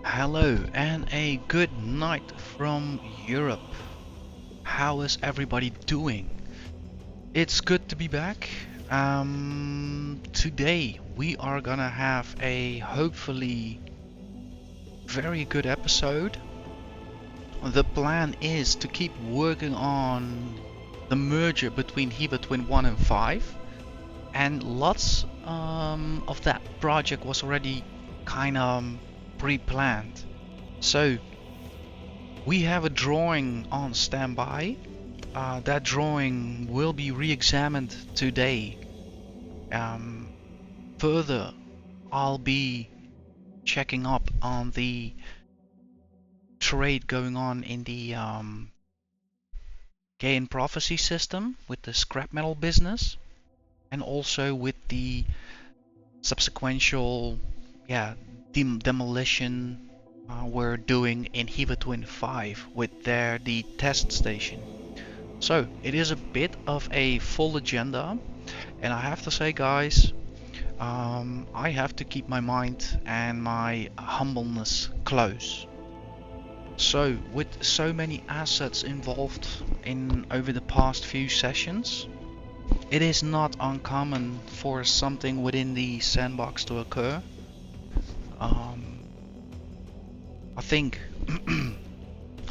Hello and a good night from Europe. How is everybody doing? It's good to be back. Today we are gonna have a hopefully very good episode. The plan is to keep working on the merger between Hewa Twin 1 and 5, and lots of that project was already kind of pre-planned. So we have a drawing on standby. That drawing will be re-examined today. Um, Further, I'll be checking up on the trade going on in the Gain Prophecy system with the scrap metal business, and also with the subsequential, demolition we're doing in Hewa Twin 5 with the test station. So it is a bit of a full agenda, and I have to say, guys, I have to keep my mind and my humbleness close. So with so many assets involved in over the past few sessions, it is not uncommon for something within the sandbox to occur. I think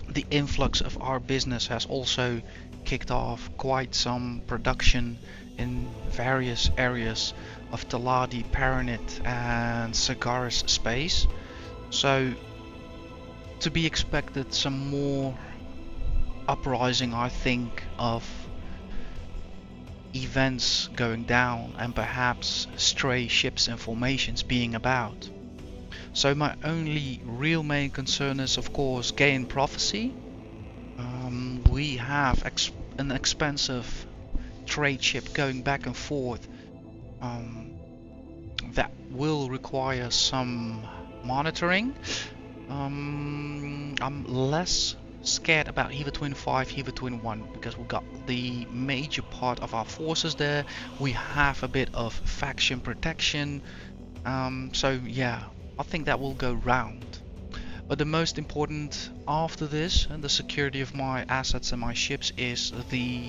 the influx of our business has also kicked off quite some production in various areas of Taladi, Paranit and Sagaris space. So to be expected some more uprising, I think, of events going down and perhaps stray ships and formations being about. So my only real main concern is, of course, Gain Prophecy. We have an expensive trade ship going back and forth that will require some monitoring. I'm less scared about Hewa Twin 5, Hewa Twin 1 because we got the major part of our forces there. We have a bit of faction protection. So yeah, I think that will go round. But the most important after this, and the security of my assets and my ships, is the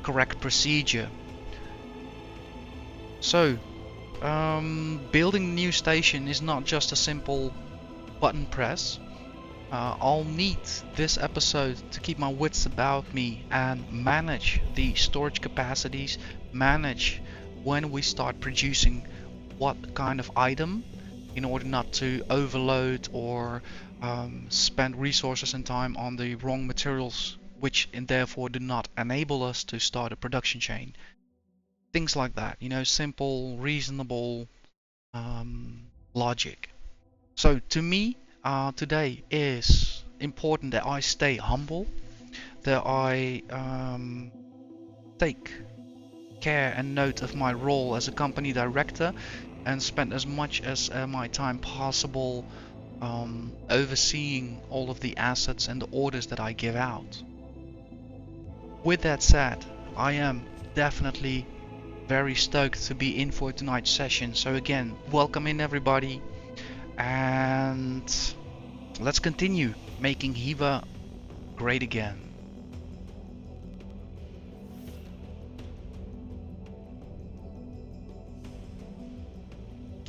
correct procedure. So, building a new station is not just a simple button press. I'll need this episode to keep my wits about me and manage the storage capacities, manage when we start producing what kind of item, in order not to overload or spend resources and time on the wrong materials, which and therefore do not enable us to start a production chain. Things like that, simple, reasonable logic. So to me, today is important that I stay humble, that I take care and note of my role as a company director, and spend as much as my time possible overseeing all of the assets and the orders that I give out. With that said, I am definitely very stoked to be in for tonight's session. So again, welcome in everybody, and let's continue making Hewa great again.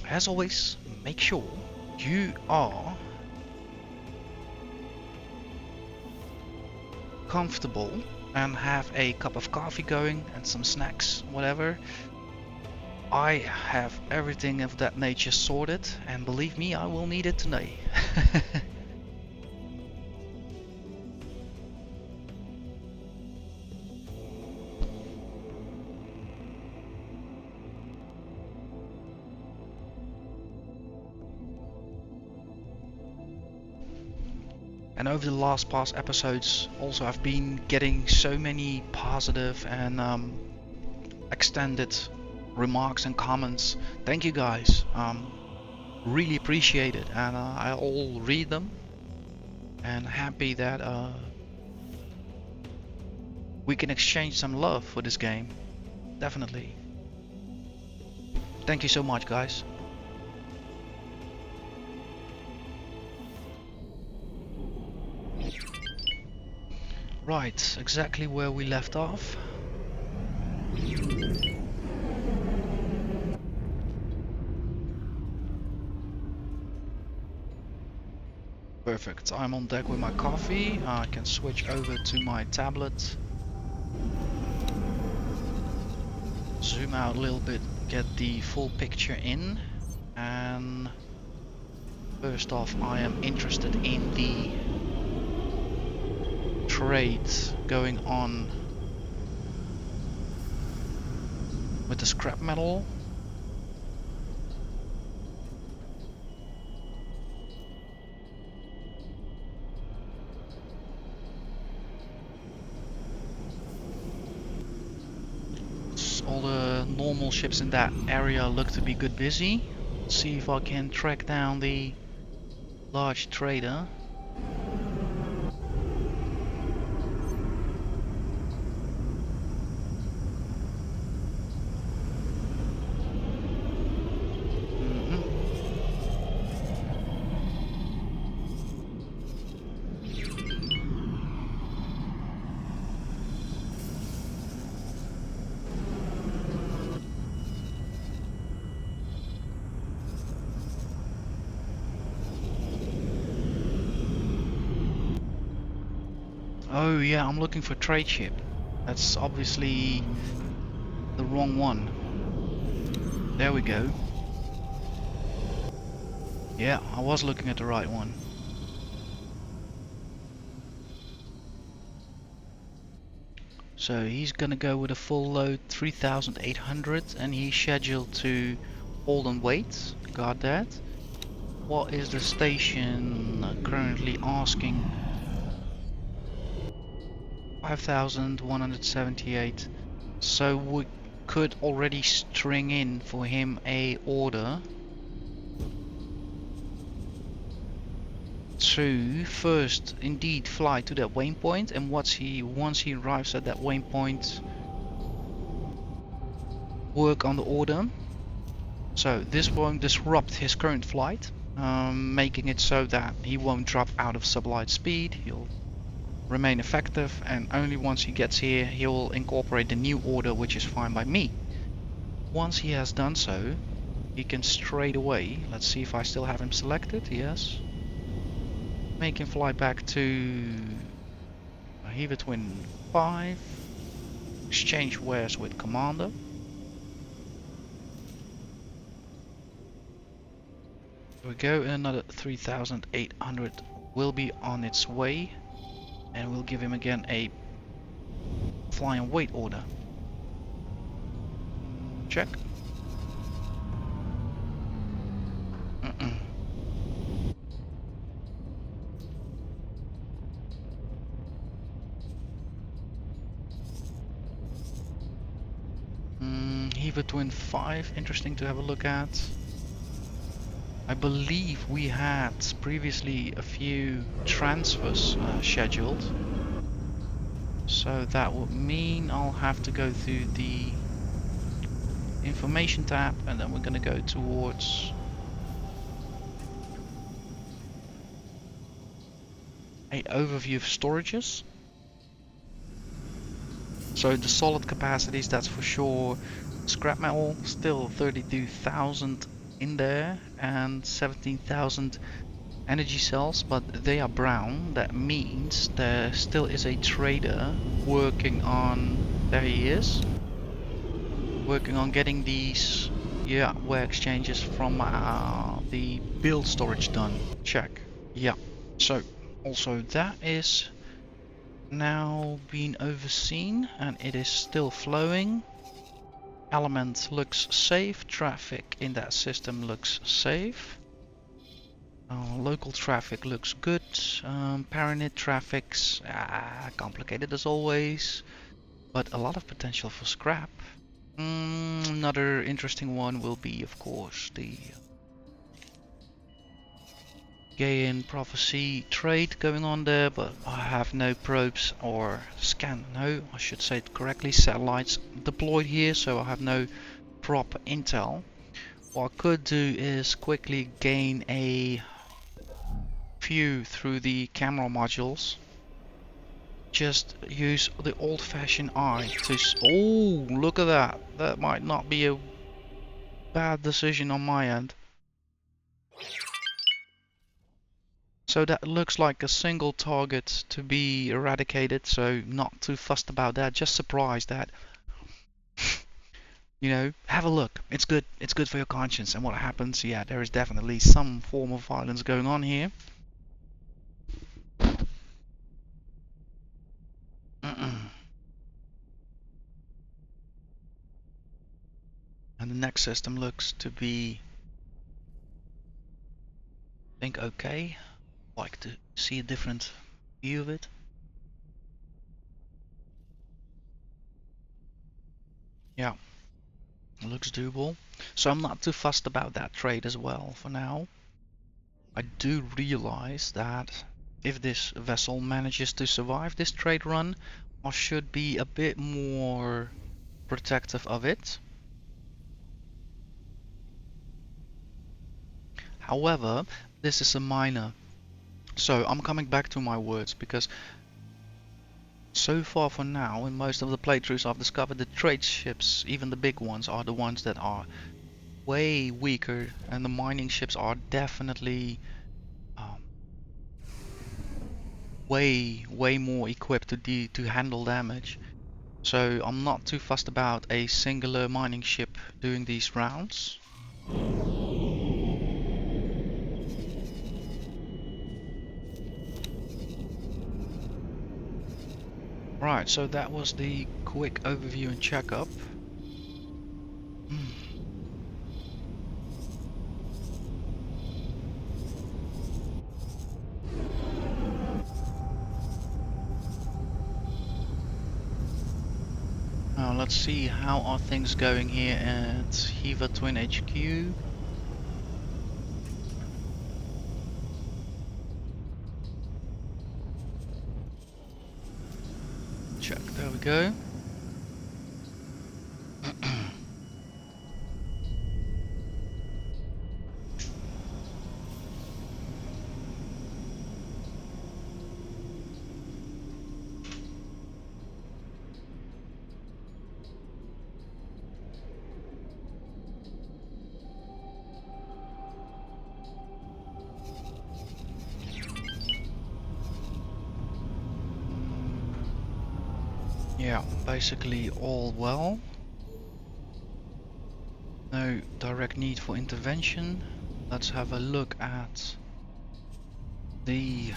As always, make sure you are comfortable and have a cup of coffee going and some snacks, whatever. I have everything of that nature sorted, and believe me, I will need it today. And over the last past episodes, also I've been getting so many positive and extended remarks and comments. Thank you guys. Really appreciate it, and I'll read them. And happy that we can exchange some love for this game. Definitely. Thank you so much, guys. Right, exactly where we left off. Perfect. I'm on deck with my coffee. I can switch over to my tablet. Zoom out a little bit, get the full picture in. And first off, I am interested in the trade going on with the scrap metal. All the normal ships in that area look to be good busy. Let's see if I can track down the large trader. Oh yeah, I'm looking for trade ship. That's obviously the wrong one. There we go. Yeah, I was looking at the right one. So he's gonna go with a full load 3,800 and he's scheduled to hold and wait. Got that. What is the station currently asking? 5,178. So we could already string in for him a order to first indeed fly to that waypoint, and once he arrives at that waypoint, work on the order. So this won't disrupt his current flight, making it so that he won't drop out of sublight speed. He'll remain effective, and only once he gets here he'll incorporate the new order, which is fine by me. Once he has done so, he can straight away, let's see if I still have him selected, yes, make him fly back to Hewa Twin 5, exchange wares with Commander. There we go, and another 3,800 will be on its way, and we'll give him again a fly and wait order. Check. Hewa Twin 5, interesting to have a look at. I believe we had previously a few transfers scheduled, so that would mean I'll have to go through the information tab, and then we're going to go towards an overview of storages. So the solid capacities, that's for sure. Scrap metal, still 32,000 in there, and 17,000 energy cells, but they are brown. That means there still is a trader working on, there he is, working on getting these ware exchanges from the build storage done. Check. Yeah, so also that is now being overseen, and it is still flowing. Element looks safe, traffic in that system looks safe. Local traffic looks good. Paranit traffic's complicated as always, but a lot of potential for scrap. Another interesting one will be, of course, the Gaian Prophecy trade going on there, but I have no probes or I should say it correctly, satellites deployed here, so I have no proper intel. What I could do is quickly gain a view through the camera modules just use the old-fashioned eye to oh, look at that. That might not be a bad decision on my end. So that looks like a single target to be eradicated, so not too fussed about that, just surprised that, you know, have a look. It's good for your conscience. And what happens? Yeah, there is definitely some form of violence going on here. And the next system looks to be, I think, okay. Like to see a different view of it. Yeah, it looks doable. So I'm not too fussed about that trade as well for now. I do realize that if this vessel manages to survive this trade run, I should be a bit more protective of it. However, this is a minor. So I'm coming back to my words, because so far for now, in most of the playthroughs I've discovered, the trade ships, even the big ones, are the ones that are way weaker, and the mining ships are definitely way more equipped to handle damage. So I'm not too fussed about a singular mining ship doing these rounds. Right, so that was the quick overview and checkup. Now let's see how are things going here at Hewa Twin HQ. Check, there we go. Yeah, basically all well. No direct need for intervention. Let's have a look at the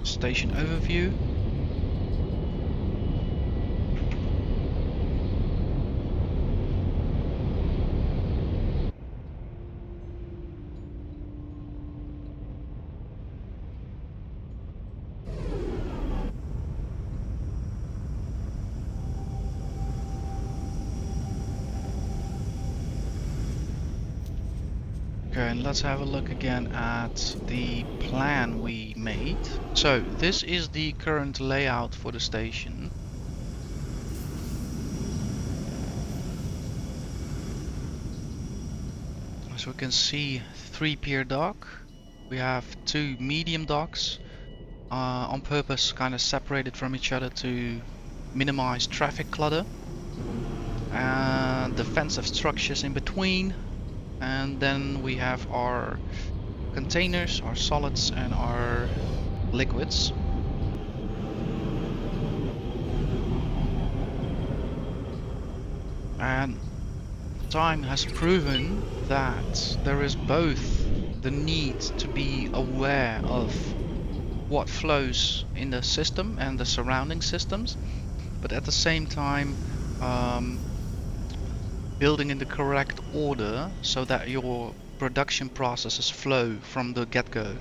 station overview. Okay, and let's have a look again at the plan we made. So this is the current layout for the station. As we can see, 3-pier dock. We have 2 medium docks, on purpose kind of separated from each other to minimize traffic clutter. And defensive structures in between. And then we have our containers, our solids and our liquids. And time has proven that there is both the need to be aware of what flows in the system and the surrounding systems, but at the same time building in the correct order so that your production processes flow from the get-go.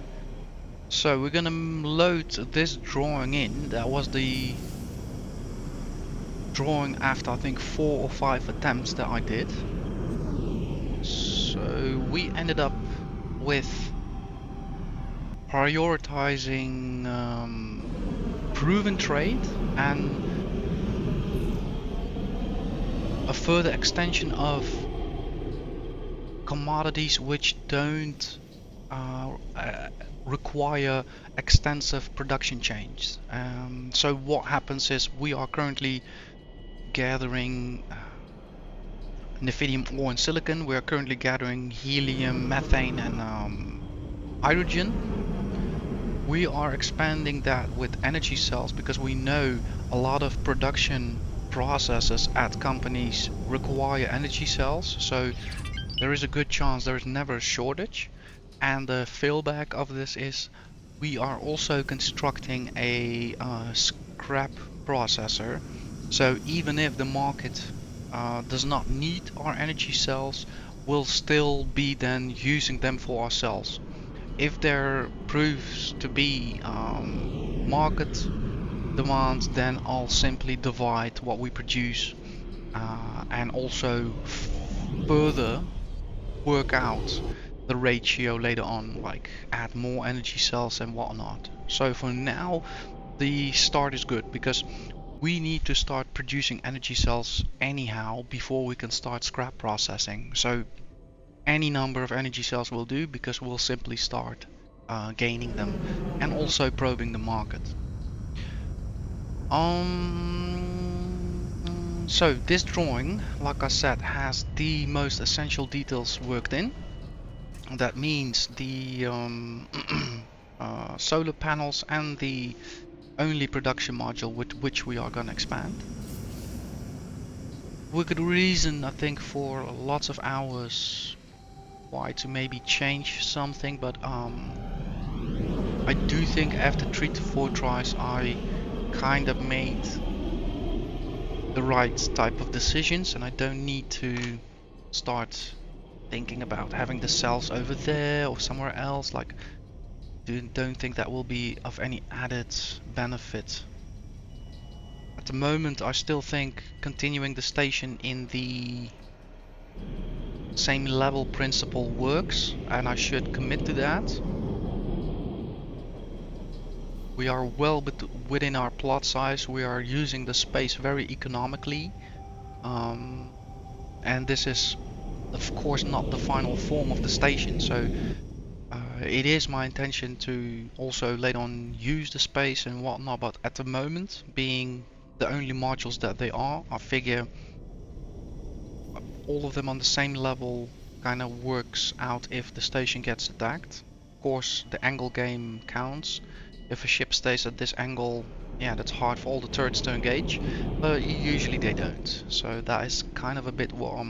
So we're gonna load this drawing in. That was the drawing after I think 4 or 5 attempts that I did. So we ended up with prioritizing proven trade and a further extension of commodities which don't require extensive production chains. So what happens is we are currently gathering nephidium ore and silicon. We are currently gathering helium, methane, and hydrogen. We are expanding that with energy cells because we know a lot of production processes at companies require energy cells. So there is a good chance there is never a shortage. And the fallback of this is we are also constructing a scrap processor. So even if the market does not need our energy cells, we'll still be then using them for ourselves. If there proves to be market demand, then I'll simply divide what we produce and also further work out the ratio later on, like add more energy cells and whatnot. So for now, the start is good because we need to start producing energy cells anyhow before we can start scrap processing. So any number of energy cells will do because we'll simply start gaining them and also probing the market. So this drawing, like I said, has the most essential details worked in. That means the solar panels and the only production module with which we are going to expand. We could reason, I think, for lots of hours why to maybe change something, but I do think after 3 to 4 tries I kind of made the right type of decisions, and I don't need to start thinking about having the cells over there or somewhere else. Like, don't think that will be of any added benefit. At the moment, I still think continuing the station in the same level principle works, and I should commit to that. We are well within our plot size. We are using the space very economically, and this is of course not the final form of the station. So it is my intention to also later on use the space and whatnot, but at the moment, being the only modules that they are, I figure all of them on the same level kind of works out if the station gets attacked. Of course, the angle game counts. If a ship stays at this angle, yeah, that's hard for all the turrets to engage, but usually they don't. So that is kind of a bit what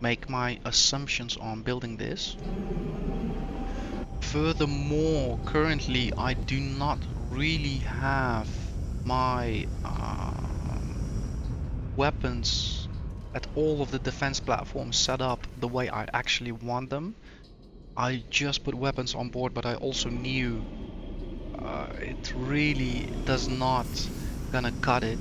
make my assumptions on building this. Furthermore, currently I do not really have my weapons at all of the defense platforms set up the way I actually want them. I just put weapons on board, but I also knew it really does not gonna cut it.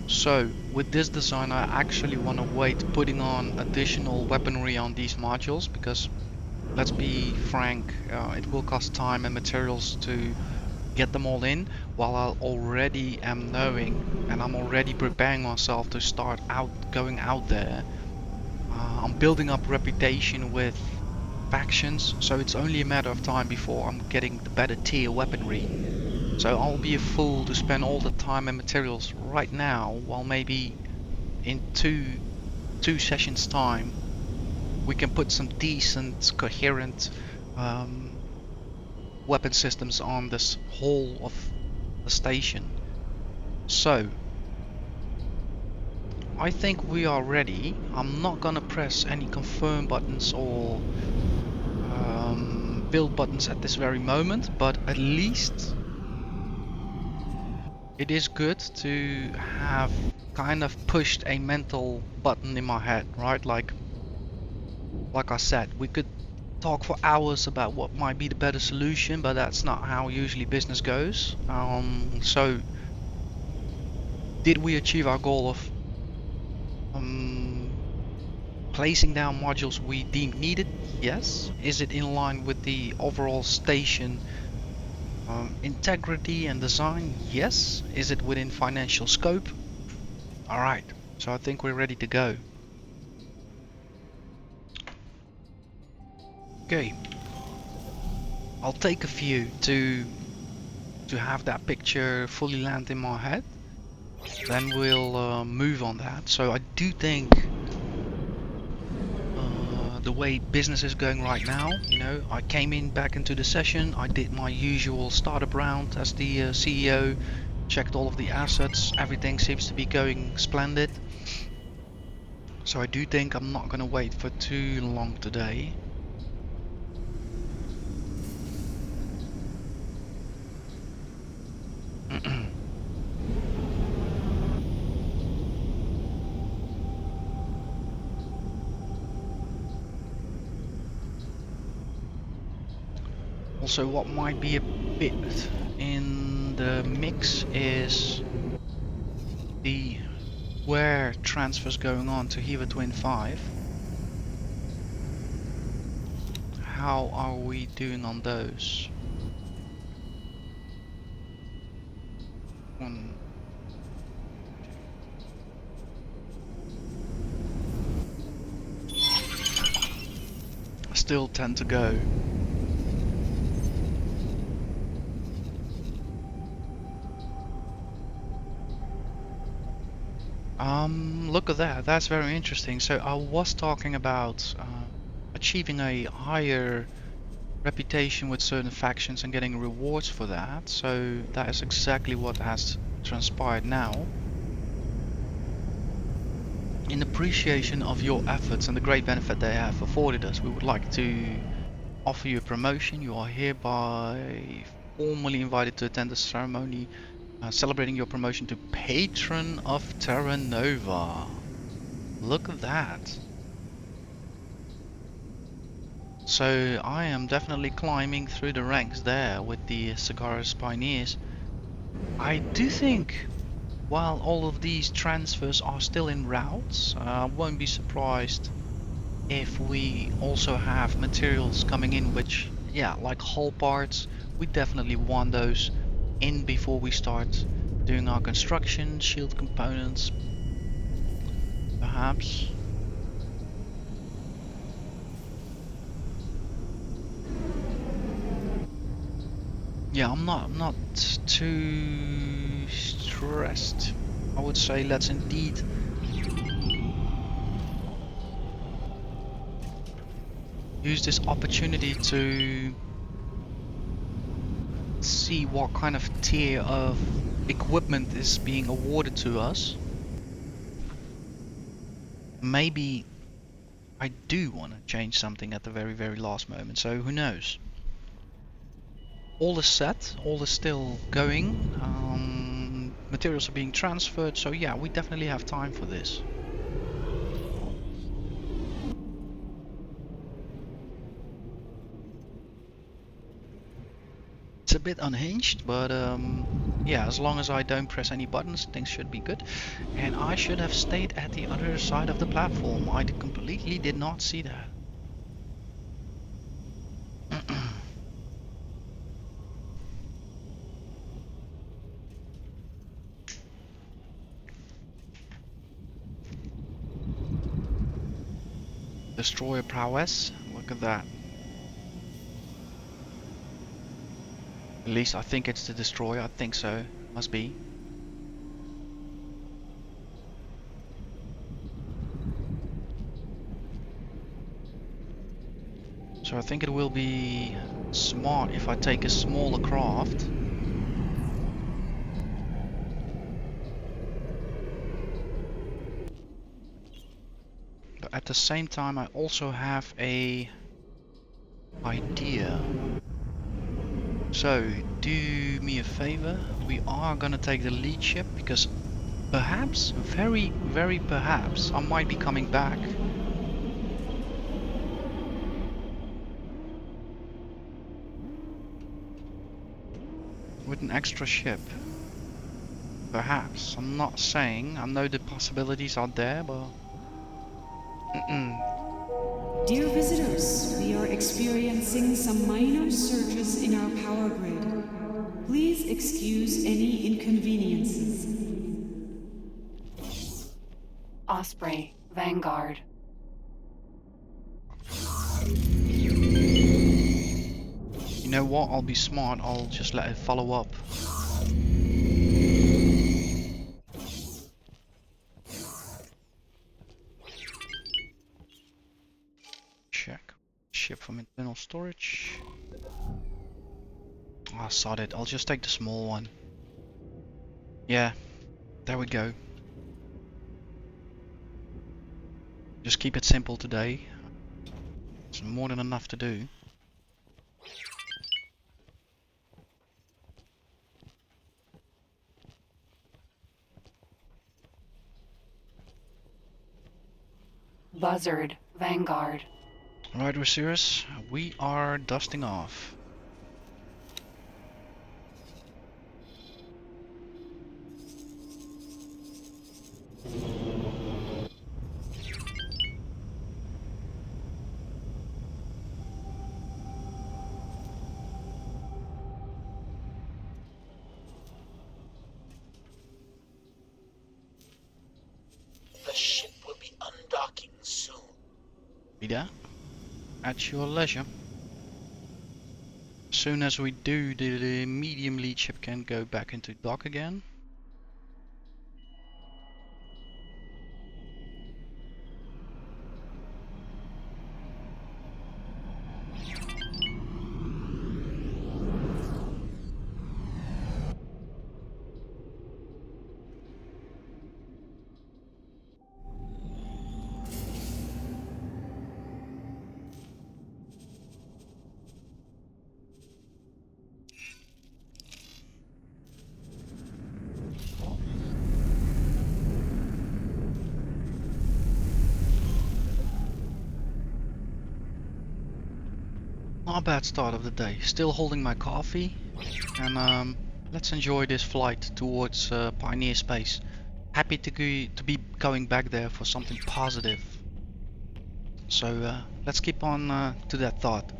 So with this design I actually want to wait putting on additional weaponry on these modules because, let's be frank, it will cost time and materials to get them all in, while I already am knowing and I'm already preparing myself to start going out there. I'm building up reputation with factions, so it's only a matter of time before I'm getting the better tier weaponry. So I'll be a fool to spend all the time and materials right now, while maybe in two sessions time we can put some decent, coherent weapon systems on this whole of the station. So I think we are ready. I'm not gonna press any confirm buttons or build buttons at this very moment, but at least it is good to have kind of pushed a mental button in my head, right? Like I said, we could talk for hours about what might be the better solution, but that's not how usually business goes. So did we achieve our goal of placing down modules we deemed needed? Yes. Is it in line with the overall station integrity and design? Yes. Is it within financial scope? Alright, so I think we're ready to go. Okay, I'll take a few to have that picture fully land in my head. Then we'll move on that. So I do think the way business is going right now, you know, I came in back into the session, I did my usual startup round as the CEO, checked all of the assets, everything seems to be going splendid. So I do think I'm not gonna wait for too long today. Also, what might be a bit in the mix is the where transfers going on to Hewa Twin 5. How are we doing on those? One, two. I still tend to go. Look at that. That's very interesting. So I was talking about achieving a higher reputation with certain factions and getting rewards for that. So that is exactly what has transpired now. In appreciation of your efforts and the great benefit they have afforded us, we would like to offer you a promotion. You are hereby formally invited to attend the ceremony celebrating your promotion to Patron of Terra Nova. Look at that. So I am definitely climbing through the ranks there with the Cigaris Pioneers. I do think while all of these transfers are still in routes, I won't be surprised if we also have materials coming in which, yeah, like hull parts, we definitely want those in before we start doing our construction, shield components, perhaps. Yeah, I'm not too stressed. I would say let's indeed use this opportunity to see what kind of tier of equipment is being awarded to us. Maybe I do want to change something at the very last moment, so who knows. All is set, all is still going, materials are being transferred, so yeah, we definitely have time for this. It's a bit unhinged, but yeah, as long as I don't press any buttons, things should be good. And I should have stayed at the other side of the platform. I completely did not see that. Destroyer prowess, look at that. At least I think it's the destroyer, I think so, must be. So I think it will be smart if I take a smaller craft. But at the same time I also have a idea. So do me a favor, we are gonna take the lead ship because perhaps, very perhaps, I might be coming back. With an extra ship. Perhaps. I'm not saying. I know the possibilities are there, but... Dear visitors, we are experiencing some minor surges in our power grid. Please excuse any inconveniences. Osprey, Vanguard. know what? I'll be smart. I'll just let it follow up. Check. Ship from internal storage. Ah, sod it. I'll just take the small one. Yeah, there we go. Just keep it simple today. It's more than enough to do. Buzzard, Vanguard. Alright, Osiris, we are dusting off. The ship will be undocking soon. Be there at your leisure. As soon as we do, the medium lead ship can go back into dock again. Not a bad start of the day. Still holding my coffee, and let's enjoy this flight towards Pioneer Space. Happy to be going back there for something positive. So let's keep on to that thought.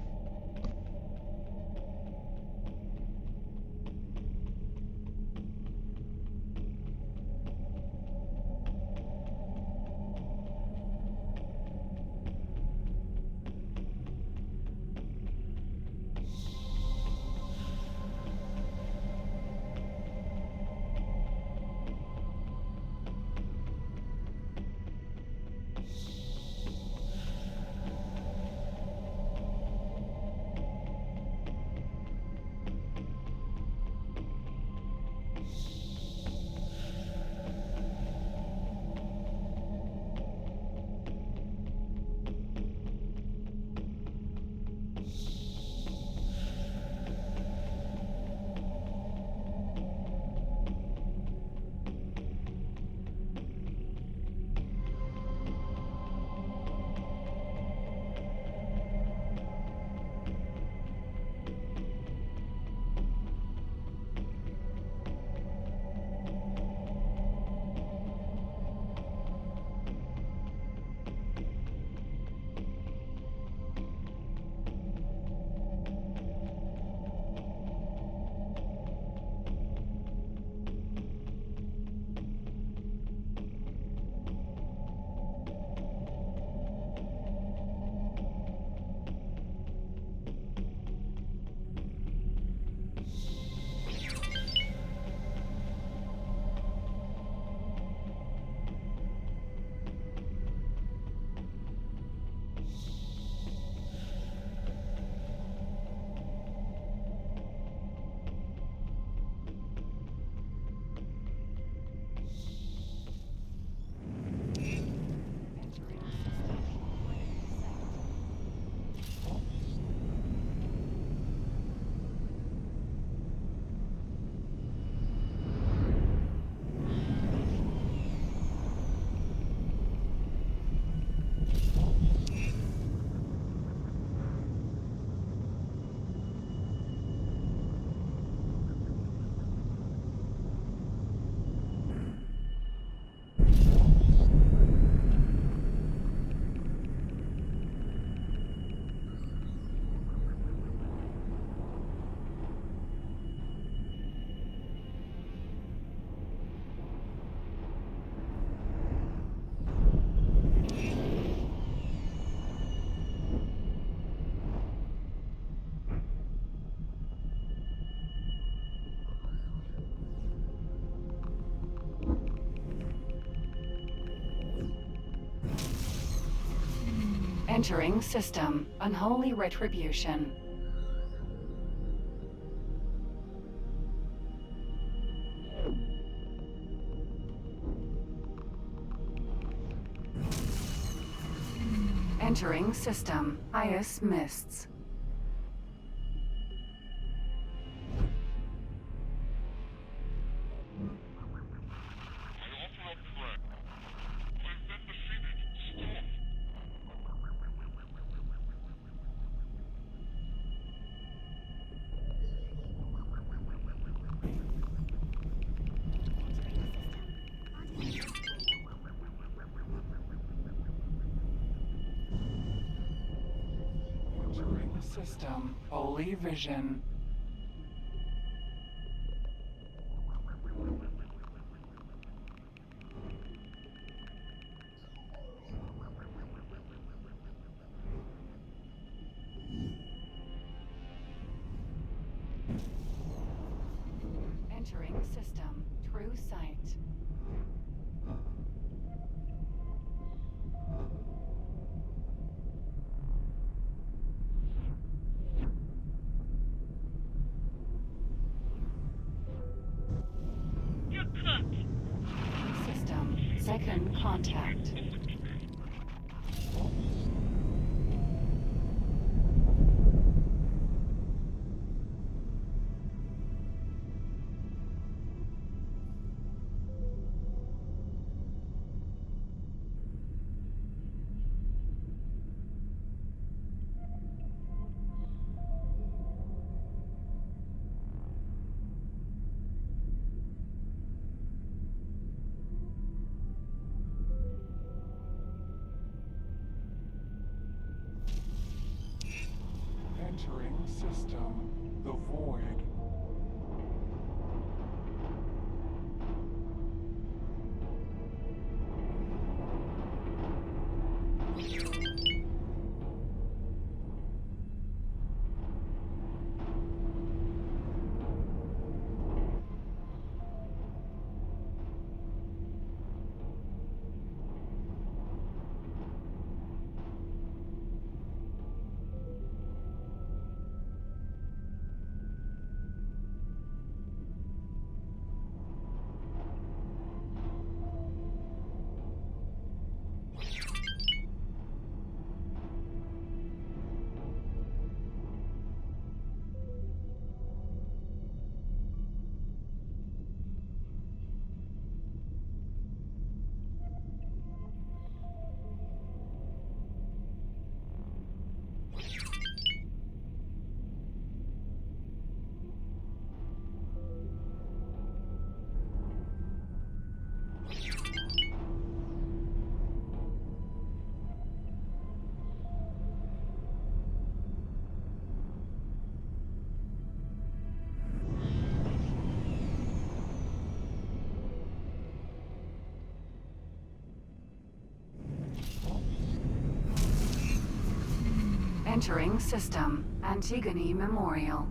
Entering system. Unholy retribution. Entering system. Ice mists. Entering system. Holy vision. Entering system. True sight. You're cooked. System. Second contact. Entering system. The void. Entering system. Antigone Memorial.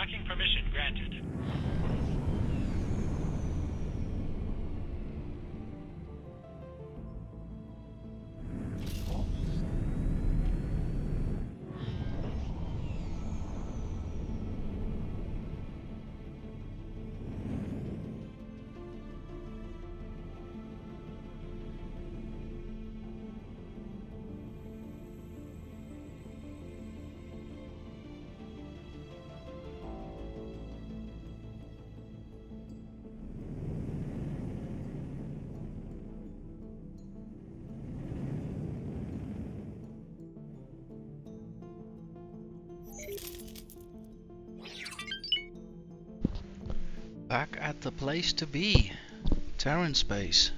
Docking permission granted. Back at the place to be. Terran space.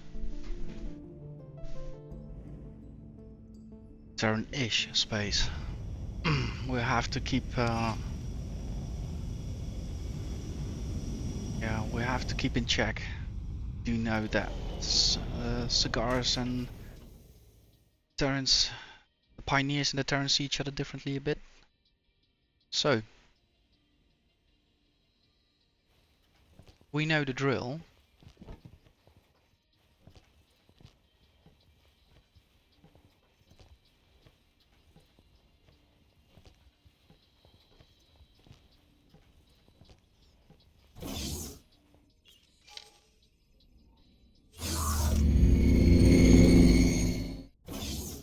Terran-ish space. We have to keep we have to keep in check. You know that cigars and Terrans, the pioneers and the Terrans see each other differently a bit. So we know the drill.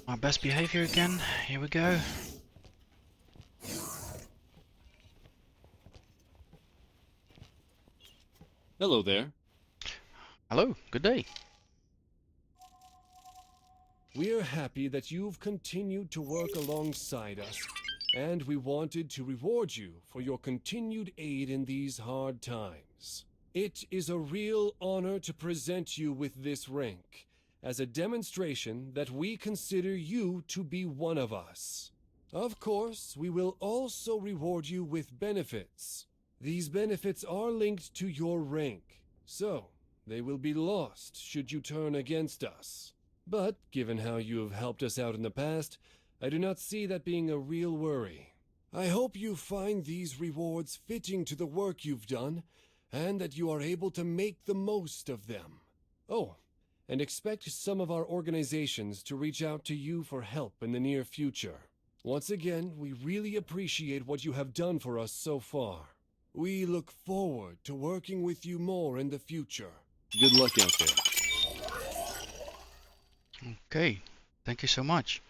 My best behavior again. Here we go. Hello there. Hello, good day. We're happy that you've continued to work alongside us, and we wanted to reward you for your continued aid in these hard times. It is a real honor to present you with this rank, as a demonstration that we consider you to be one of us. Of course, we will also reward you with benefits. These benefits are linked to your rank, so they will be lost should you turn against us. But given how you have helped us out in the past, I do not see that being a real worry. I hope you find these rewards fitting to the work you've done, and that you are able to make the most of them. Oh, and expect some of our organizations to reach out to you for help in the near future. Once again, we really appreciate what you have done for us so far. We look forward to working with you more in the future. Good luck out there. Okay, thank you so much.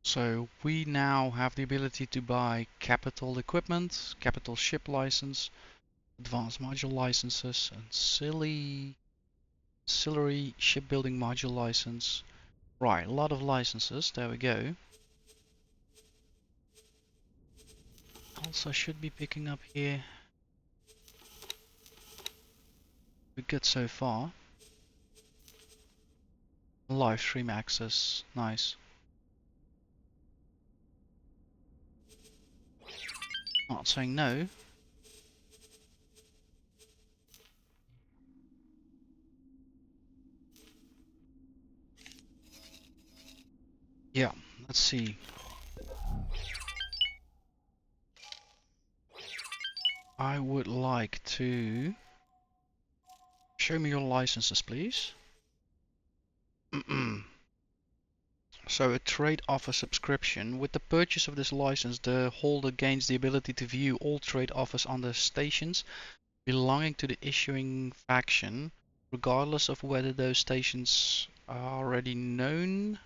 So we now have the ability to buy capital equipment, capital ship license, advanced module licenses, and ancillary shipbuilding module license. Right, a lot of licenses, there we go. Also should be picking up here. We're good so far. Live stream access, nice. Not saying no. Yeah, let's see. I would like to show me your licenses, please. So a trade offer subscription. With the purchase of this license, the holder gains the ability to view all trade offers on the stations belonging to the issuing faction, regardless of whether those stations are already known.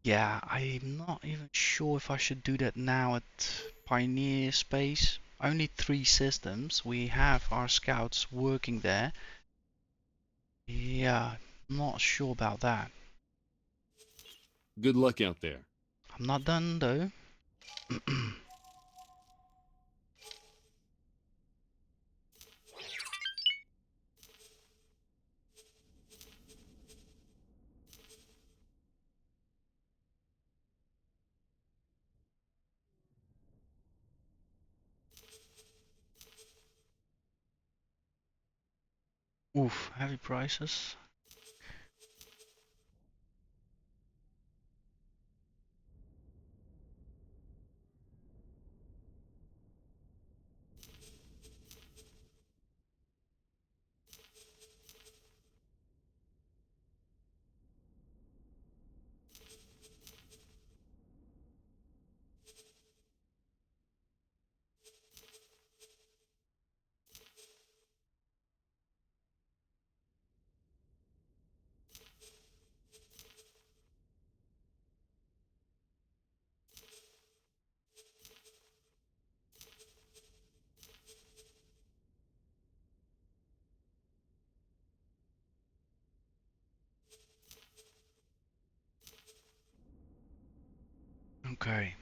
Yeah, I'm not even sure if I should do that now at Pioneer Space. Only 3 systems. We have our scouts working there. Yeah, not sure about that. Good luck out there. I'm not done though. Oof, heavy prices. Okay.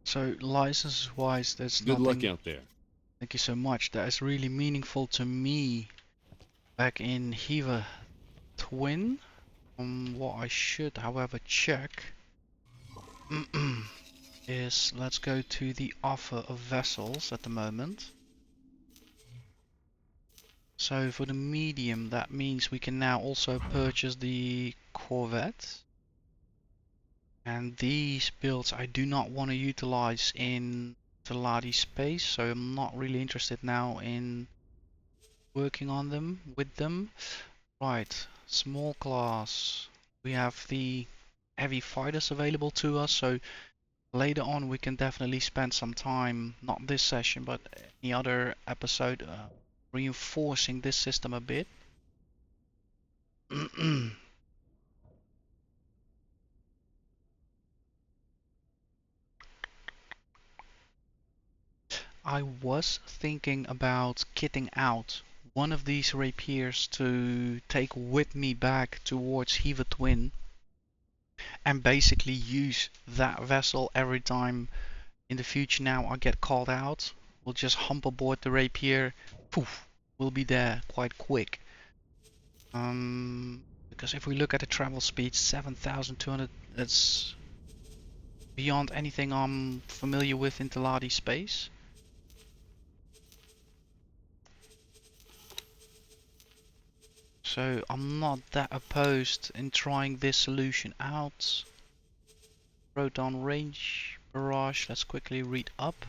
So license wise, there's Good luck nothing. out there. Thank you so much. That is really meaningful to me back in Hewa Twin. What I should, however, check is let's go to the offer of vessels at the moment. So for the medium, that means we can now also purchase the Corvette. And these builds I do not want to utilize in the Ladi space, so I'm not really interested now in working on them with them. Right, small class. We have the heavy fighters available to us, so later on we can definitely spend some time, not this session, but any other episode, reinforcing this system a bit. I was thinking about kitting out one of these rapiers to take with me back towards Hewa Twin and basically use that vessel every time in the future. Now I get called out, we'll just hump aboard the rapier, poof, we'll be there quite quick. Because if we look at the travel speed, 7,200, that's beyond anything I'm familiar with in Teladi space. So I'm not that opposed in trying this solution out. Proton range, barrage, let's quickly read up.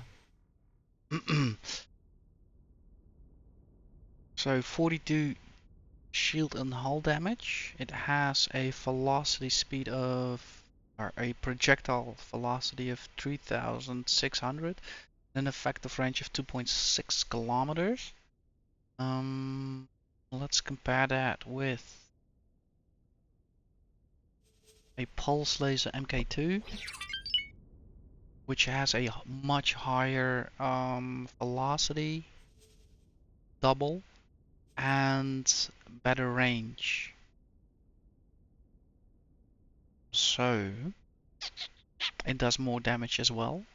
So 42 shield and hull damage. It has a velocity speed of, or a projectile velocity of 3,600. An effective range of 2.6 kilometers. Let's compare that with a pulse laser MK2, which has a much higher velocity, double, and better range. So it does more damage as well.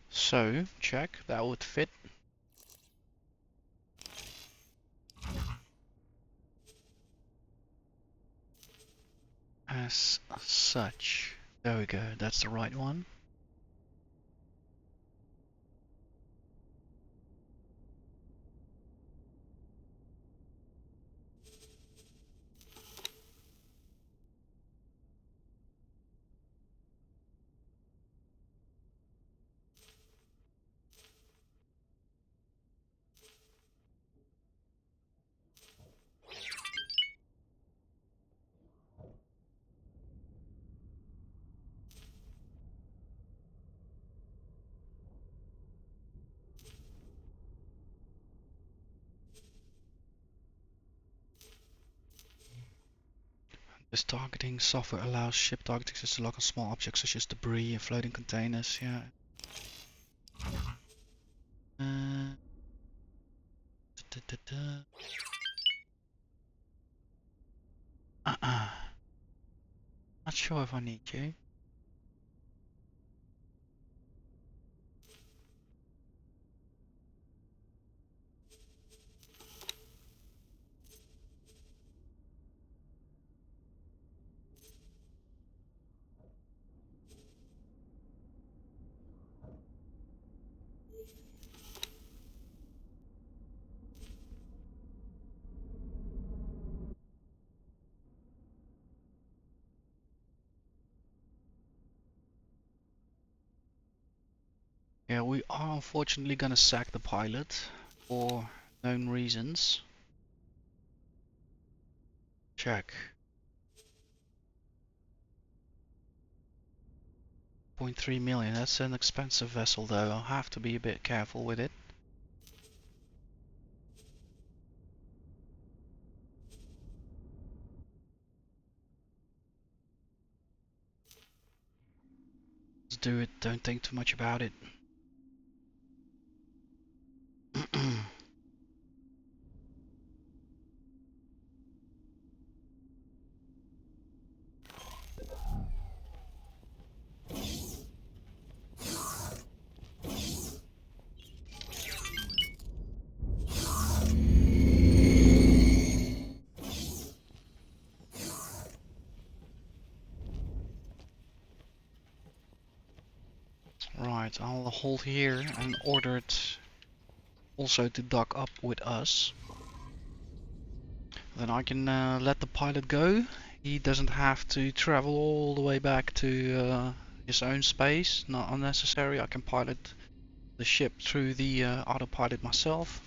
So check, that would fit. As such. There we go, that's the right one. This targeting software allows ship targeting systems to lock on small objects such as debris and floating containers. Yeah. Uh, da, da, da. Not sure if I need you. Yeah, we are unfortunately gonna sack the pilot for known reasons. Check. 0.3 million, that's an expensive vessel though, I'll have to be a bit careful with it. Let's do it, don't think too much about it. Right, I'll hold here and order it also to dock up with us. Then I can let the pilot go. He doesn't have to travel all the way back to his own space, not unnecessary. I can pilot the ship through the autopilot myself.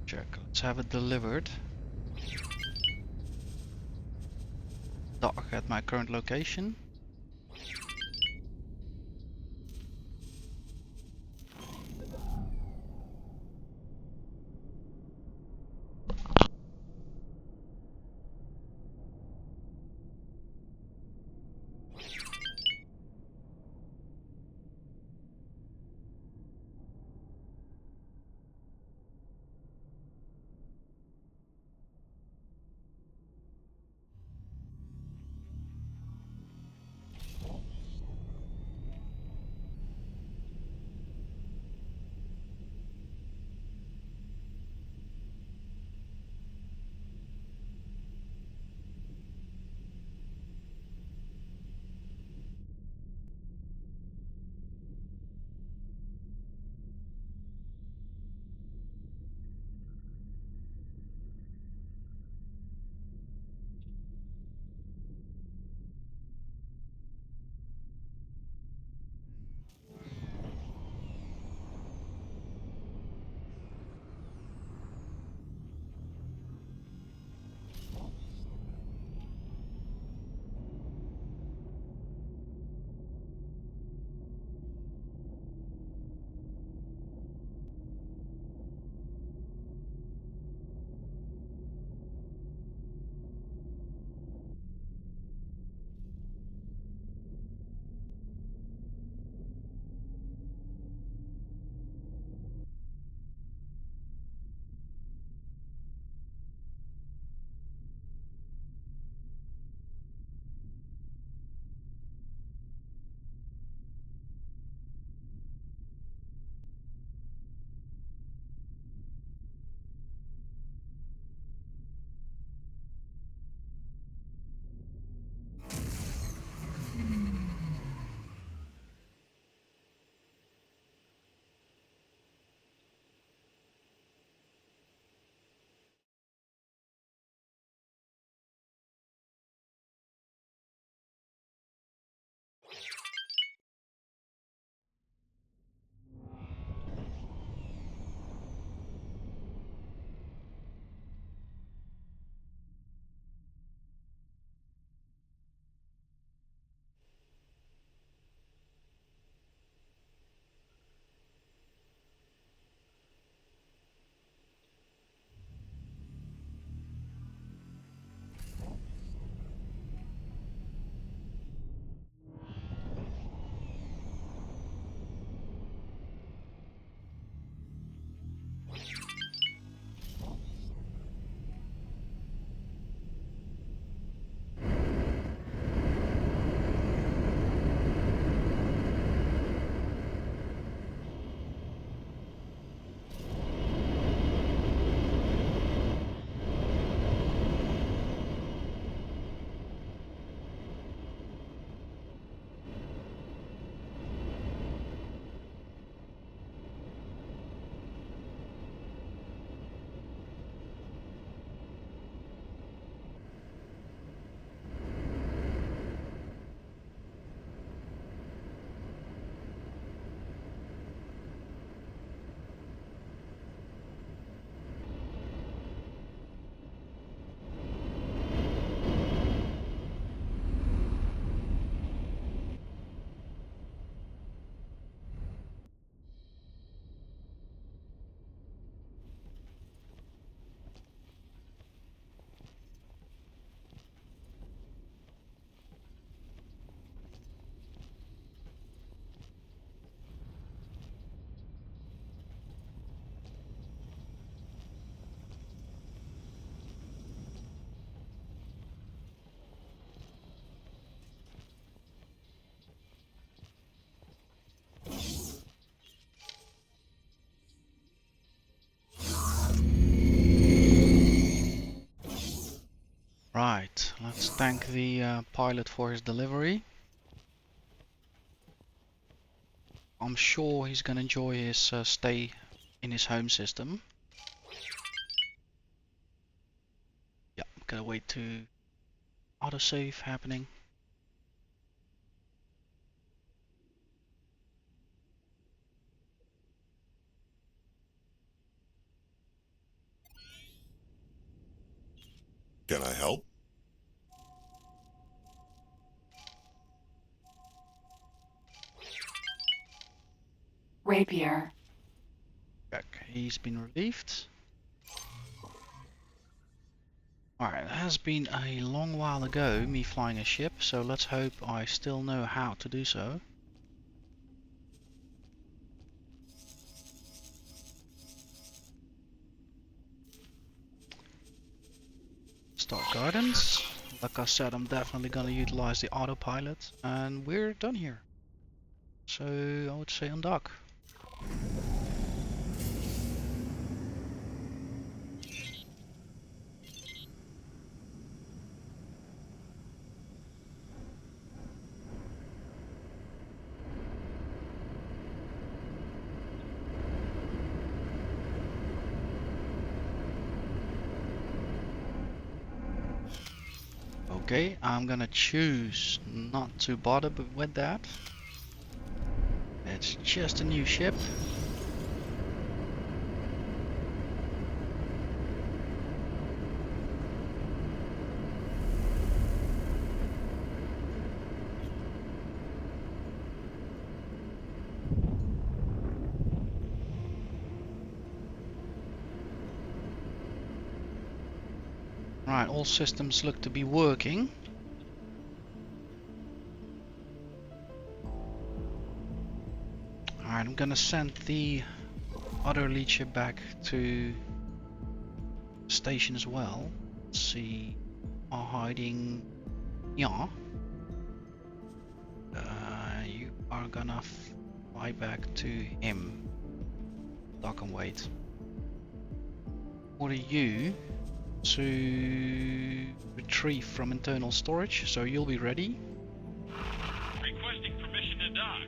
Check, let's have it delivered. Dock at my current location. Alright, let's thank the pilot for his delivery. I'm sure he's gonna enjoy his stay in his home system. Yeah, gotta wait to autosave happening. Can I help? Rapier. Check, he's been relieved. Alright, it has been a long while ago me flying a ship, so let's hope I still know how to do so. Start guidance. Like I said, I'm definitely gonna utilize the autopilot, and we're done here. So I would say undock. Okay, I'm gonna choose not to bother with that. It's just a new ship. Right, all systems look to be working. Alright, I'm gonna send the other lead ship back to the station as well. Let's see, are hiding. Yeah. You are gonna fly back to him. Dock and wait. What are you? To retrieve from internal storage, so you'll be ready. Requesting permission to dock.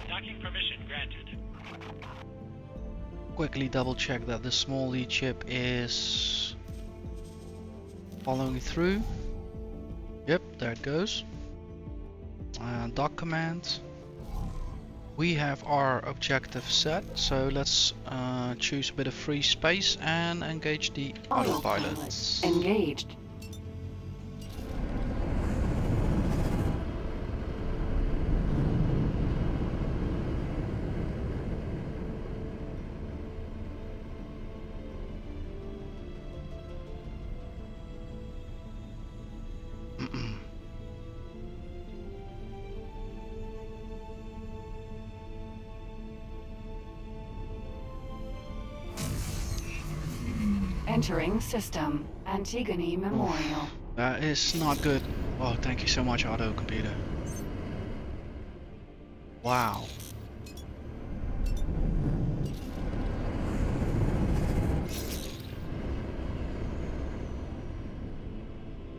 Docking permission granted. Quickly double check that the small lead ship is following through. Yep, there it goes. Dock command. We have our objective set, so let's choose a bit of free space and engage the autopilot. Engaged. Entering system. Antigone Memorial. That is not good. Oh, thank you so much, auto computer. Wow.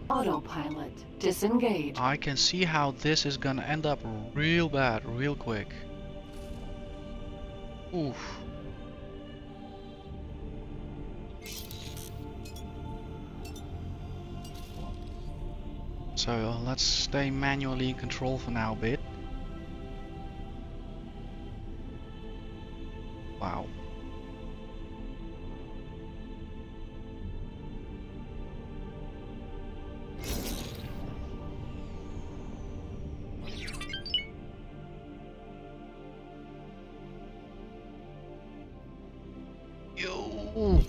Autopilot. Disengage. I can see how this is gonna end up real bad, real quick. Oof. So let's stay manually in control for now a bit. Wow. Yo.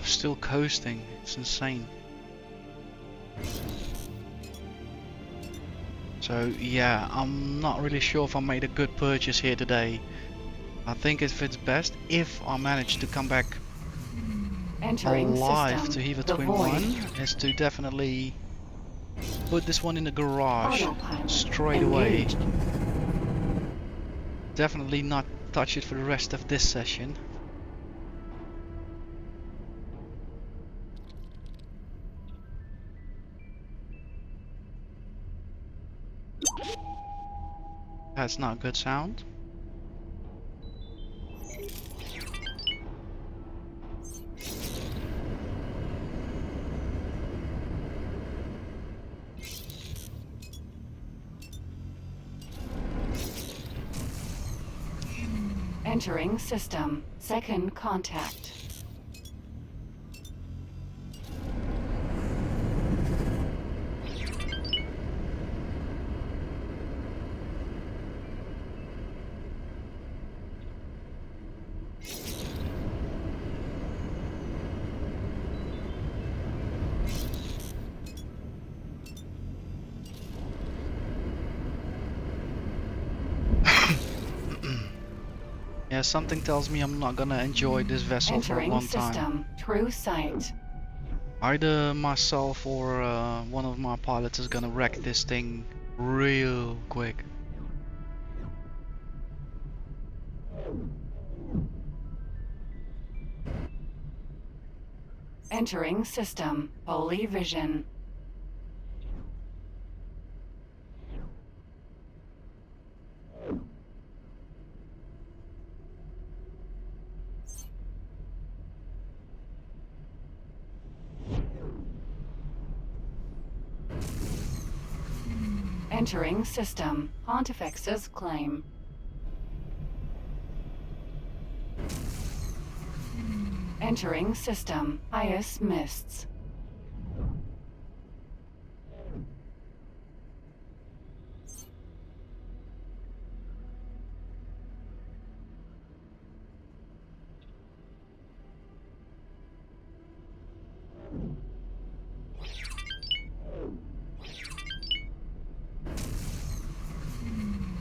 Still coasting, it's insane. So yeah, I'm not really sure if I made a good purchase here today. I think if it's best if I manage to come back Entering alive system. to Hewa The Twin Void. 1 is to definitely put this one in the garage Autopilot straight away. engaged. Definitely not touch it for the rest of this session. That's not good sound. Entering system. Second contact. Yeah, something tells me I'm not gonna enjoy this vessel for a Entering long time. system. True sight. Either myself or one of my pilots is gonna wreck this thing real quick. Entering system. Holy vision. Entering system. Pontifex's claim. Entering system. Highest mists.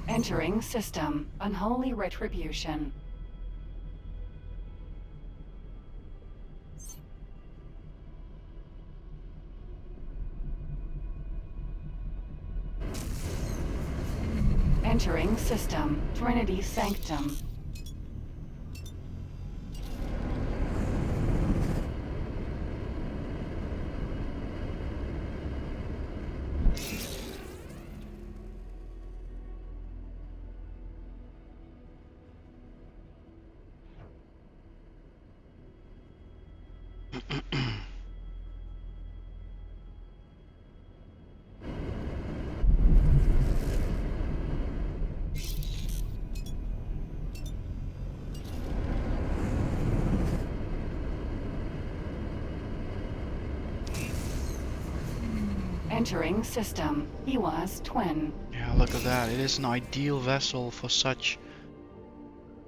Entering system. Unholy retribution. Entering system. Trinity Sanctum. Entering system. Hewa's twin. Yeah, look at that. It is an ideal vessel for such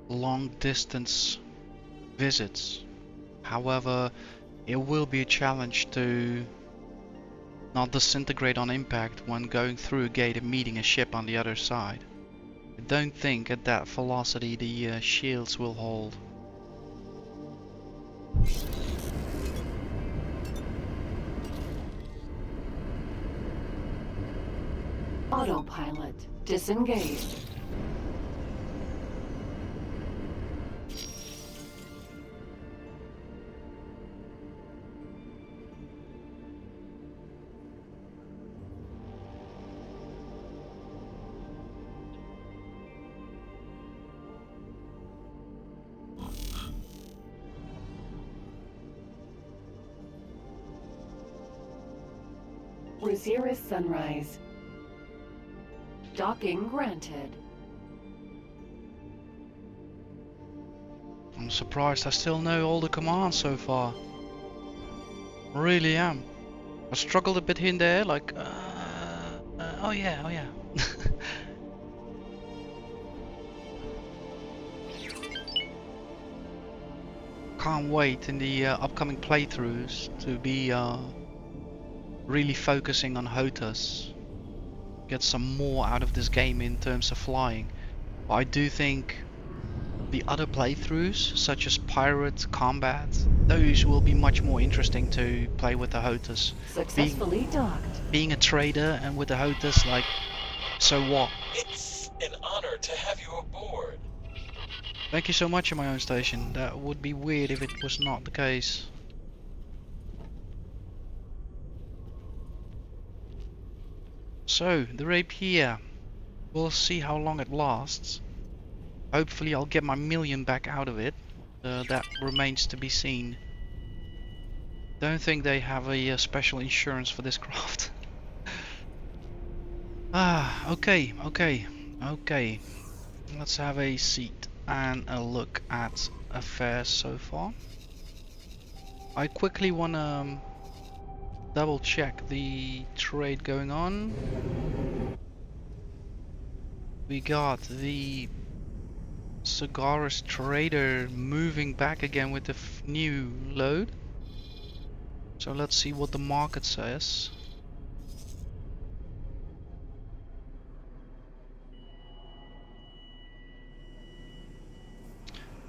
long distance visits. However, it will be a challenge to not disintegrate on impact when going through a gate and meeting a ship on the other side. I don't think at that velocity the shields will hold. Autopilot disengaged. Osiris Sunrise. Docking granted. I'm surprised I still know all the commands so far. I really am. I struggled a bit here and there, like, oh yeah, oh yeah. Can't wait in the upcoming playthroughs to be really focusing on HOTAS. Get some more out of this game in terms of flying. But I do think the other playthroughs, such as Pirate, Combat, those will be much more interesting to play with the HOTAS. Successfully docked. Being a trader and with the HOTAS, like, so what? It's an honor to have you aboard. Thank you so much in my own station. That would be weird if it was not the case. So, the rapier. We'll see how long it lasts. Hopefully I'll get my million back out of it. That remains to be seen. Don't think they have a special insurance for this craft. Okay. Let's have a seat and a look at affairs so far. I quickly wanna double check the trade going on. We got the Cigaris trader moving back again with the new load. So let's see what the market says.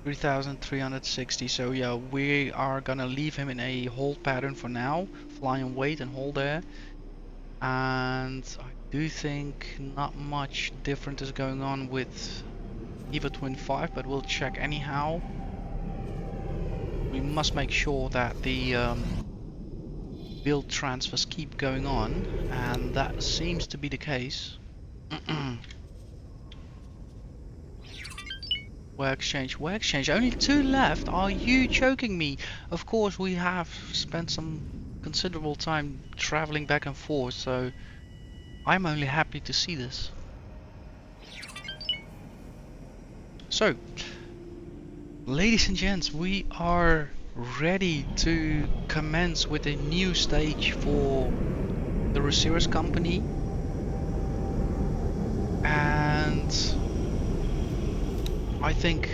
$3,360. So yeah, we are gonna leave him in a hold pattern for now. Fly and wait and hold there. And I do think not much different is going on with Hewa Twin 5, but we'll check anyhow. We must make sure that the build transfers keep going on, and that seems to be the case. Where exchange, only 2 left. Are you choking me? Of course, we have spent some considerable time traveling back and forth, so I'm only happy to see this. So, ladies and gents, we are ready to commence with a new stage for the Receivers Company, and I think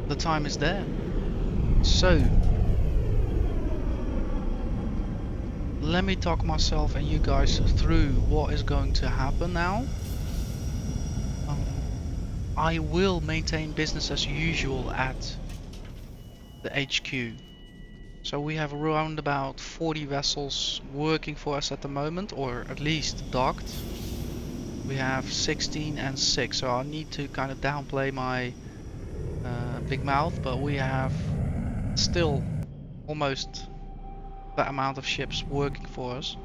the time is there. So let me talk myself and you guys through what is going to happen now. I will maintain business as usual at the HQ. So we have around about 40 vessels working for us at the moment, or at least docked. We have 16 and 6, so I need to kind of downplay my big mouth, but we have still almost that amount of ships working for us.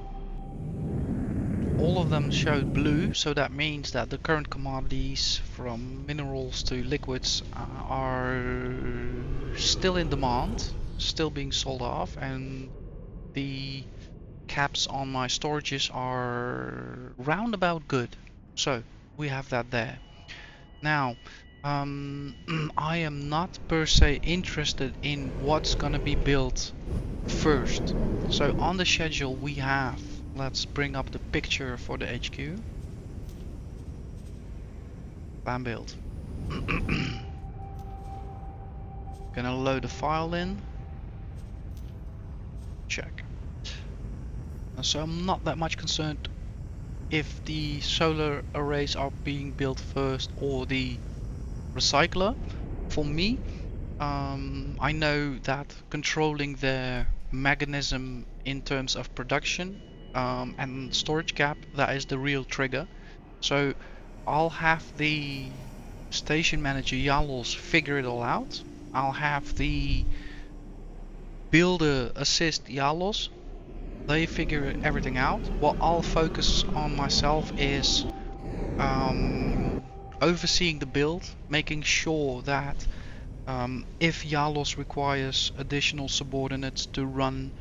All of them showed blue, so that means that the current commodities from minerals to liquids are still in demand, still being sold off, and the caps on my storages are roundabout good. So we have that there. Now, I am not per se interested in what's gonna be built first. So on the schedule we have, let's bring up the picture for the HQ. Plan build. Gonna load the file in. Check. So I'm not that much concerned if the solar arrays are being built first or the recycler. For me, I know that controlling their mechanism in terms of production and storage gap, that is the real trigger. So I'll have the station manager Yalos figure it all out. I'll have the builder assist Yalos. They figure everything out. What I'll focus on myself is overseeing the build, making sure that if Yalos requires additional subordinates to run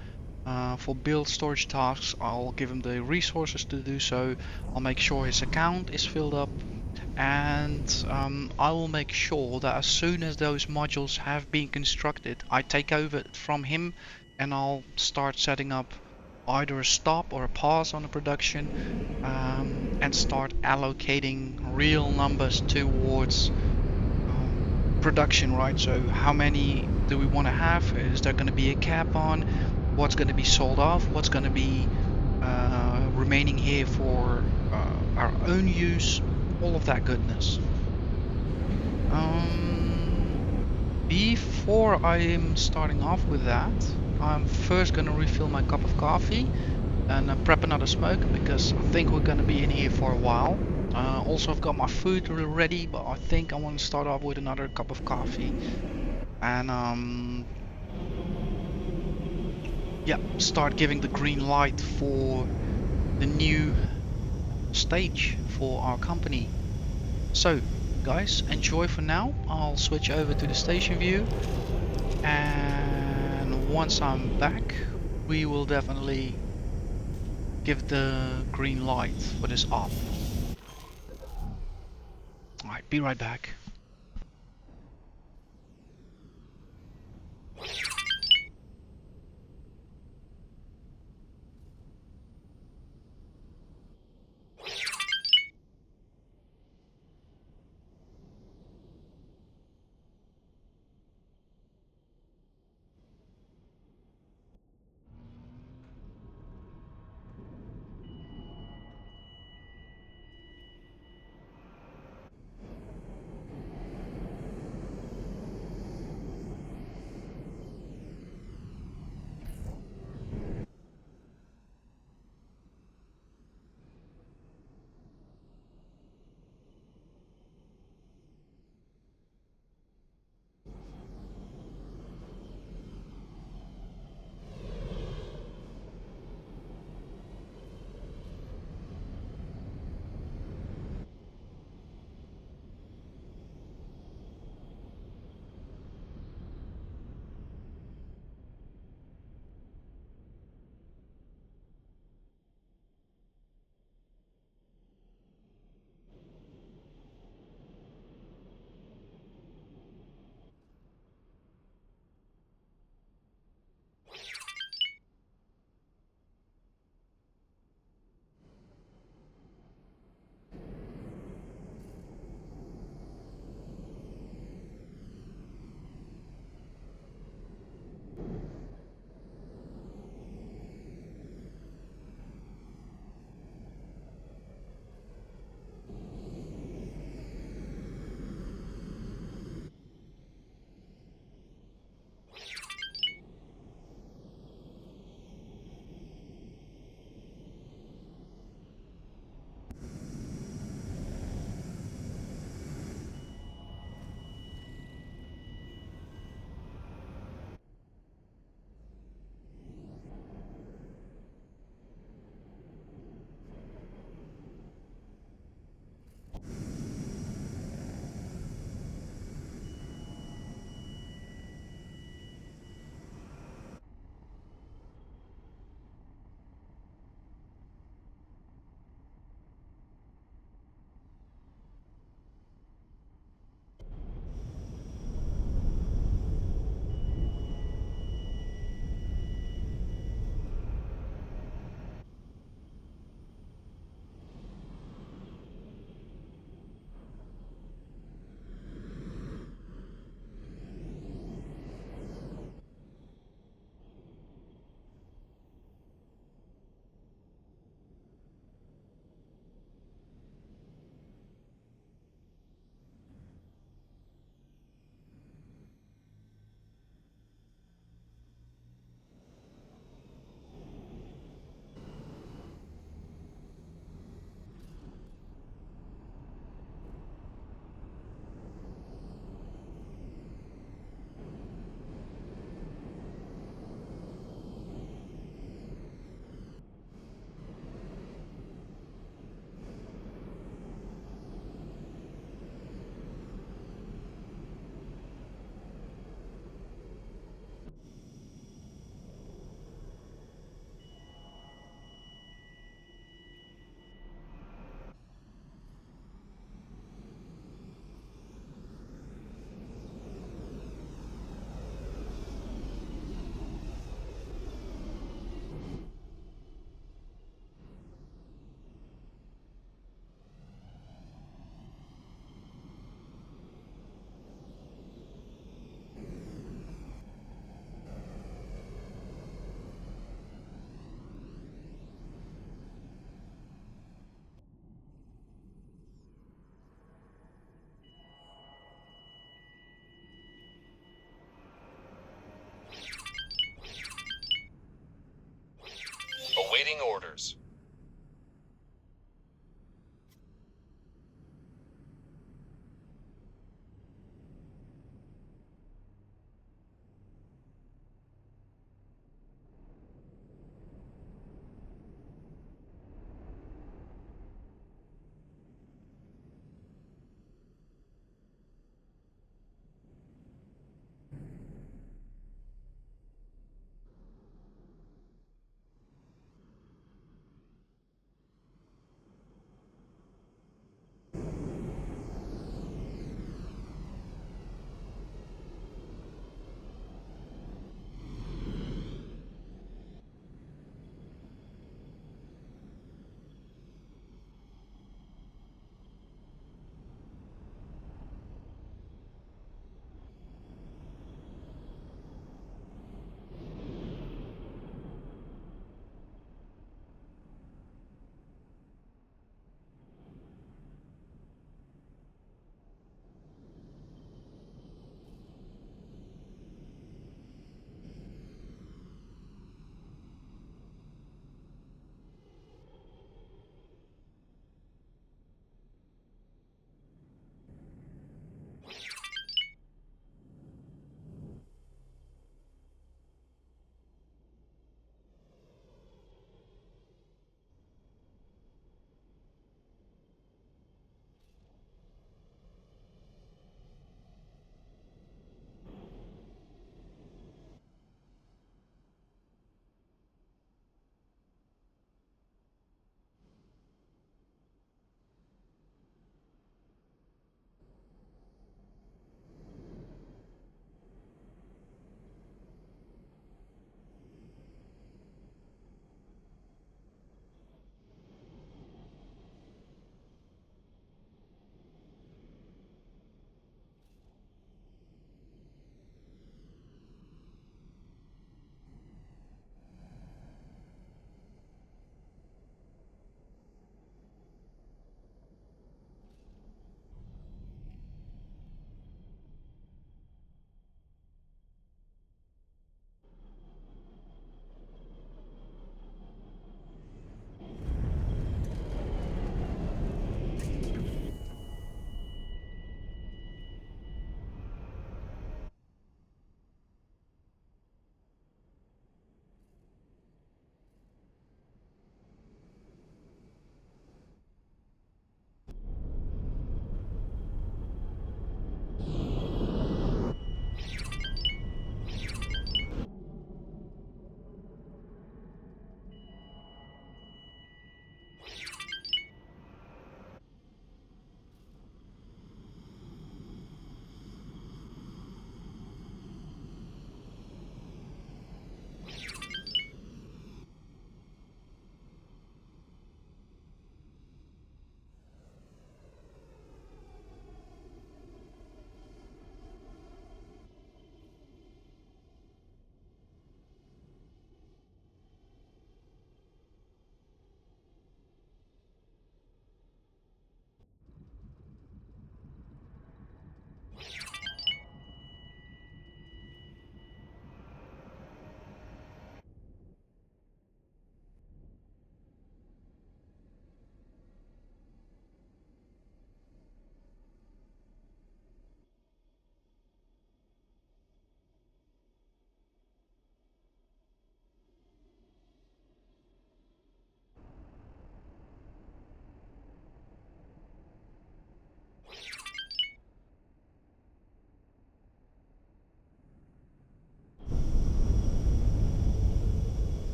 for build storage tasks, I'll give him the resources to do so. I'll make sure his account is filled up, and I will make sure that as soon as those modules have been constructed, I take over from him and I'll start setting up either a stop or a pause on the production, and start allocating real numbers towards production, right? So how many do we want to have? Is there going to be a cap on? What's going to be sold off? What's going to be remaining here for our own use? All of that goodness. Before I'm starting off with that, I'm first gonna refill my cup of coffee and prep another smoke because I think we're gonna be in here for a while. Also, I've got my food ready, but I think I want to start off with another cup of coffee and yeah, start giving the green light for the new stage for our company. So, guys, enjoy for now. I'll switch over to the station view, and once I'm back, we will definitely give the green light for this op. Alright, be right back.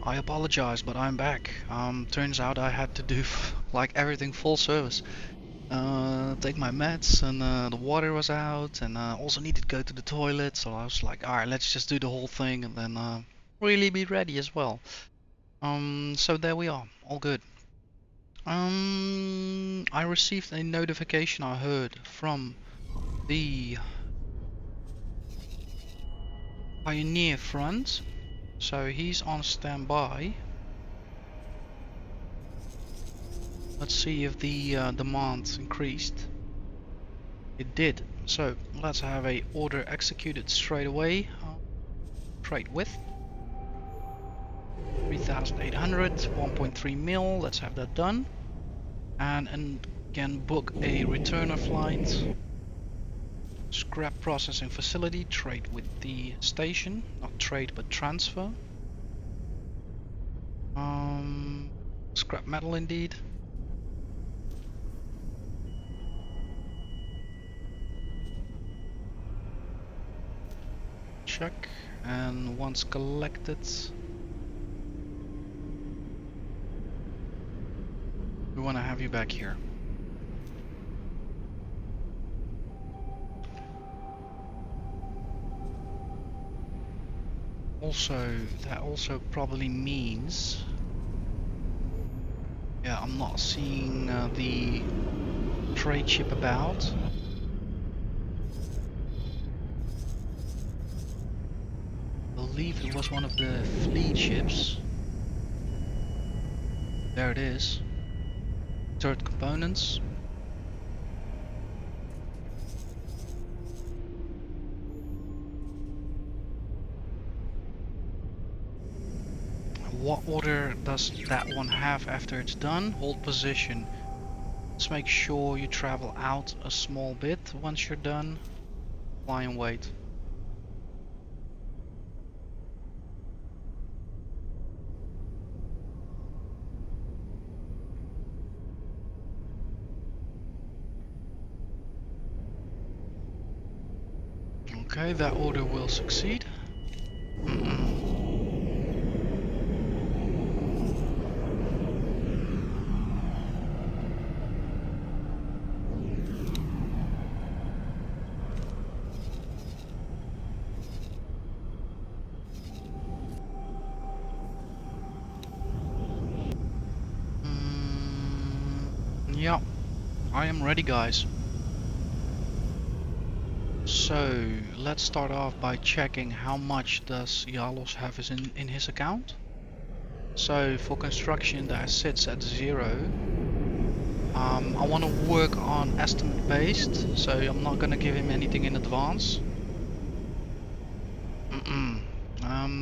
I apologize, but I'm back. Turns out I had to do like everything full service. Take my meds, and the water was out, and also needed to go to the toilet. So I was like, all right, let's just do the whole thing, and then really be ready as well. So there we are, all good. I received a notification I heard from the Pioneer Front, so he's on standby. Let's see if the demand increased. It did. So let's have a order executed straight away. Trade with 3,800, 1.3 mil. Let's have that done. And again, book a returner flight. Scrap processing facility. Trade with the station. Not trade, but transfer. Scrap metal indeed. Check, and once collected, we want to have you back here. Also, that also probably means, yeah, I'm not seeing the trade ship about. I believe it was one of the fleet ships. There it is. Third components. What order does that one have after it's done? Hold position. Let's make sure you travel out a small bit once you're done. Fly and wait. Okay, that order will succeed. Yeah, I am ready, guys. So let's start off by checking how much does Jalos have in his account. So for construction that sits at 0. I want to work on estimate based, so I'm not gonna give him anything in advance.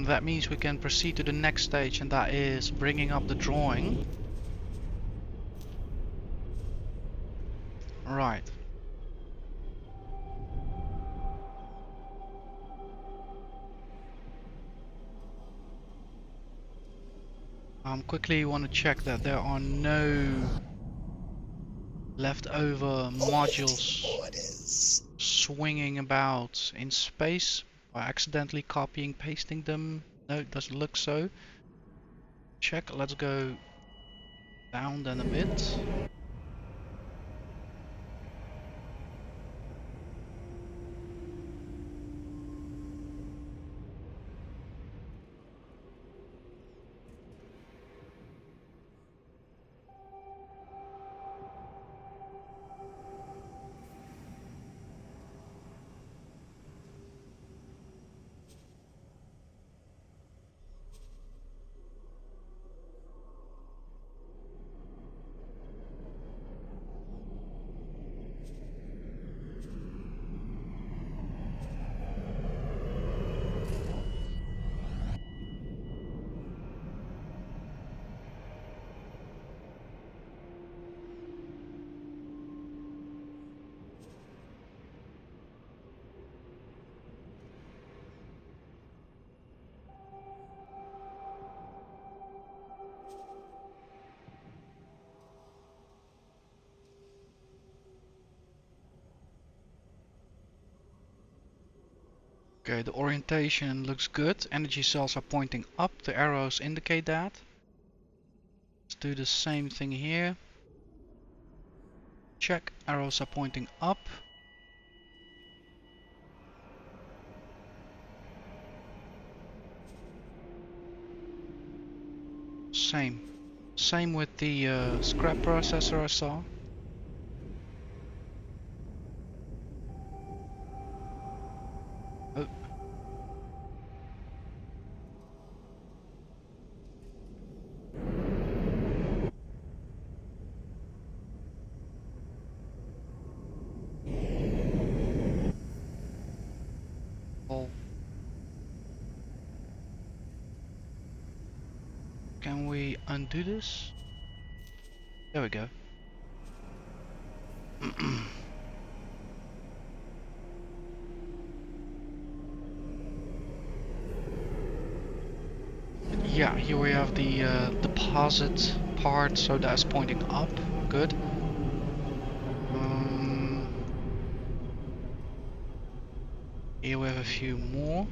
That means we can proceed to the next stage, and that is bringing up the drawing. Right. Quickly want to check that there are no leftover modules swinging about in space by accidentally copying pasting them. No, it doesn't look so. Check, let's go down then a bit. Okay, the orientation looks good. Energy cells are pointing up. The arrows indicate that. Let's do the same thing here. Check. Arrows are pointing up. Same with the scrap processor I saw. Oh. Oh. Can we undo this? There we go. Yeah, here we have the deposit part, so that's pointing up. Good. Here we have a few more.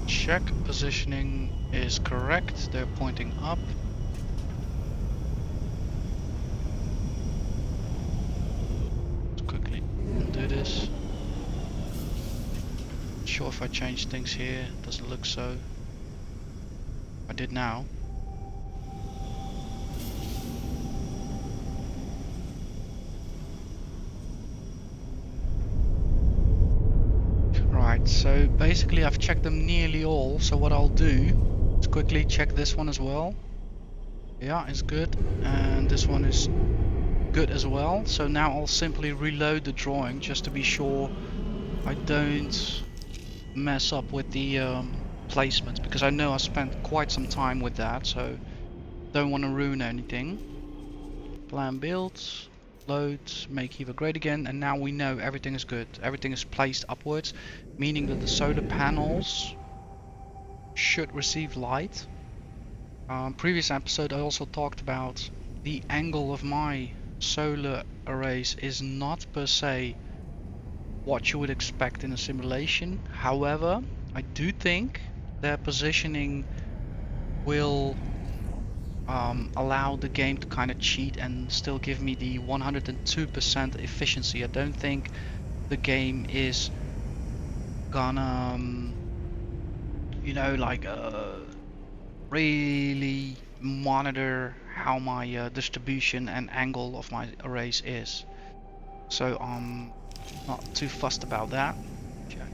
Check. Positioning is correct. They're pointing up. Let's quickly undo this. Not sure if I changed things here. Doesn't look so. I did now. Right, so basically I've checked them nearly all, so what I'll do is quickly check this one as well. Yeah, it's good, and this one is good as well. So now I'll simply reload the drawing just to be sure I don't mess up with the placements, because I know I spent quite some time with that, so don't want to ruin anything. Plan builds. Load, make Hewa great again, and now we know everything is good. Everything is placed upwards, meaning that the solar panels should receive light. Previous episode I also talked about the angle of my solar arrays is not per se what you would expect in a simulation. However, I do think their positioning will allow the game to kind of cheat and still give me the 102% efficiency. I don't think the game is gonna, you know, like really monitor how my distribution and angle of my arrays is. So I'm not too fussed about that. Check.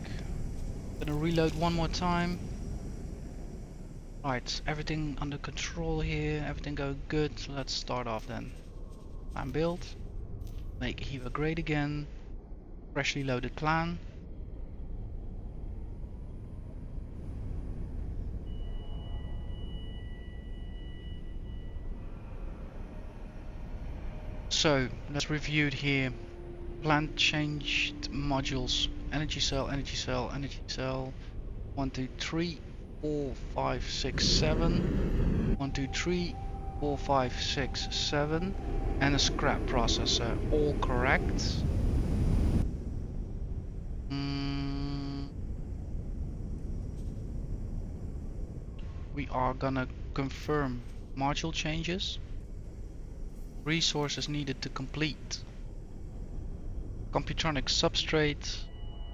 Gonna reload one more time. Right, everything under control here, everything going good, so let's start off then. Plan build, make Hewa great again, freshly loaded plan. So, let's review it here. Plan changed modules, energy cell, energy cell, energy cell, 1, 2, 3, 4, 5, 6, 7, 1, 2, 3, 4, 5, 6, 7, and a scrap processor, all correct. We are gonna confirm module changes. Resources needed to complete. Computronic substrate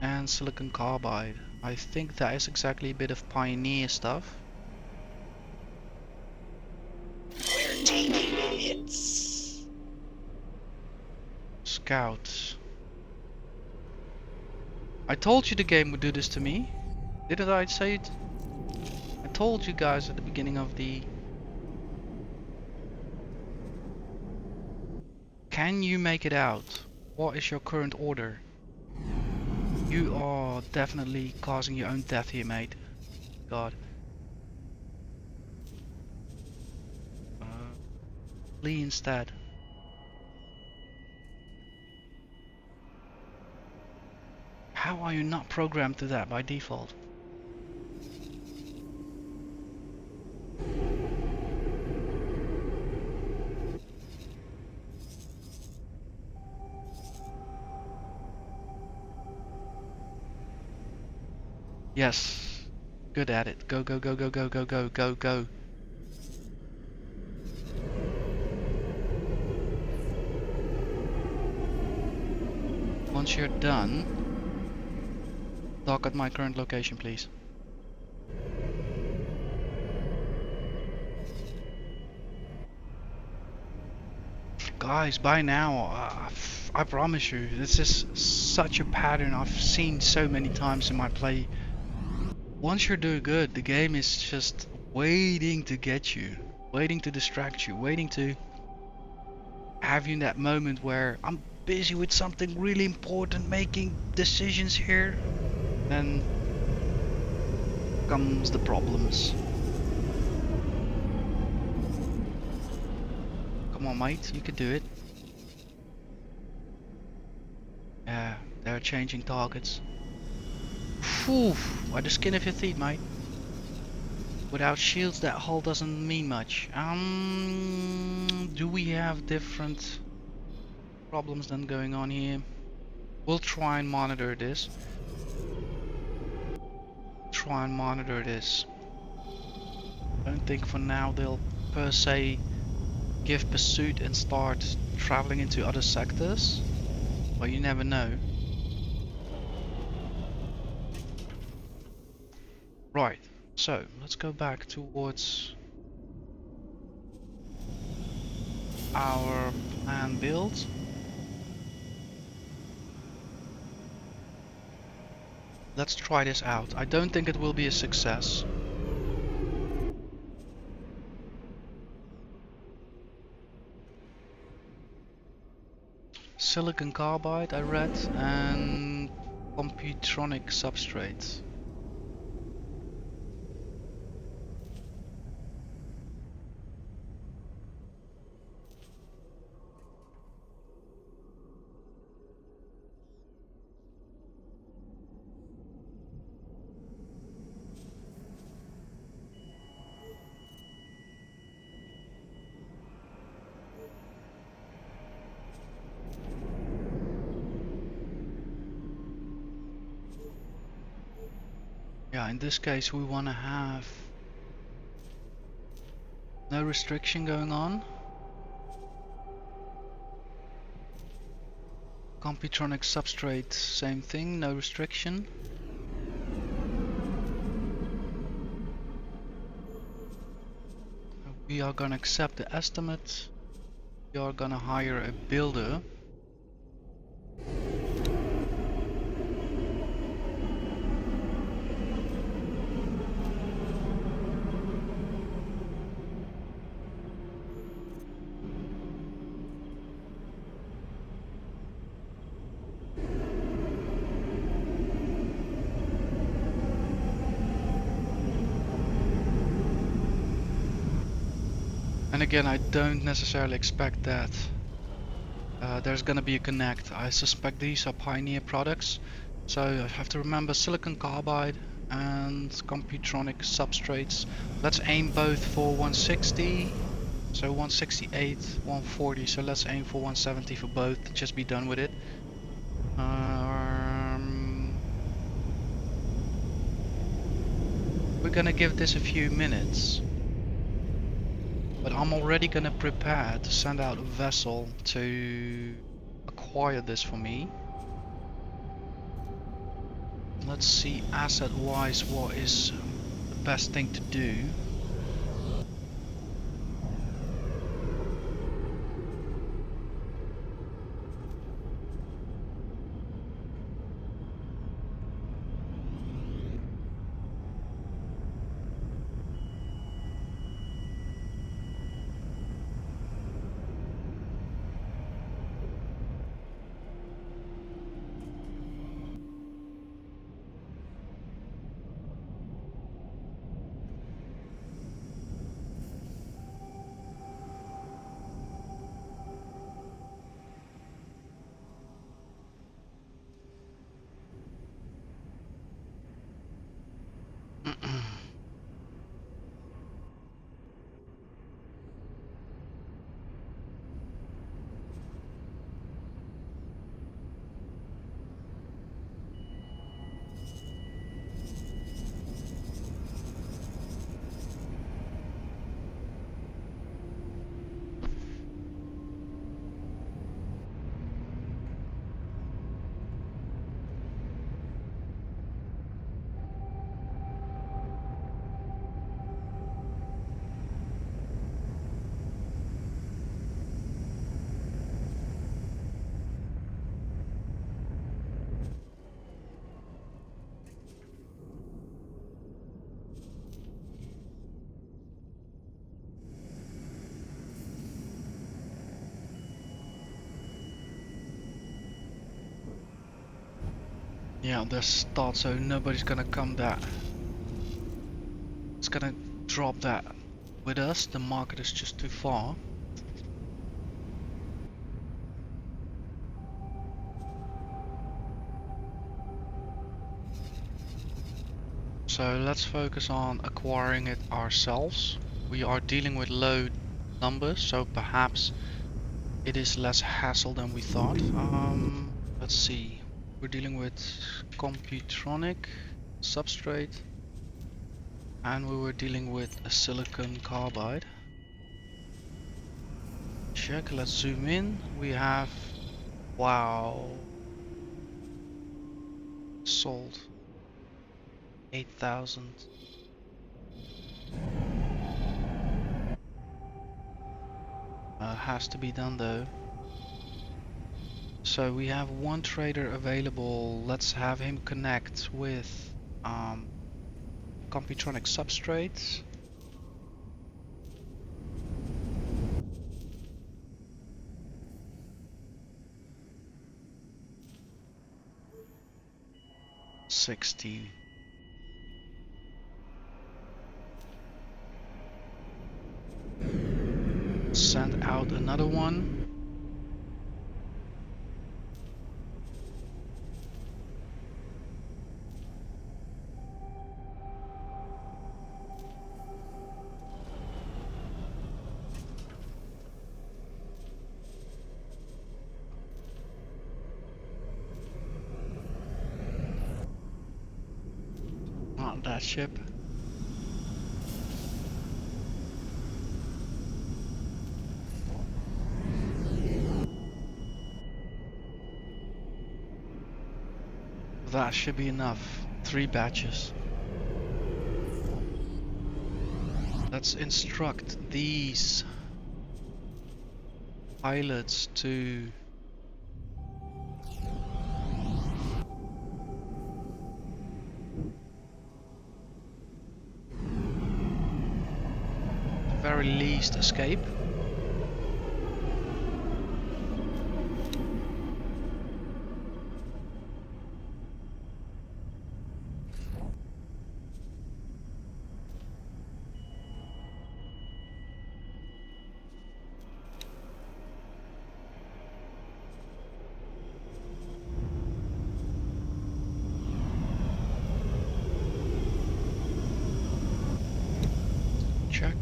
and silicon carbide. I think that is exactly a bit of pioneer stuff. We're taking hits. Scouts. I told you the game would do this to me. Didn't I say it? I told you guys at the beginning of the... Can you make it out? What is your current order? You are definitely causing your own death here, mate. God. Flee instead. How are you not programmed to that by default? Yes. Good at it. Go, go, go, go, go, go, go, go, go. Once you're done, dock at my current location, please. Guys, by now, I promise you, this is such a pattern I've seen so many times in my play. Once you're doing good, the game is just waiting to get you, waiting to distract you, waiting to have you in that moment where I'm busy with something really important, making decisions here. Then comes the problems. Come on, mate, you can do it. Yeah, they're changing targets. Phew, by the skin of your teeth, mate. Without shields, that hull doesn't mean much. Do we have different problems than going on here? We'll try and monitor this. I don't think for now they'll per se give pursuit and start traveling into other sectors. But you never know. Right, so let's go back towards our plan build. Let's try this out. I don't think it will be a success. Silicon carbide I read, and computronic substrate. Yeah, in this case we want to have no restriction going on. Computronic substrate, same thing, no restriction. We are gonna accept the estimate. We are gonna hire a builder. And again, I don't necessarily expect that there's gonna be a connect. I suspect these are pioneer products, so I have to remember silicon carbide and computronic substrates. Let's aim both for 160, so 168, 140, so let's aim for 170 for both, just be done with it. We're gonna give this a few minutes. But I'm already gonna prepare to send out a vessel to acquire this for me. Let's see asset wise what is the best thing to do. Yeah, there's thought, so nobody's gonna come that. It's gonna drop that with us. The market is just too far. So let's focus on acquiring it ourselves. We are dealing with low numbers, so perhaps it is less hassle than we thought. Let's see. We're dealing with Computronic substrate, and we were dealing with a silicon carbide. Check, let's zoom in. We have, wow, sold 8,000. Has to be done though. So we have one trader available. Let's have him connect with Computronic substrates. $60. Send out another one. Not that ship. That should be enough. 3 batches. Let's instruct these pilots to at the very least escape. Check.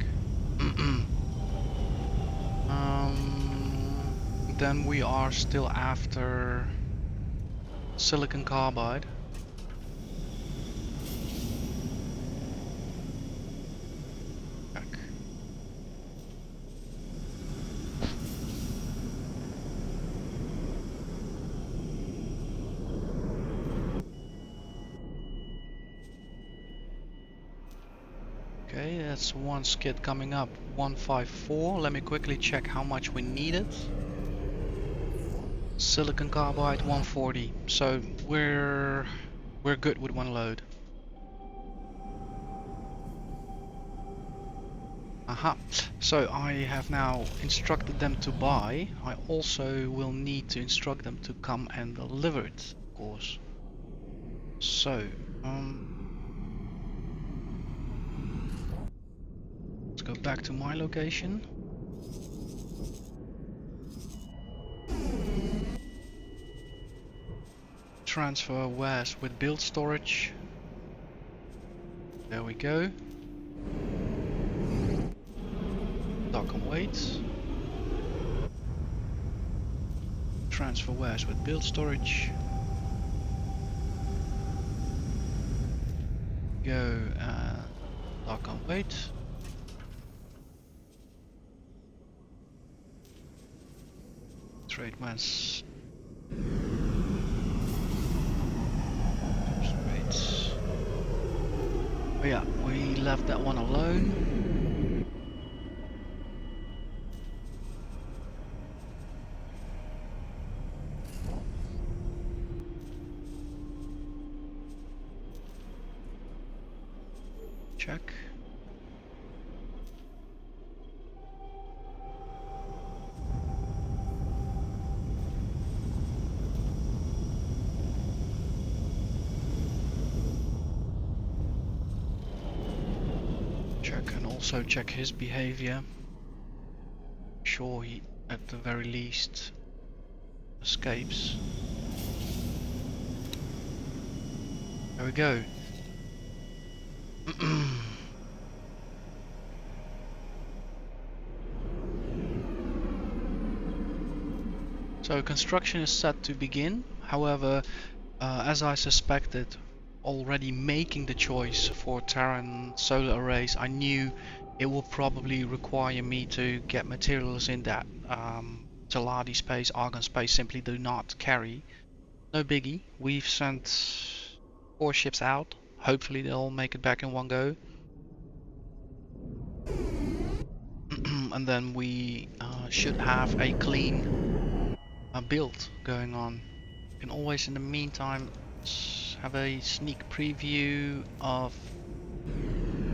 Then we are still after silicon carbide. Check. Okay, that's one skid coming up. 154. Let me quickly check how much we needed. Silicon carbide 140. So we're good with one load. Aha. So I have now instructed them to buy. I also will need to instruct them to come and deliver it, of course. So let's go back to my location. Transfer wares with build storage. There we go. Dock and wait. Transfer wares with build storage. Go dock and wait. Trade mass. Oh yeah, we left that one alone. Check. can also check his behavior. Sure, he at the very least escapes. There we go. So construction is set to begin. However, as I suspected, already making the choice for Terran solar arrays, I knew it will probably require me to get materials in that Geladi space, Argon space simply do not carry. No biggie. We've sent 4 ships out. Hopefully they'll make it back in one go. And then we should have a clean build going on. You can always in the meantime have a sneak preview of...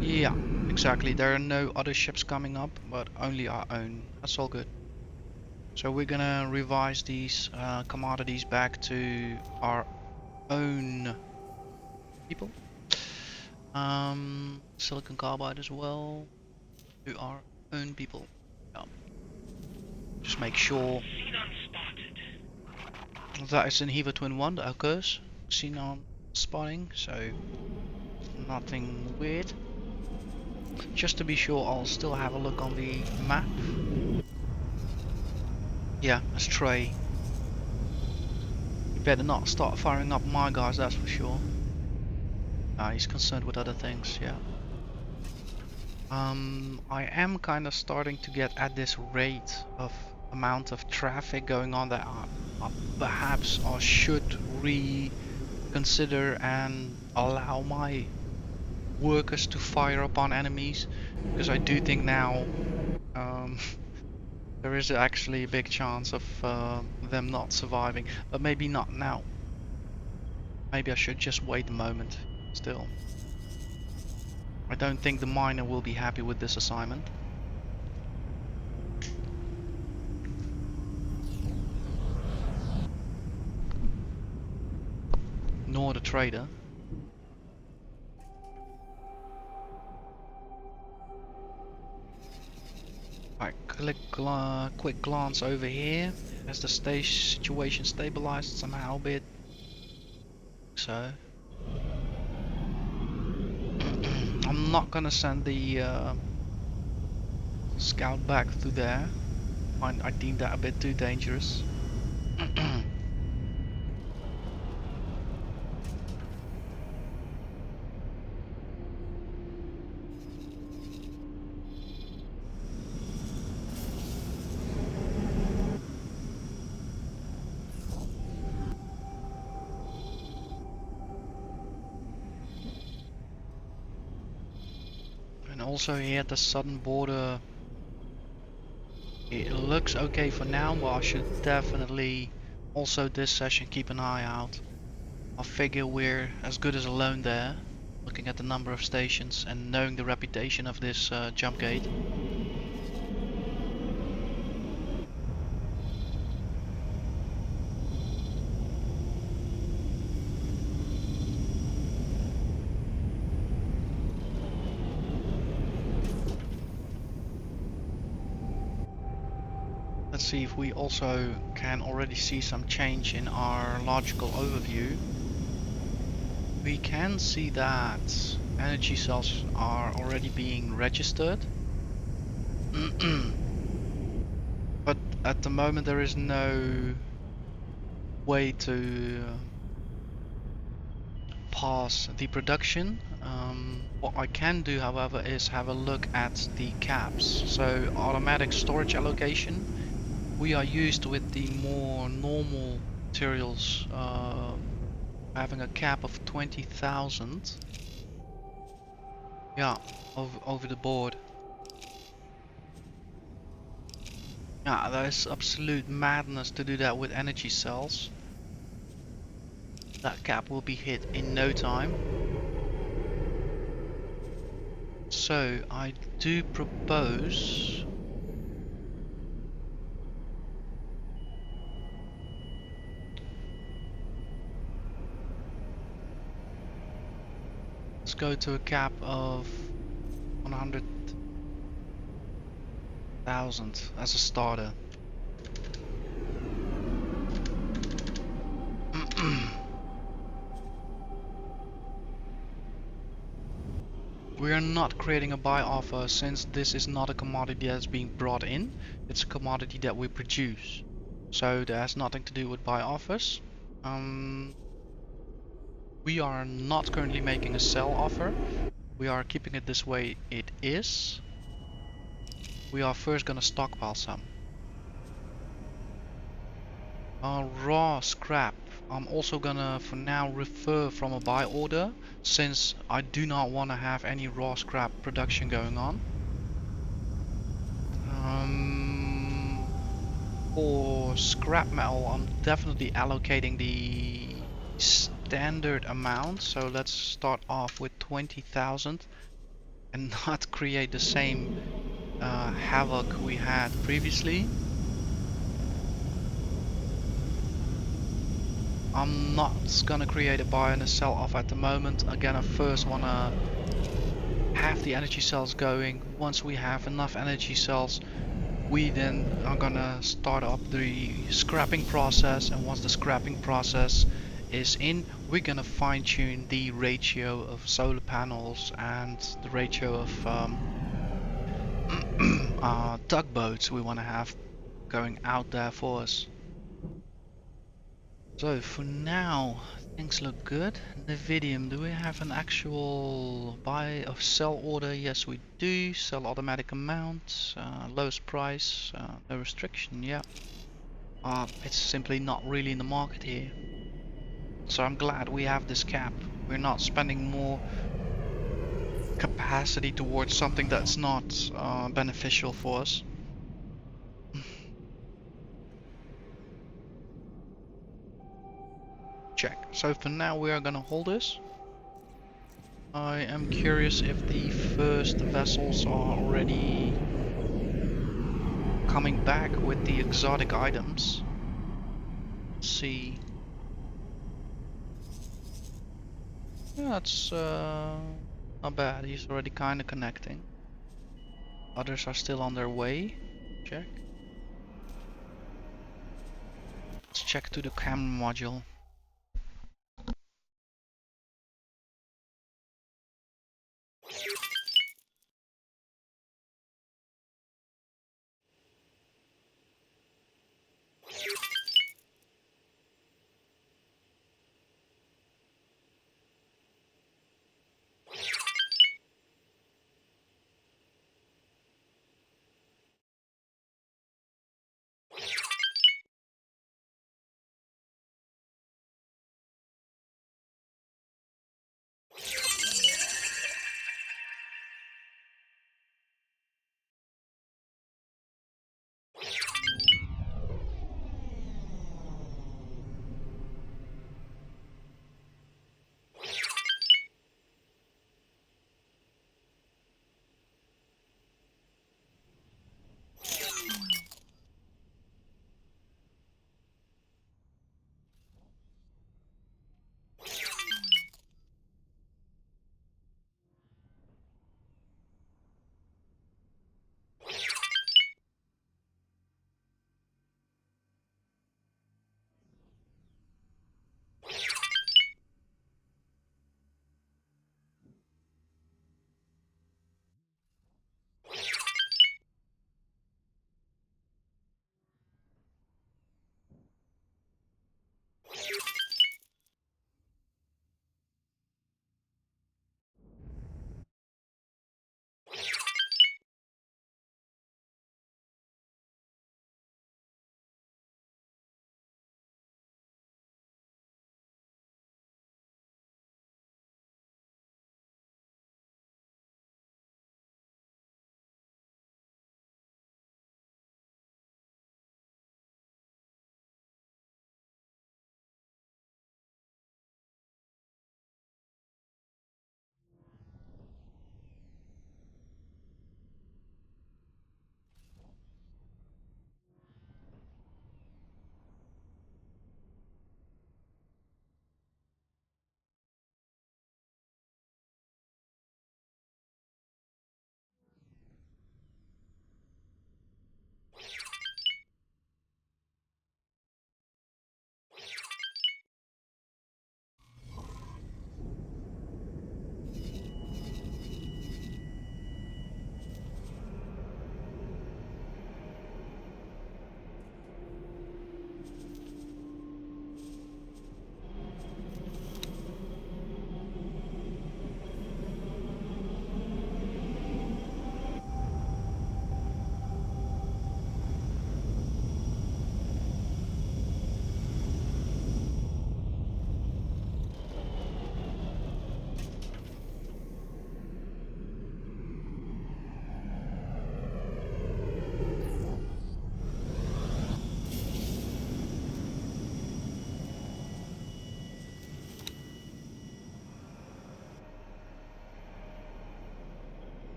Yeah, exactly. There are no other ships coming up, but only our own. That's all good. So we're gonna revise these commodities back to our own people. Silicon carbide as well to our own people. Yeah. Just make sure that it's in Hewa Twin 1 that occurs. Xenon spotting, so nothing weird. Just to be sure, I'll still have a look on the map. Yeah, that's Trey. You better not start firing up my guys, that's for sure. He's concerned with other things, yeah. I am kind of starting to get at this rate of amount of traffic going on that perhaps I should reconsider and allow my workers to fire upon enemies, because I do think now there is actually a big chance of them not surviving, but maybe not now. Maybe I should just wait a moment still. I don't think the miner will be happy with this assignment. Nor the trader. Right, quick glance over here. Has the situation stabilized somehow a bit? So. I'm not gonna send the scout back through there. I deem that a bit too dangerous. And also here at the southern border, it looks okay for now, but I should definitely also this session keep an eye out. I figure we're as good as alone there, looking at the number of stations and knowing the reputation of this jump gate. Let's see if we also can already see some change in our logical overview. We can see that energy cells are already being registered. But at the moment there is no way to pass the production. What I can do, however, is have a look at the caps. So automatic storage allocation. We are used with the more normal materials having a cap of 20,000. Yeah, over the board. Yeah, that is absolute madness to do that with energy cells. That cap will be hit in no time. So I do propose let's go to a cap of 100 1,000 as a starter. We are not creating a buy offer since this is not a commodity that's being brought in. It's a commodity that we produce. So that has nothing to do with buy offers. We are not currently making a sell offer. We are keeping it this way it is. We are first gonna stockpile some. Raw scrap. I'm also gonna for now refer from a buy order since I do not want to have any raw scrap production going on. For scrap metal, I'm definitely allocating the standard amount. So let's start off with 20,000 and not create the same havoc we had previously. I'm not gonna create a buy and a sell off at the moment. Again, I first wanna have the energy cells going. Once we have enough energy cells, we then are gonna start up the scrapping process, and once the scrapping process is in, we're gonna fine tune the ratio of solar panels and the ratio of tugboats we want to have going out there for us. So for now things look good. Nevidium, do we have an actual buy of sell order? Yes we do. Sell automatic amount, lowest price, no restriction, yeah. It's simply not really in the market here. So I'm glad we have this cap. We're not spending more capacity towards something that's not beneficial for us. Check. So for now we are gonna hold this. I am curious if the first vessels are already coming back with the exotic items. Let's see. Yeah, that's not bad. He's already kind of connecting. Others are still on their way. Check. Let's check to the camera module.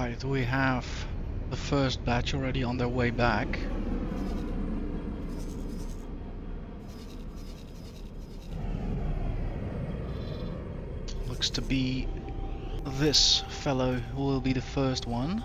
Right, we have the first batch already on their way back. Looks to be this fellow who will be the first one.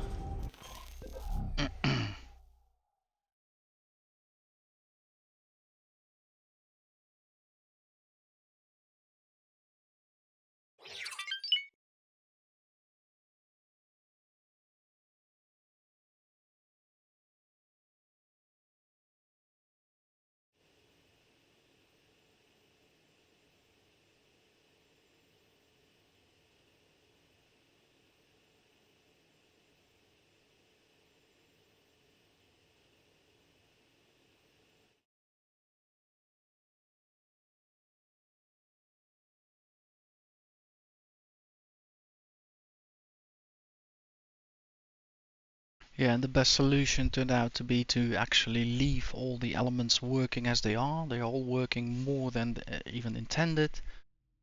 Yeah, and the best solution turned out to be to actually leave all the elements working as they are. They're all working more than even intended.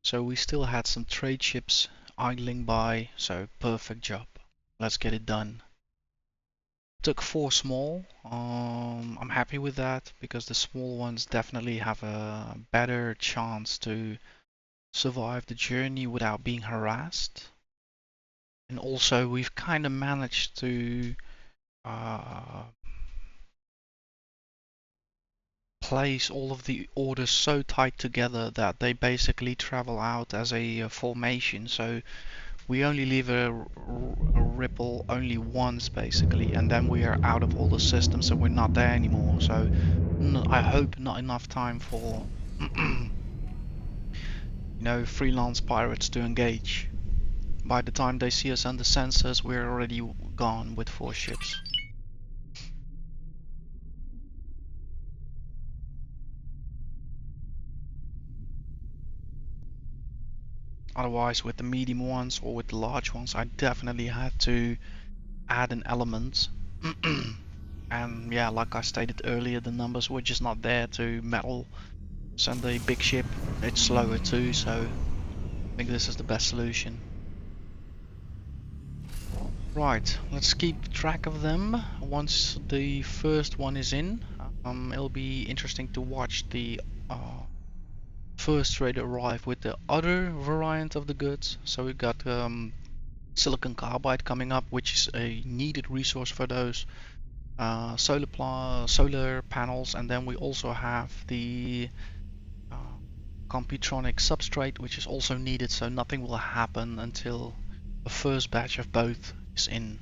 So we still had some trade ships idling by, so perfect job. Let's get it done. Took 4 small. I'm happy with that because the small ones definitely have a better chance to survive the journey without being harassed. And also we've kind of managed to place all of the orders so tight together that they basically travel out as a formation. So we only leave a ripple only once basically, and then we are out of all the systems, so we're not there anymore. So I hope not enough time for freelance pirates to engage. By the time they see us under sensors, we're already gone with 4 ships. Otherwise, with the medium ones or with the large ones, I definitely had to add an element. And yeah, like I stated earlier, the numbers were just not there to metal send a big ship. It's slower too, so I think this is the best solution. Right, let's keep track of them. Once the first one is in, it'll be interesting to watch the first trade arrive with the other variant of the goods. So we've got silicon carbide coming up, which is a needed resource for those solar panels, and then we also have the computronic substrate, which is also needed, so nothing will happen until the first batch of both is in.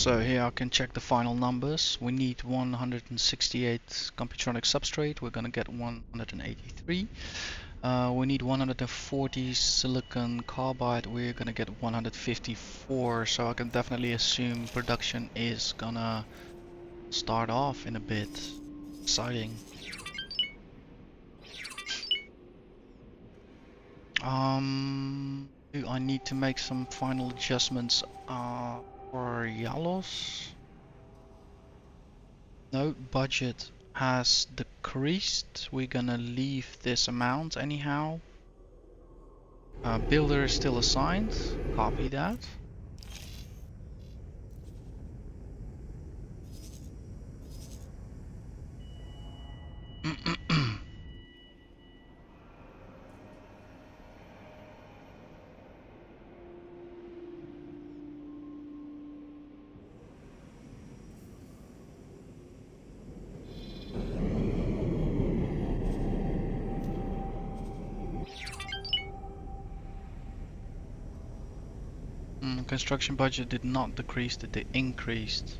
So here I can check the final numbers. We need 168 computronic substrate. We're gonna get 183. We need 140 silicon carbide. We're gonna get 154. So I can definitely assume production is gonna start off in a bit. Exciting. Do I need to make some final adjustments for Yalos? No, budget has decreased. We're gonna leave this amount anyhow. Builder is still assigned. Copy that. Construction budget did not decrease, it increased.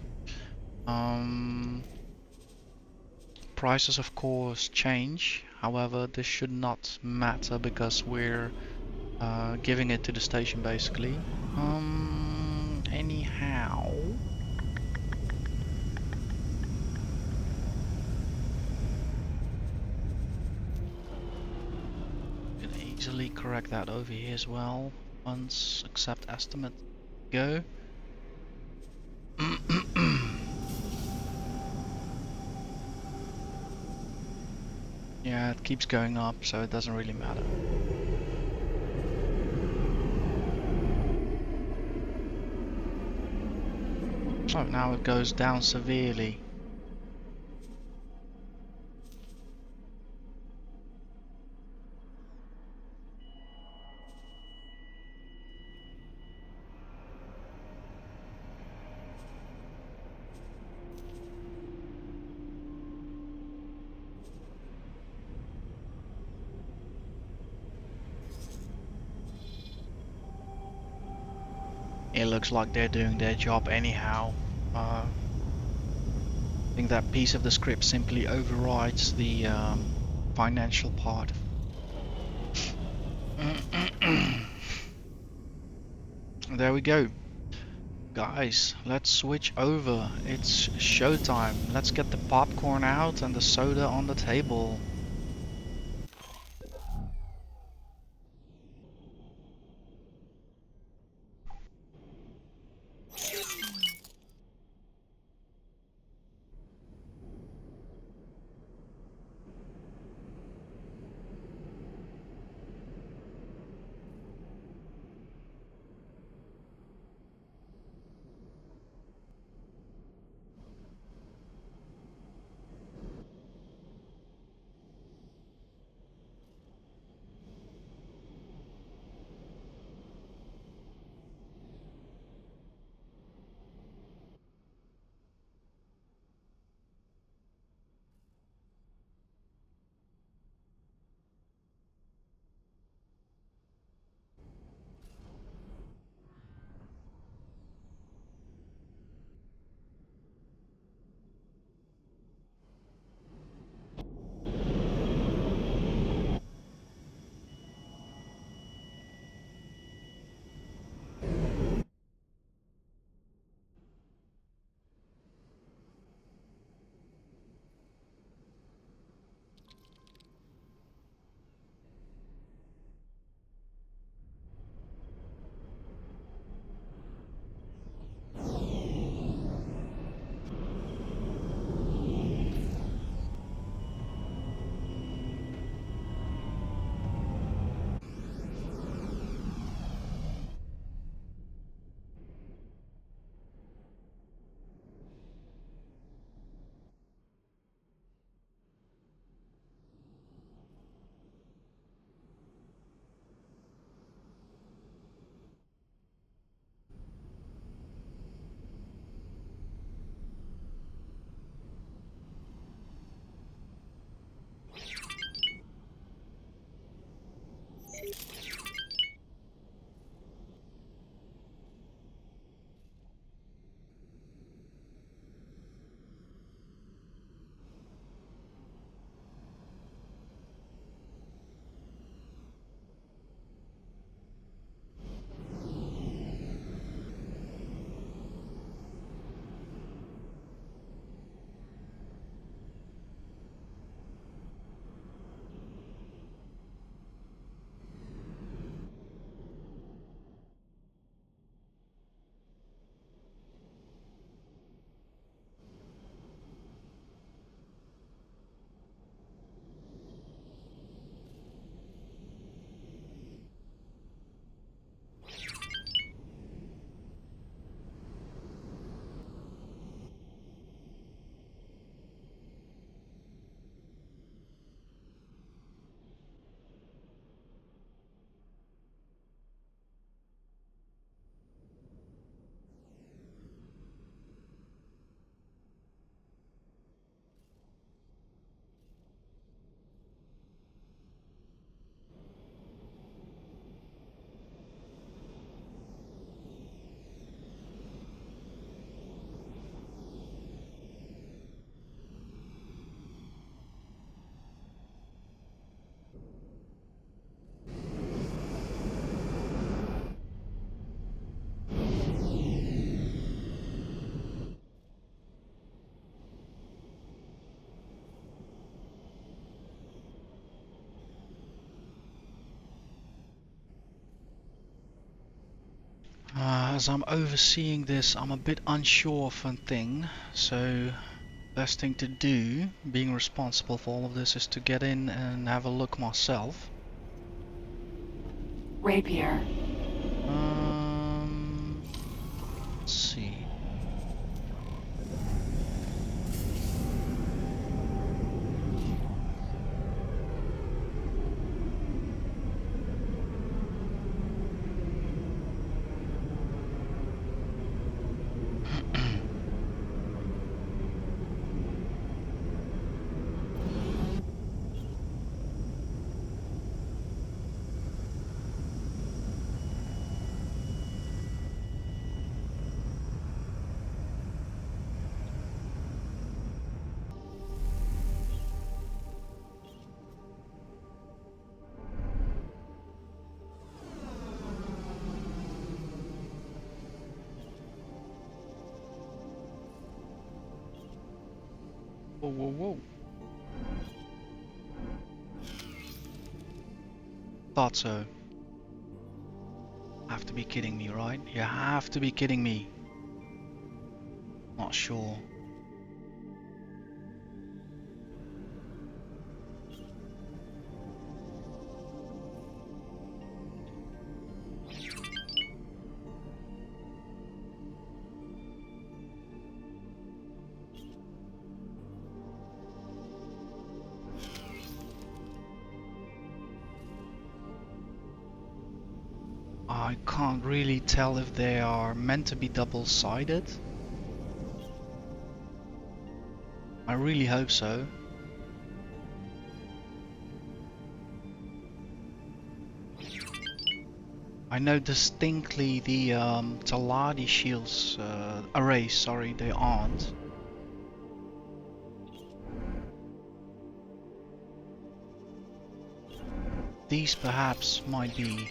Prices of course change, however this should not matter because we're giving it to the station basically. Anyhow. Can easily correct that over here as well. Once accept estimate, go. Yeah, it keeps going up, so it doesn't really matter. So now it goes down severely. It looks like they're doing their job anyhow. I think that piece of the script simply overrides the financial part. There we go. Guys, let's switch over. It's showtime. Let's get the popcorn out and the soda on the table. As I'm overseeing this, I'm a bit unsure of one thing, so best thing to do, being responsible for all of this, is to get in and have a look myself. Rapier. Let's see. Whoa, whoa, whoa. Thought so. Have to be kidding me, right? You have to be kidding me. Not sure. I can't really tell if they are meant to be double-sided. I really hope so. I know distinctly the Taladi shields arrays, sorry, they aren't. These perhaps might be.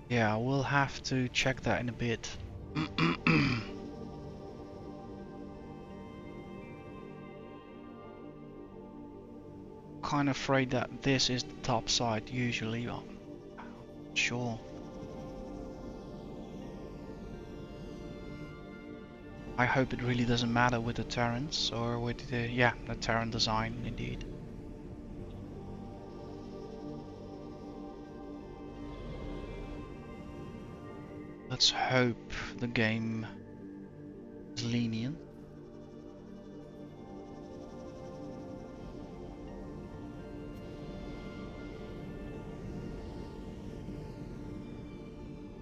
Yeah, we'll have to check that in a bit. Kind of afraid that this is the top side usually. Well, sure. I hope it really doesn't matter with the Terrans or with the, yeah, the Terran design indeed. Let's hope the game is lenient.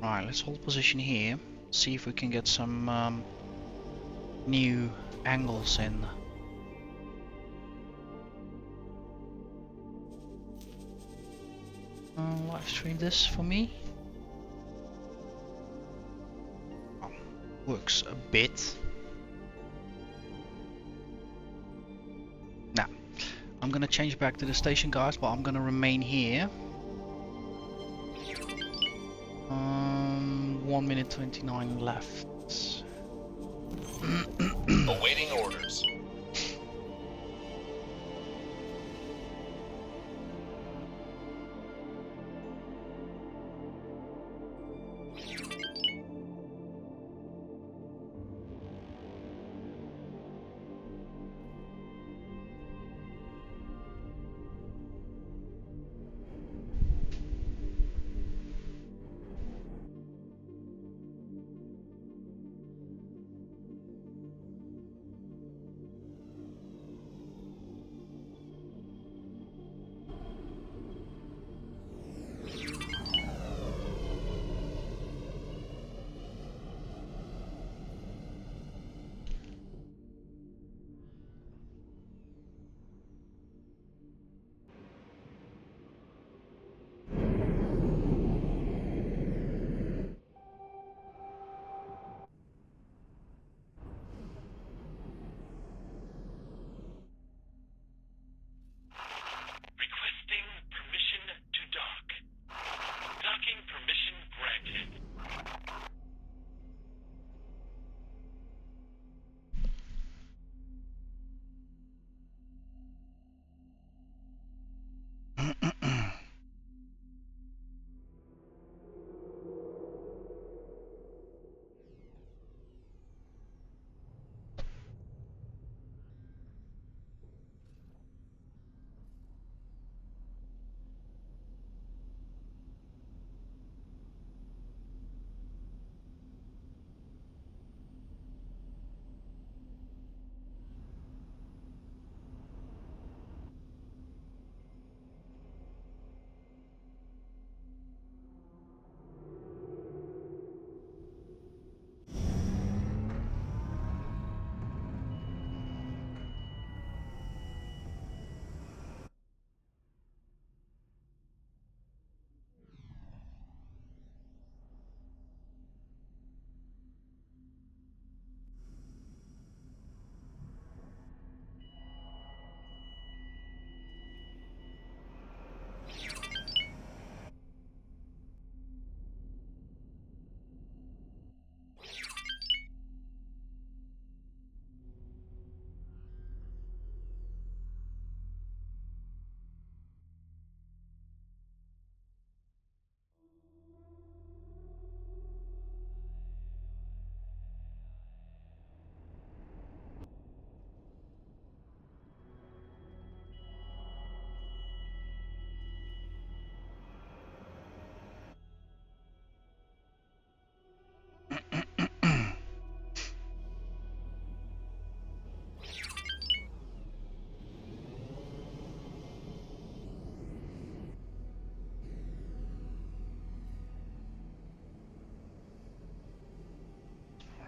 Right, let's hold position here. See if we can get some new angles in. Live stream this for me. Oh, works a bit. Now, I'm gonna change back to the station, guys, but I'm gonna remain here. 1 minute 29 left. Awaiting orders.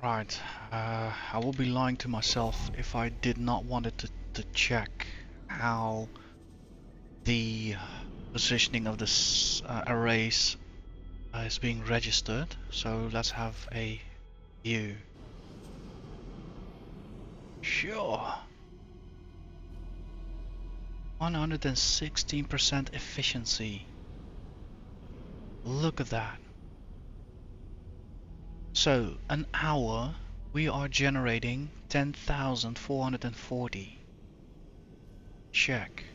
Right, I will be lying to myself if I did not wanted to check how the positioning of this arrays is being registered. So let's have a view. Sure. 116% efficiency. Look at that. So an hour we are generating 10,440. Check.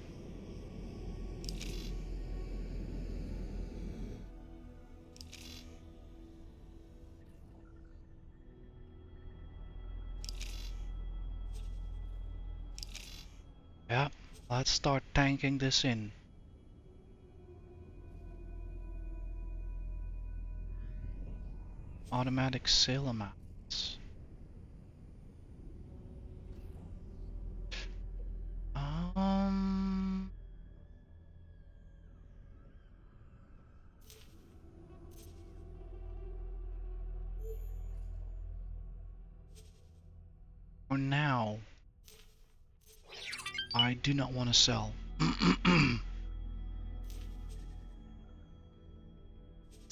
Yeah, let's start tanking this in. Automatic sale amounts. Um, for now, I do not want to sell.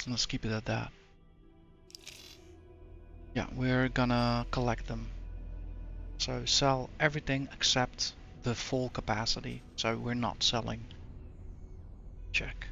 Let's keep it at that. Yeah, we're gonna collect them. So sell everything except the full capacity. So we're not selling. Check.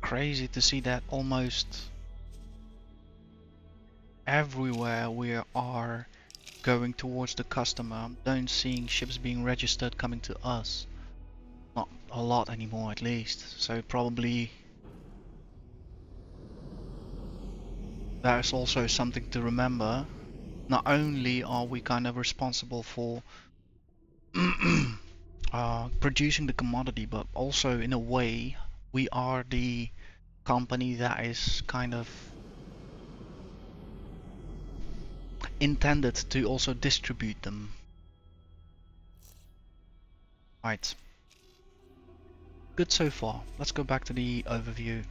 Crazy to see that almost everywhere we are going towards the customer. I don't seeing ships being registered coming to us. Not a lot anymore at least. So probably there's also something to remember. Not only are we kind of responsible for producing the commodity, but also in a way we are the company that is kind of intended to also distribute them. Right. Good so far. Let's go back to the overview.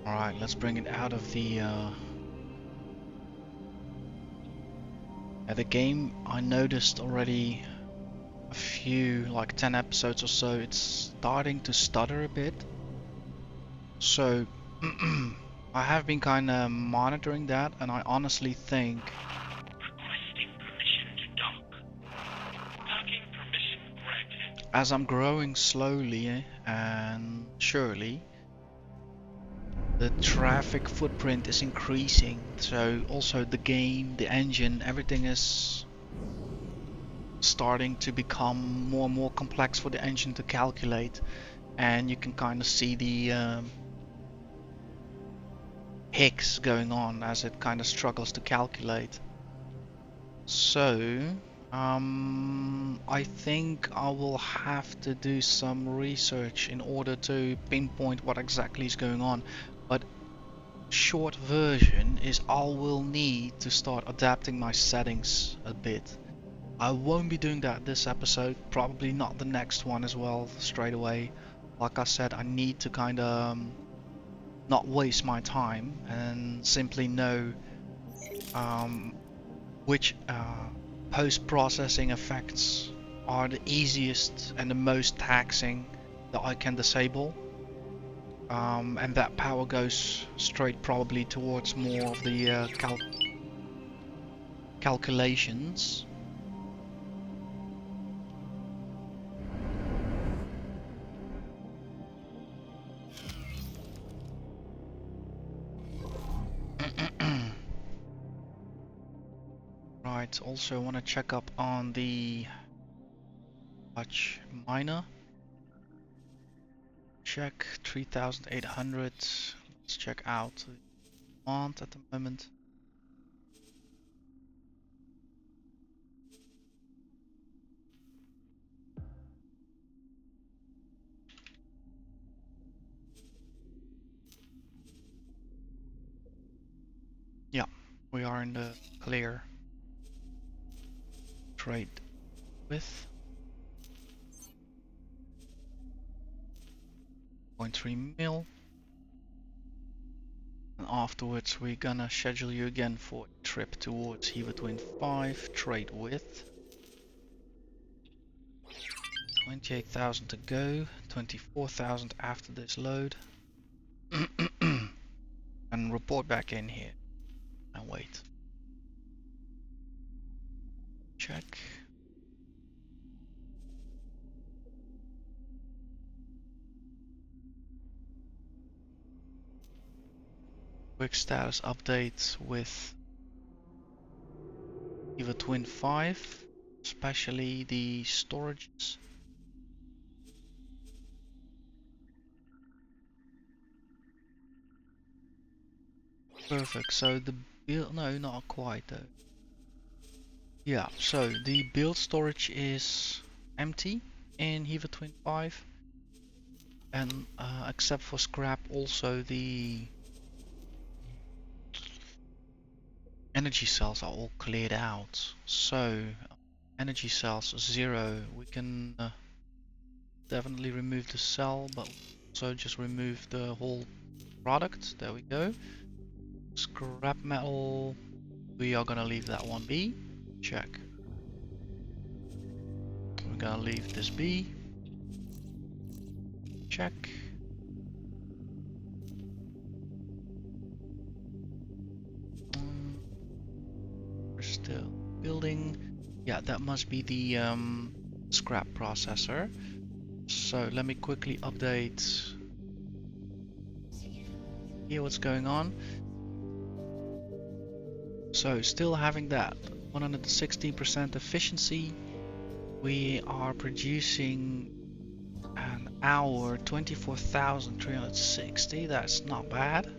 Alright, let's bring it out of the game. I noticed already a few, like 10 episodes or so, it's starting to stutter a bit. So I have been kind of monitoring that, and I honestly think Requesting permission to dock. Docking permission granted. as I'm growing slowly and surely, the traffic footprint is increasing. So also the game, the engine, everything is starting to become more and more complex for the engine to calculate, and you can kind of see the hicks going on as it kind of struggles to calculate. So I think I will have to do some research in order to pinpoint what exactly is going on. But short version is I will need to start adapting my settings a bit. I won't be doing that this episode, probably not the next one as well straight away. Like I said, I need to kind of not waste my time and simply know which post-processing effects are the easiest and the most taxing that I can disable. And that power goes straight probably towards more of the calculations. Right, also want to check up on the Dutch miner. Check 3800. Let's check out the demand at the moment. Yeah, we are in the clear. Trade with 0.3 mil. And afterwards we're gonna schedule you again for a trip towards Hewa Twin 5, trade with 28,000 to go, 24,000 after this load. And report back in here and wait. Check. Quick status update with Hewa Twin 5, especially the storages. Perfect, so the build, no, not quite though. Yeah, so the build storage is empty. in Hewa 25, and except for scrap, also the energy cells are all cleared out. So energy cells 0, we can definitely remove the cell, but also just remove the whole product. There we go. Scrap metal, we are gonna leave that one be. Check. We're gonna leave this be. Check. We're still building. Yeah, that must be the scrap processor. So let me quickly update here what's going on. So still having that 116% efficiency. We are producing an hour 24,360. That's not bad.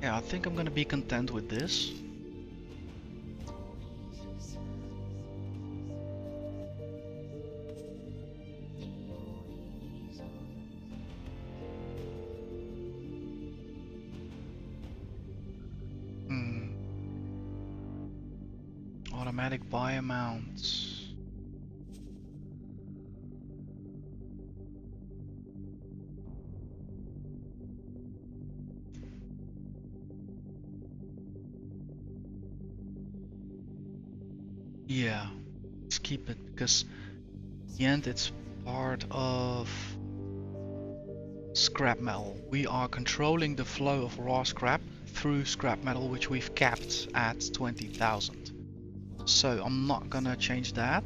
Yeah, I think I'm gonna be content with this. Automatic buy amounts. Yeah, let's keep it, because in the end it's part of scrap metal. We are controlling the flow of raw scrap through scrap metal, which we've capped at 20,000. So I'm not gonna change that.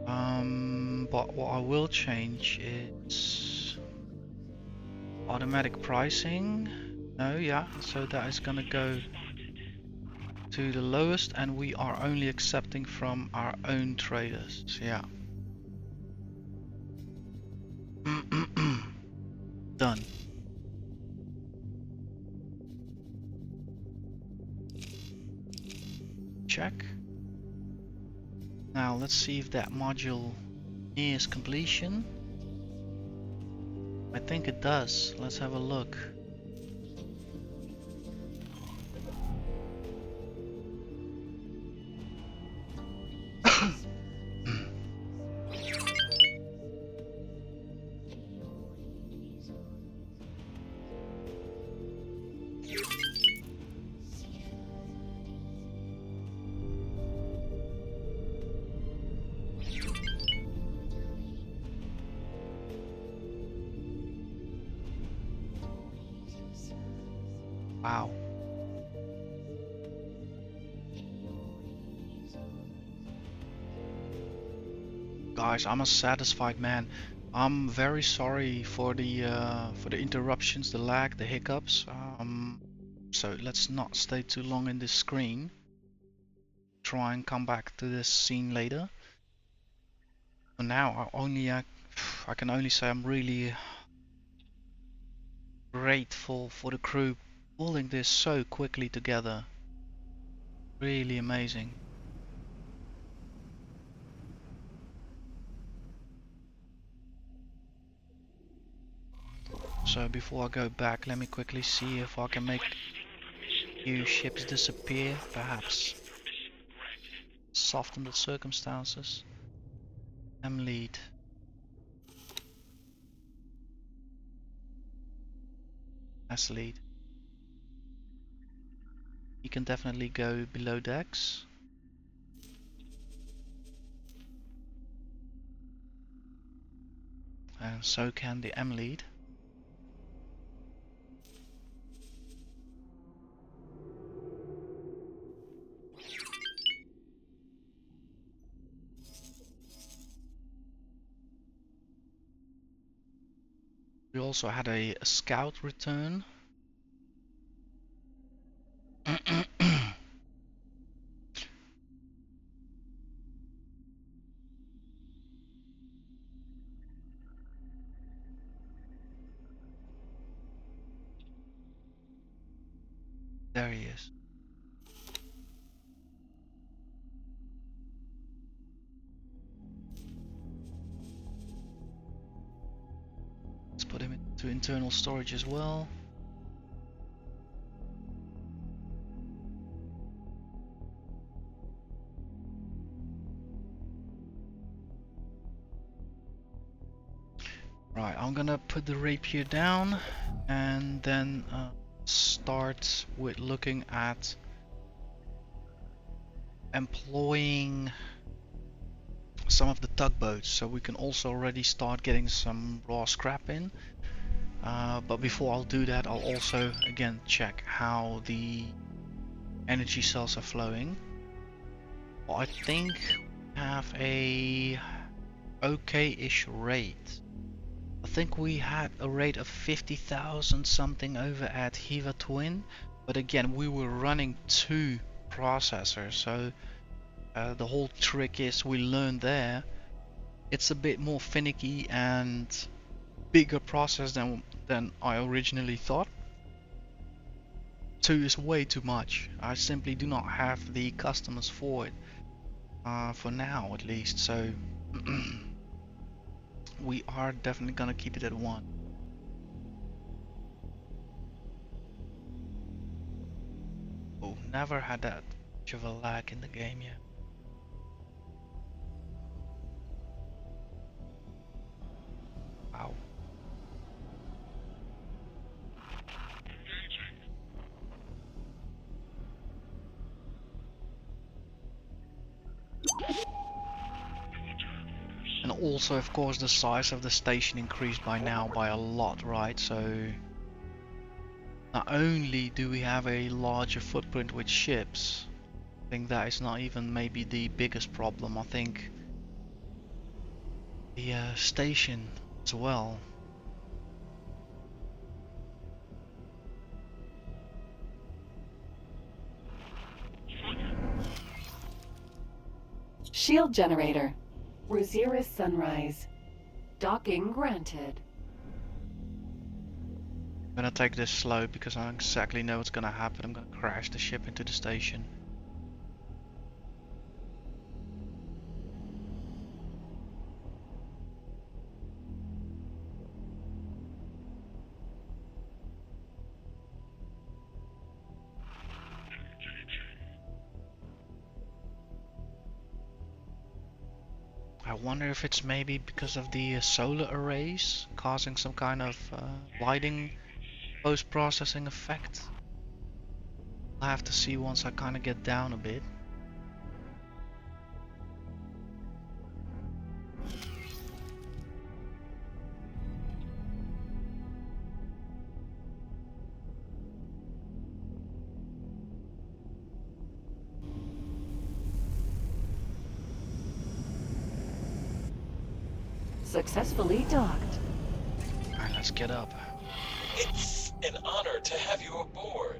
But what I will change is automatic pricing. No, yeah, so that is gonna go to the lowest, and we are only accepting from our own traders. Yeah. Done. Check. Now let's see if that module nears completion. I think it does. Let's have a look. Wow. Guys, I'm a satisfied man. I'm very sorry for the interruptions, the lag, the hiccups. So let's not stay too long in this screen. Try and come back to this scene later. For now, I can only say I'm really grateful for the crew pulling this so quickly together. Really amazing. So before I go back, let me quickly see if I can make few ships disappear, perhaps soften the circumstances. M lead. as lead. He can definitely go below decks. And so can the M lead. We also had a scout return. There he is. Let's put him into internal storage as well. Right, I'm gonna put the rapier down and then start with looking at employing some of the tugboats, so we can also already start getting some raw scrap in. But before I'll do that, I'll also again check how the energy cells are flowing. Well, I think we have a okay-ish rate. I think we had a rate of 50,000 something over at Hewa Twin, but again we were running 2 processors, so the whole trick is we learned there it's a bit more finicky and bigger process than I originally thought. 2 is way too much. I simply do not have the customers for it, for now at least, so we are definitely gonna keep it at 1. Oh, never had that much of a lag in the game yet. Wow. And also, of course, the size of the station increased by now by a lot, right? So not only do we have a larger footprint with ships, I think that is not even maybe the biggest problem. I think the station as well. Shield generator. Rosiris Sunrise. Docking granted. I'm gonna take this slow because I exactly know what's gonna happen. I'm gonna crash the ship into the station. I wonder if it's maybe because of the solar arrays causing some kind of lighting post-processing effect. I'll have to see once I kind of get down a bit. Successfully docked. Alright, let's get up. It's an honor to have you aboard.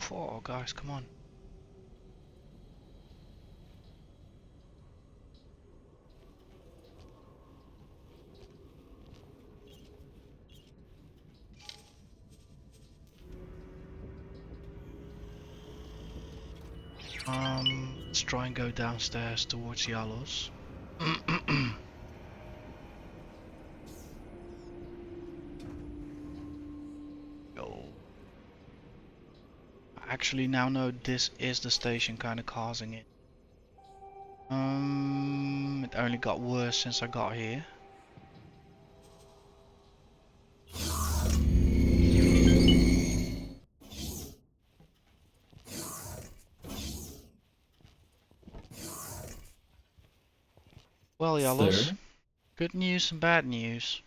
Oh, guys, come on. Let's try and go downstairs towards Yalos. Go. I actually now know this is the station kind of causing it. It only got worse since I got here. Well, Yalos, Sir? good news and bad news.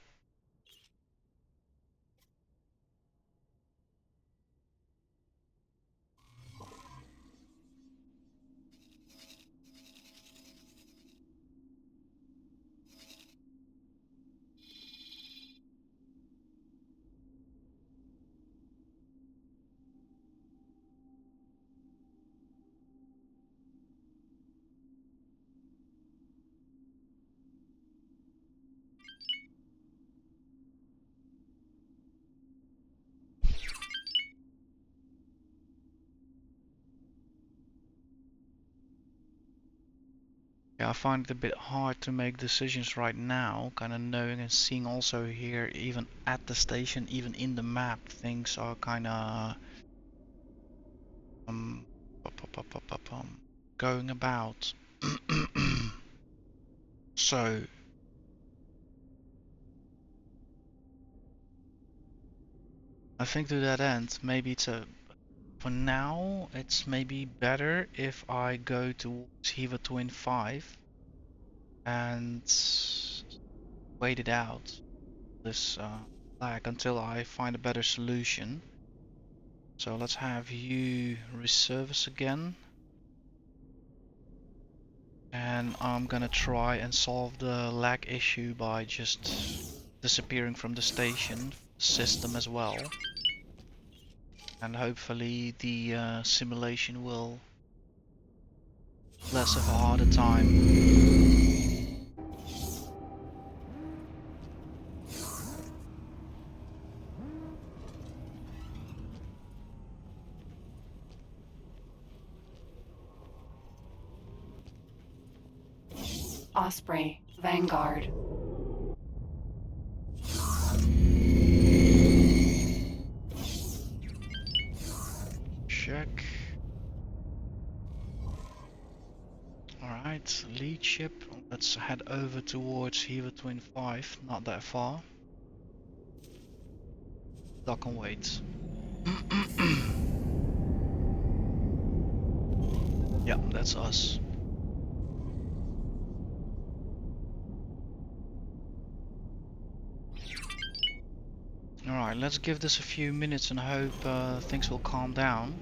Yeah, I find it a bit hard to make decisions right now, kind of knowing and seeing also here, even at the station, even in the map, things are kind of um, going about. So, I think to that end, maybe for now, it's maybe better if I go towards Hewa Twin 5 and wait it out, this lag, until I find a better solution. So let's have you reservice again. And I'm gonna try and solve the lag issue by just disappearing from the station system as well. And hopefully the simulation will less of a harder time. Osprey, Vanguard. Check. Alright, lead ship. Let's head over towards Hewa Twin 5, not that far. Dock and wait. Yeah, that's us. Alright, let's give this a few minutes and hope things will calm down.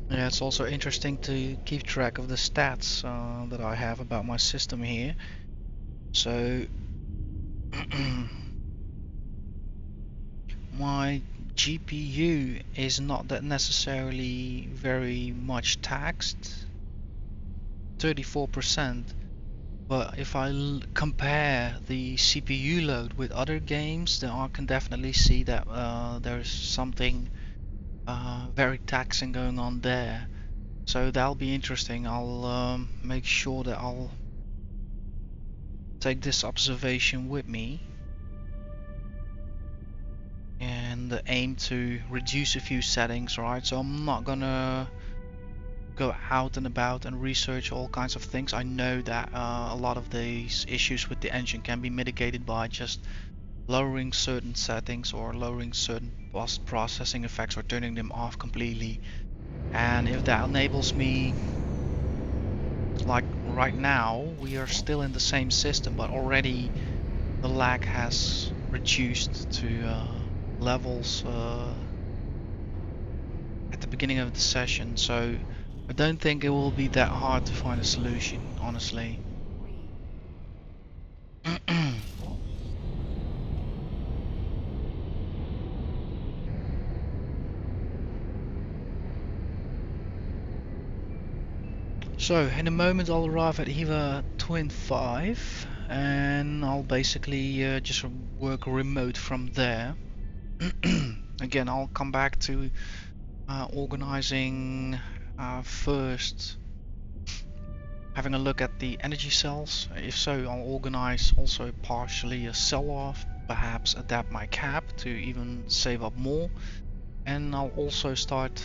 Yeah, it's also interesting to keep track of the stats that I have about my system here. So my GPU is not that necessarily very much taxed, 34%. But if I compare the CPU load with other games, then I can definitely see that there's something very taxing going on there. So that'll be interesting. I'll make sure that I'll take this observation with me and aim to reduce a few settings, right? So I'm not gonna go out and about and research all kinds of things. I know that a lot of these issues with the engine can be mitigated by just lowering certain settings or lowering certain post-processing effects or turning them off completely. And if that enables me, like right now we are still in the same system, but already the lag has reduced to levels at the beginning of the session, so I don't think it will be that hard to find a solution, honestly. So in a moment I'll arrive at Hewa Twin 5 and I'll basically just work remote from there. Again, I'll come back to organizing first, having a look at the energy cells. If so, I'll organize also partially a sell off, perhaps adapt my cap to even save up more, and I'll also start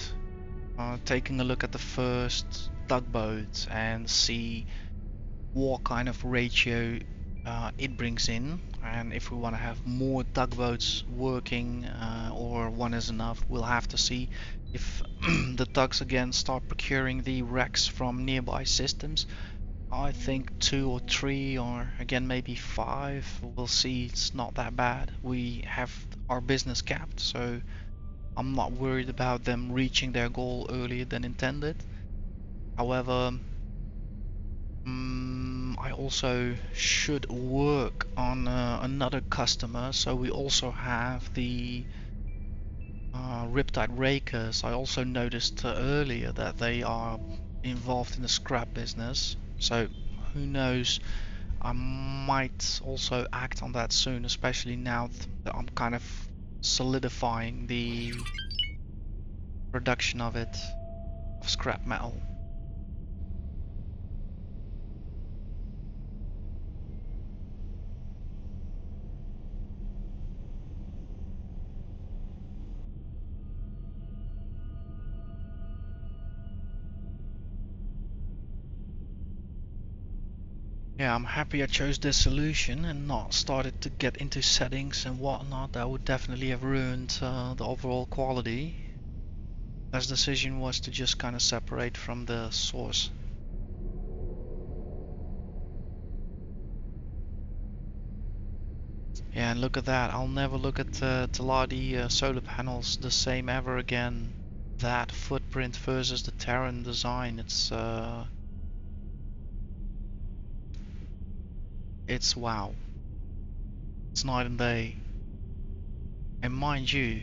taking a look at the first tugboat and see what kind of ratio it brings in, and if we want to have more tugboats working or one is enough. We'll have to see if the tugs again start procuring the wrecks from nearby systems. I think 2 or 3 or again maybe 5. We'll see. It's not that bad. We have our business capped, so I'm not worried about them reaching their goal earlier than intended. However, I also should work on another customer, so we also have the Riptide Rakers. I also noticed earlier that they are involved in the scrap business, so who knows, I might also act on that soon, especially now that I'm kind of solidifying the production of it, of scrap metal. Yeah, I'm happy I chose this solution and not started to get into settings and whatnot. That would definitely have ruined the overall quality. Best decision was to just kind of separate from the source. Yeah, and look at that. I'll never look at Teladi solar panels the same ever again. That footprint versus the Terran design, it's wow. It's night and day. And mind you,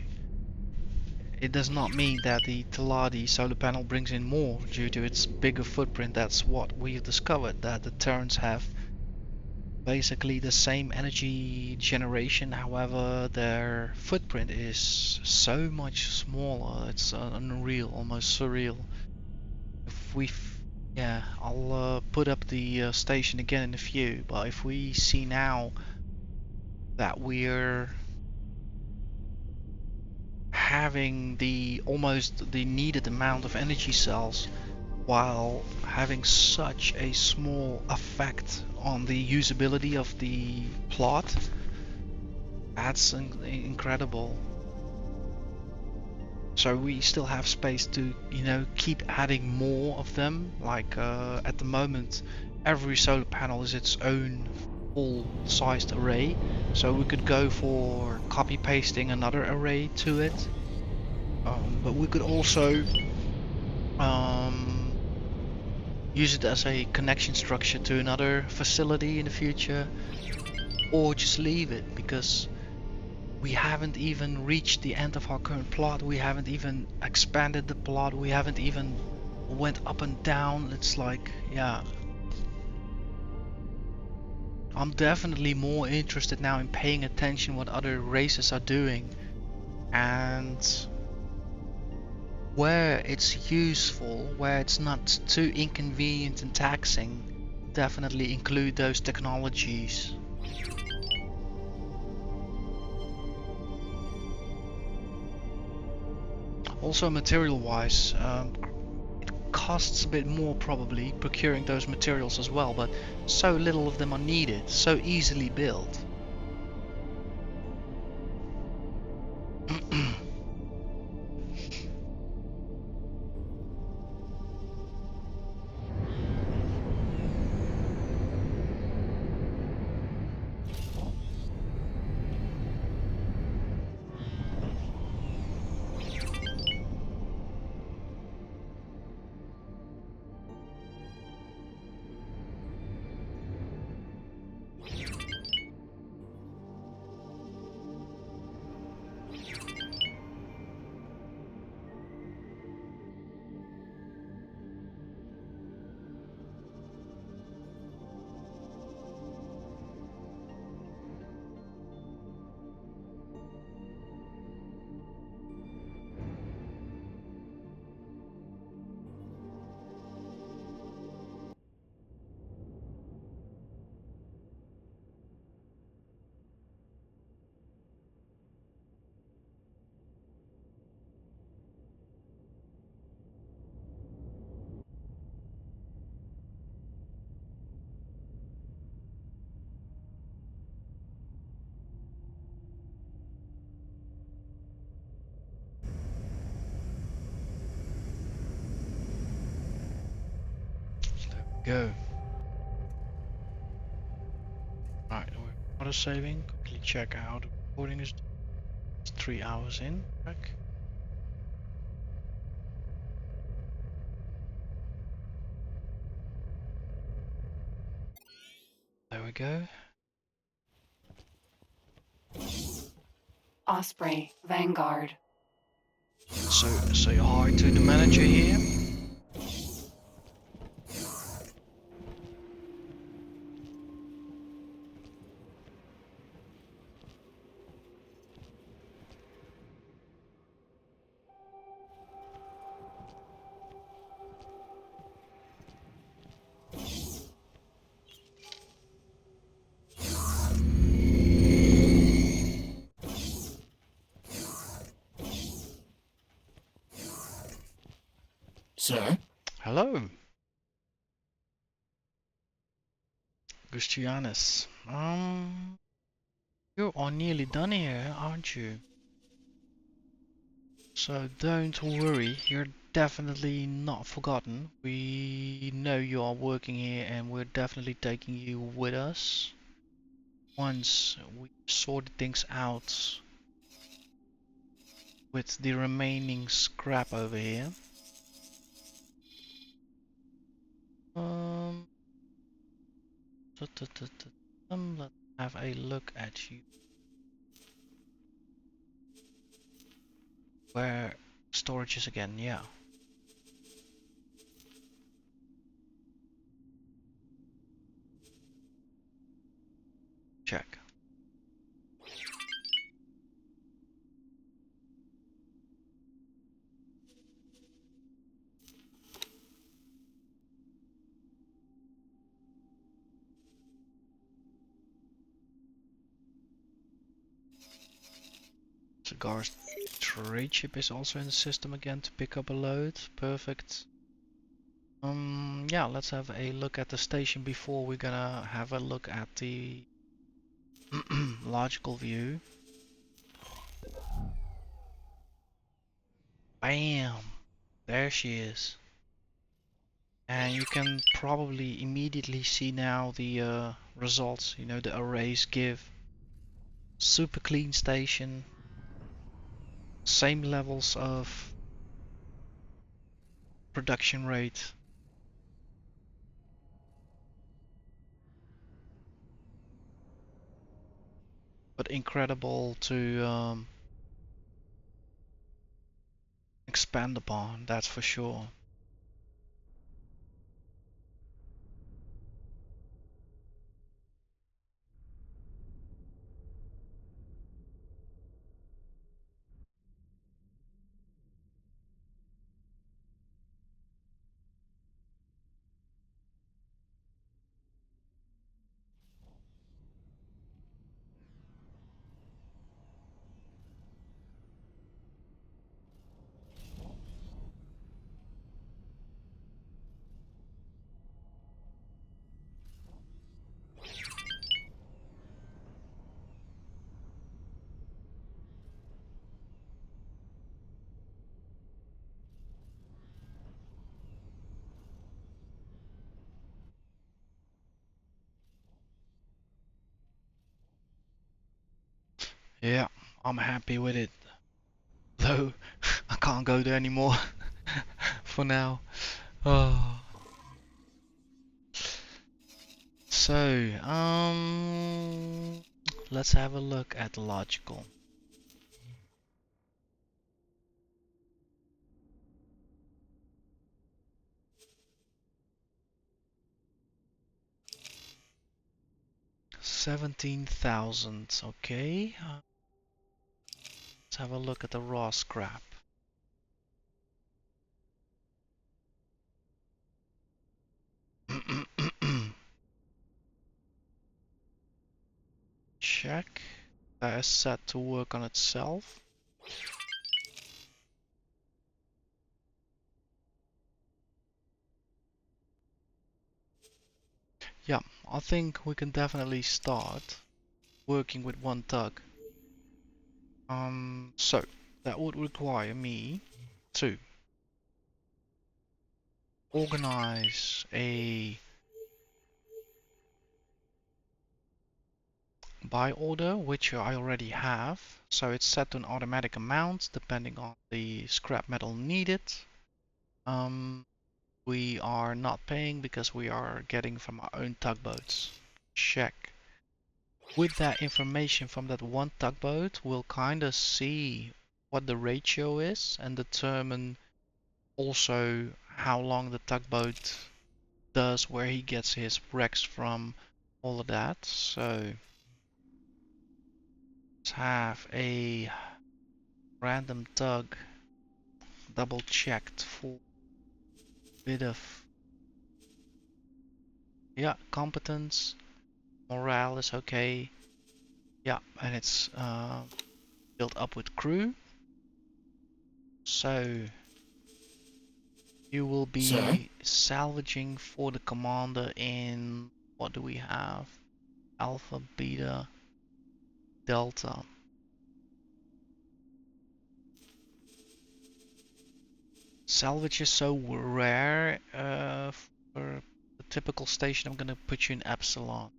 it does not mean that the Teladi solar panel brings in more due to its bigger footprint. That's what we've discovered, that the Terrans have basically the same energy generation, however their footprint is so much smaller. It's unreal, almost surreal. If we yeah, I'll put up the station again in a few, but if we see now that we're having the almost the needed amount of energy cells while having such a small effect on the usability of the plot, that's incredible. So we still have space to, you know, keep adding more of them. Like at the moment, every solar panel is its own full-sized array. So we could go for copy pasting another array to it. But we could also use it as a connection structure to another facility in the future, or just leave it, because we haven't even reached the end of our current plot. We haven't even expanded the plot. We haven't even went up and down. It's like, yeah, I'm definitely more interested now in paying attention what other races are doing, and where it's useful, where it's not too inconvenient and taxing, definitely include those technologies. Also material-wise, it costs a bit more probably procuring those materials as well, but so little of them are needed, so easily built. Go. Right, we're auto saving. Quickly check out the recording is 3 hours in. Check. There we go. Osprey, Vanguard. So say hi to the manager here. Sir? Hello, Gustianus. You are nearly done here, aren't you? So don't worry, you're definitely not forgotten. We know you are working here and we're definitely taking you with us. Once we sorted things out with the remaining scrap over here. Um, let's have a look at you. Where storage is again, yeah. Check. Cigar's trade ship is also in the system again to pick up a load. Perfect. Yeah, let's have a look at the station before we're gonna have a look at the logical view. Bam! There she is. And you can probably immediately see now the results, you know, the arrays give. Super clean station. Same levels of production rate. But incredible to expand upon, that's for sure. Yeah, I'm happy with it. Though I can't go there anymore for now. Oh. So, let's have a look at logical. $17,000, okay. Let's have a look at the raw scrap. Check. That is set to work on itself. Yeah, I think we can definitely start working with one tug. So that would require me to organize a buy order, which I already have. So it's set to an automatic amount depending on the scrap metal needed. We are not paying because we are getting from our own tugboats. Check. With that information from that one tugboat, we'll kind of see what the ratio is and determine also how long the tugboat does, where he gets his wrecks from, all of that. So let's have a random tug double checked for a bit of, yeah, competence, morale is okay. Yeah, and it's built up with crew. So you will be salvaging for the commander in, what do we have? Alpha, Beta, Delta. Salvage is so rare for the typical station. I'm gonna put you in Epsilon,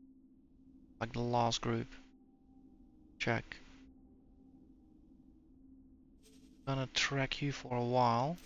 like the last group. Check. Gonna track you for a while.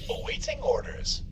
Awaiting orders.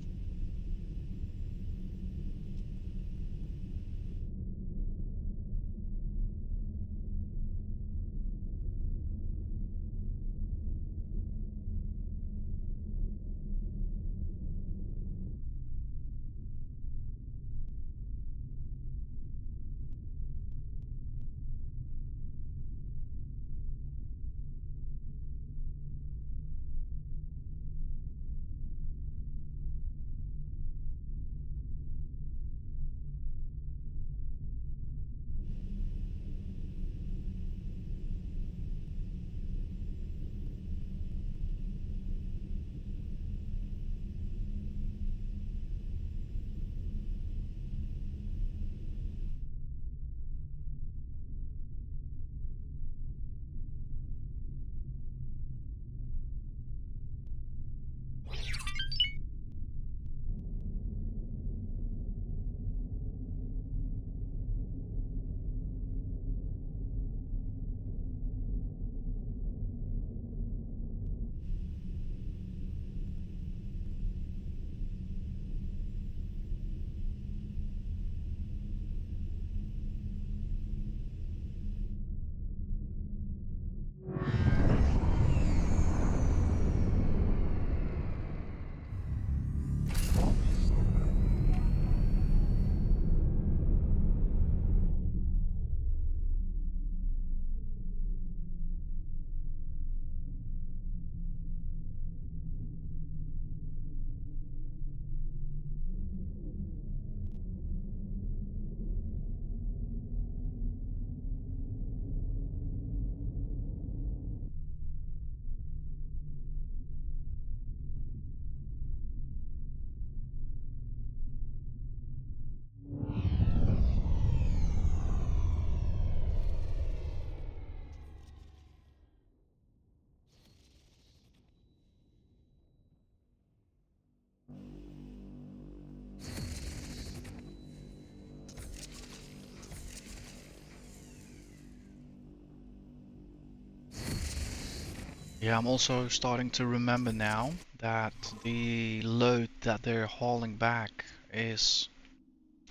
Yeah, I'm also starting to remember now that the load that they're hauling back is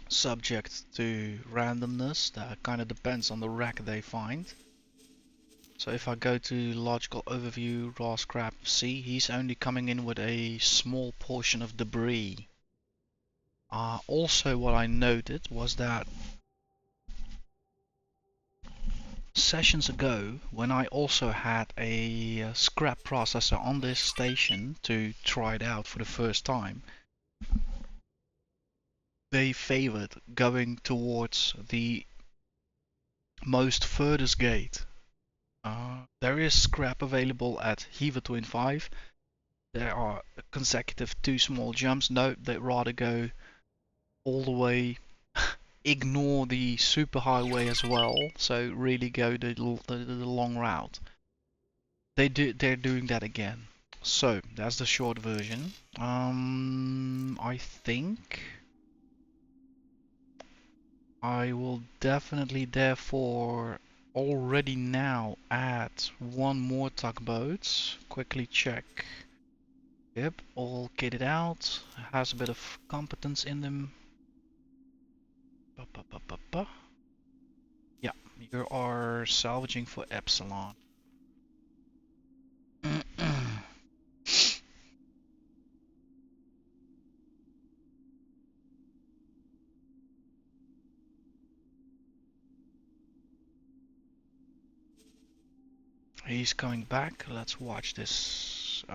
subject to randomness. That kind of depends on the wreck they find. So if I go to logical overview, raw scrap, see, he's only coming in with a small portion of debris. Also what I noted was that sessions ago, when I also had a scrap processor on this station to try it out for the first time, they favored going towards the most furthest gate. There is scrap available at Hewa 25. There are consecutive 2 small jumps. No, they'd rather go all the way, ignore the superhighway as well, so really go the long route. They're doing that again. So that's the short version. I think I will definitely therefore already now add one more tugboat. Quickly check. Yep, all kitted out. Has a bit of competence in them. Yeah, you are salvaging for Epsilon. He's coming back. Let's watch this.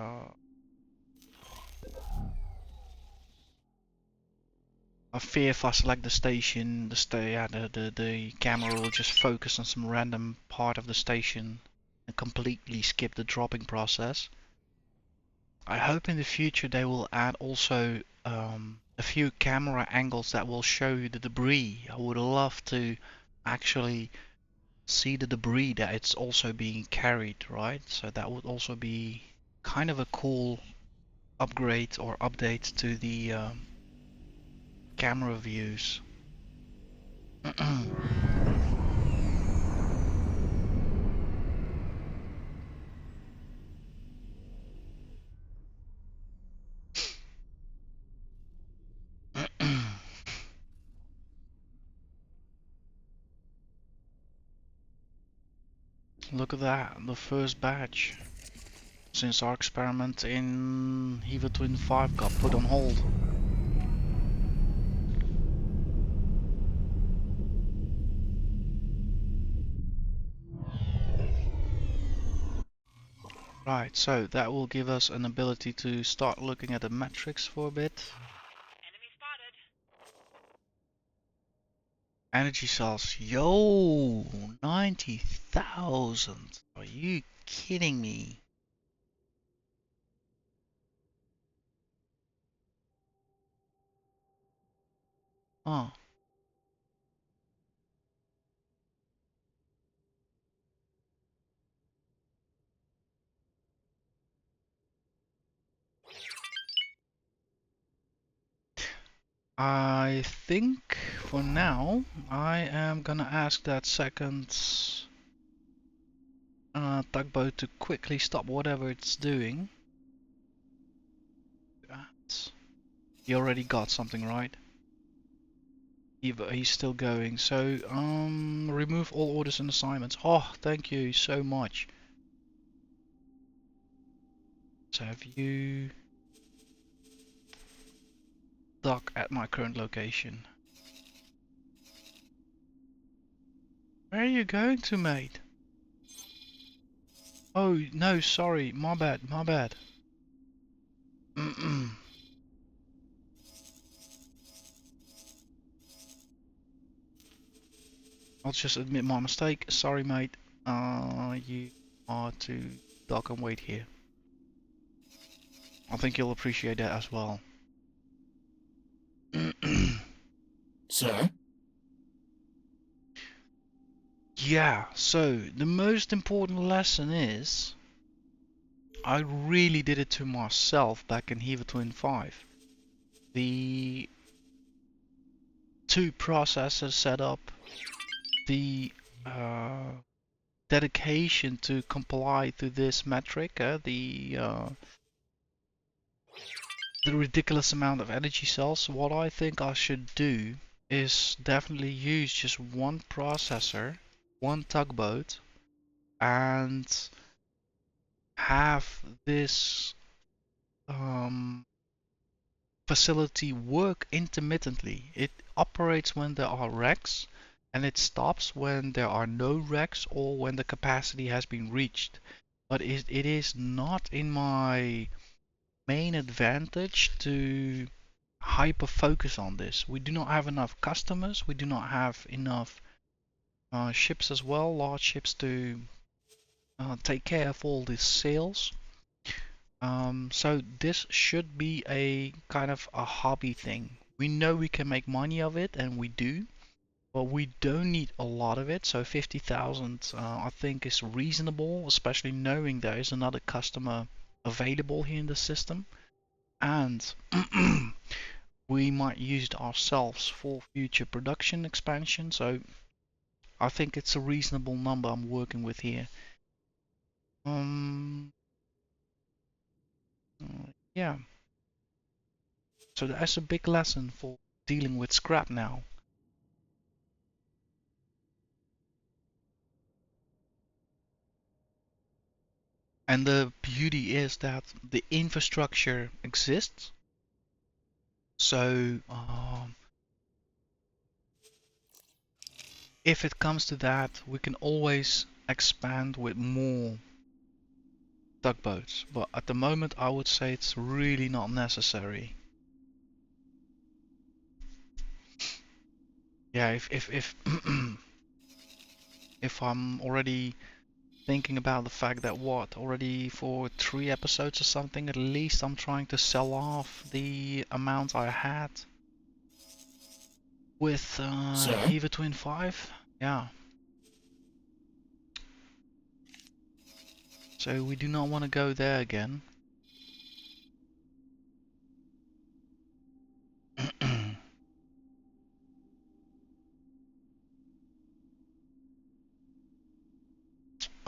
I fear if I select the station, the camera will just focus on some random part of the station and completely skip the dropping process. I hope in the future they will add also a few camera angles that will show you the debris. I would love to actually see the debris that it's also being carried, right? So that would also be kind of a cool upgrade or update to the camera views. look at that, the first batch since our experiment in Hewa Twin 5 got put on hold. Right, so that will give us an ability to start looking at the metrics for a bit. Enemy spotted. Energy cells, yo, 90,000. Are you kidding me? Oh. I think for now I am gonna ask that second tugboat to quickly stop whatever it's doing. He already got something right. He's still going. So remove all orders and assignments. Oh, thank you so much. So have you dock at my current location? Where are you going to, mate? Oh no, sorry, my bad, my bad. I'll just admit my mistake. Sorry, mate. You are to dock and wait here. I think you'll appreciate that as well. Sir? Yeah, so the most important lesson is I really did it to myself back in Hewa Twin 5. The two processors set up, the dedication to comply to this metric, the ridiculous amount of energy cells. What I think I should do is definitely use just one processor, one tugboat, and have this facility work intermittently. It operates when there are wrecks, and it stops when there are no wrecks or when the capacity has been reached. But it is not in my main advantage to hyper focus on this. We do not have enough customers, we do not have enough ships as well, large ships to take care of all these sales. So this should be a kind of a hobby thing. We know we can make money of it, and we do, but we don't need a lot of it. So 50,000 I think is reasonable, especially knowing there is another customer available here in the system. And we might use it ourselves for future production expansion. So I think it's a reasonable number I'm working with here. Yeah. So that's a big lesson for dealing with scrap now. And the beauty is that the infrastructure exists. So if it comes to that, we can always expand with more tugboats. But at the moment, I would say it's really not necessary. Yeah, if if I'm already thinking about the fact that already for 3 episodes or something, at least I'm trying to sell off the amount I had with Hewa Twin 5. Yeah. So we do not want to go there again.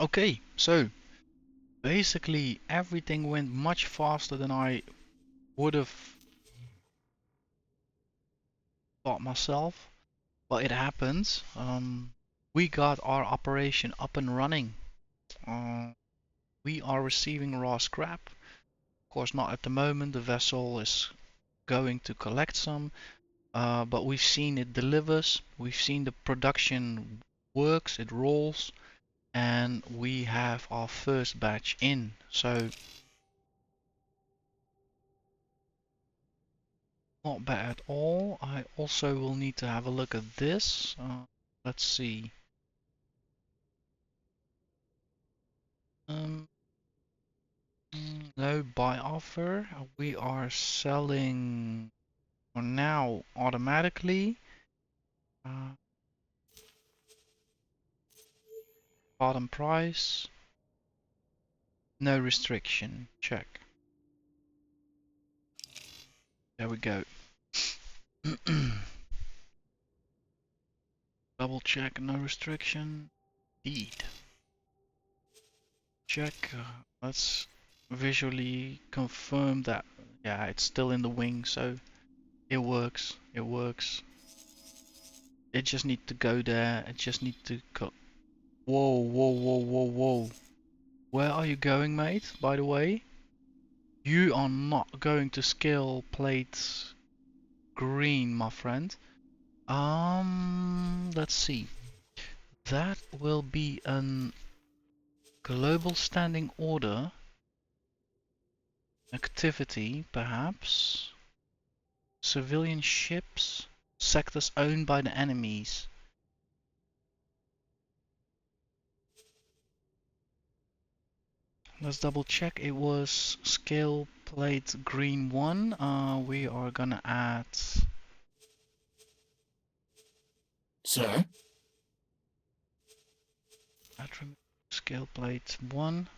Okay, so basically everything went much faster than I would have thought myself, but it happens. We got our operation up and running We are receiving raw scrap. Of course, not at the moment. The vessel is going to collect some, but we've seen it delivers. We've seen the production works, it rolls, and we have our first batch in. So not bad at all. I also will need to have a look at this. Let's see. Um, no buy offer. We are selling for now automatically. Bottom price. No restriction. Check. There we go. Double check. No restriction. Indeed. Check. Let's visually confirm that. Yeah, it's still in the wing, so it works. It works. It just needs to go there. It just needs to go. Whoa, whoa, whoa, whoa, whoa. Where are you going, mate? By the way, you are not going to scale plate green, my friend. Let's see. That will be an global standing order activity, perhaps. Civilian ships, sectors owned by the enemies. Let's double check. It was scale plate green 1. We are gonna add. Sir? Scale plate 1.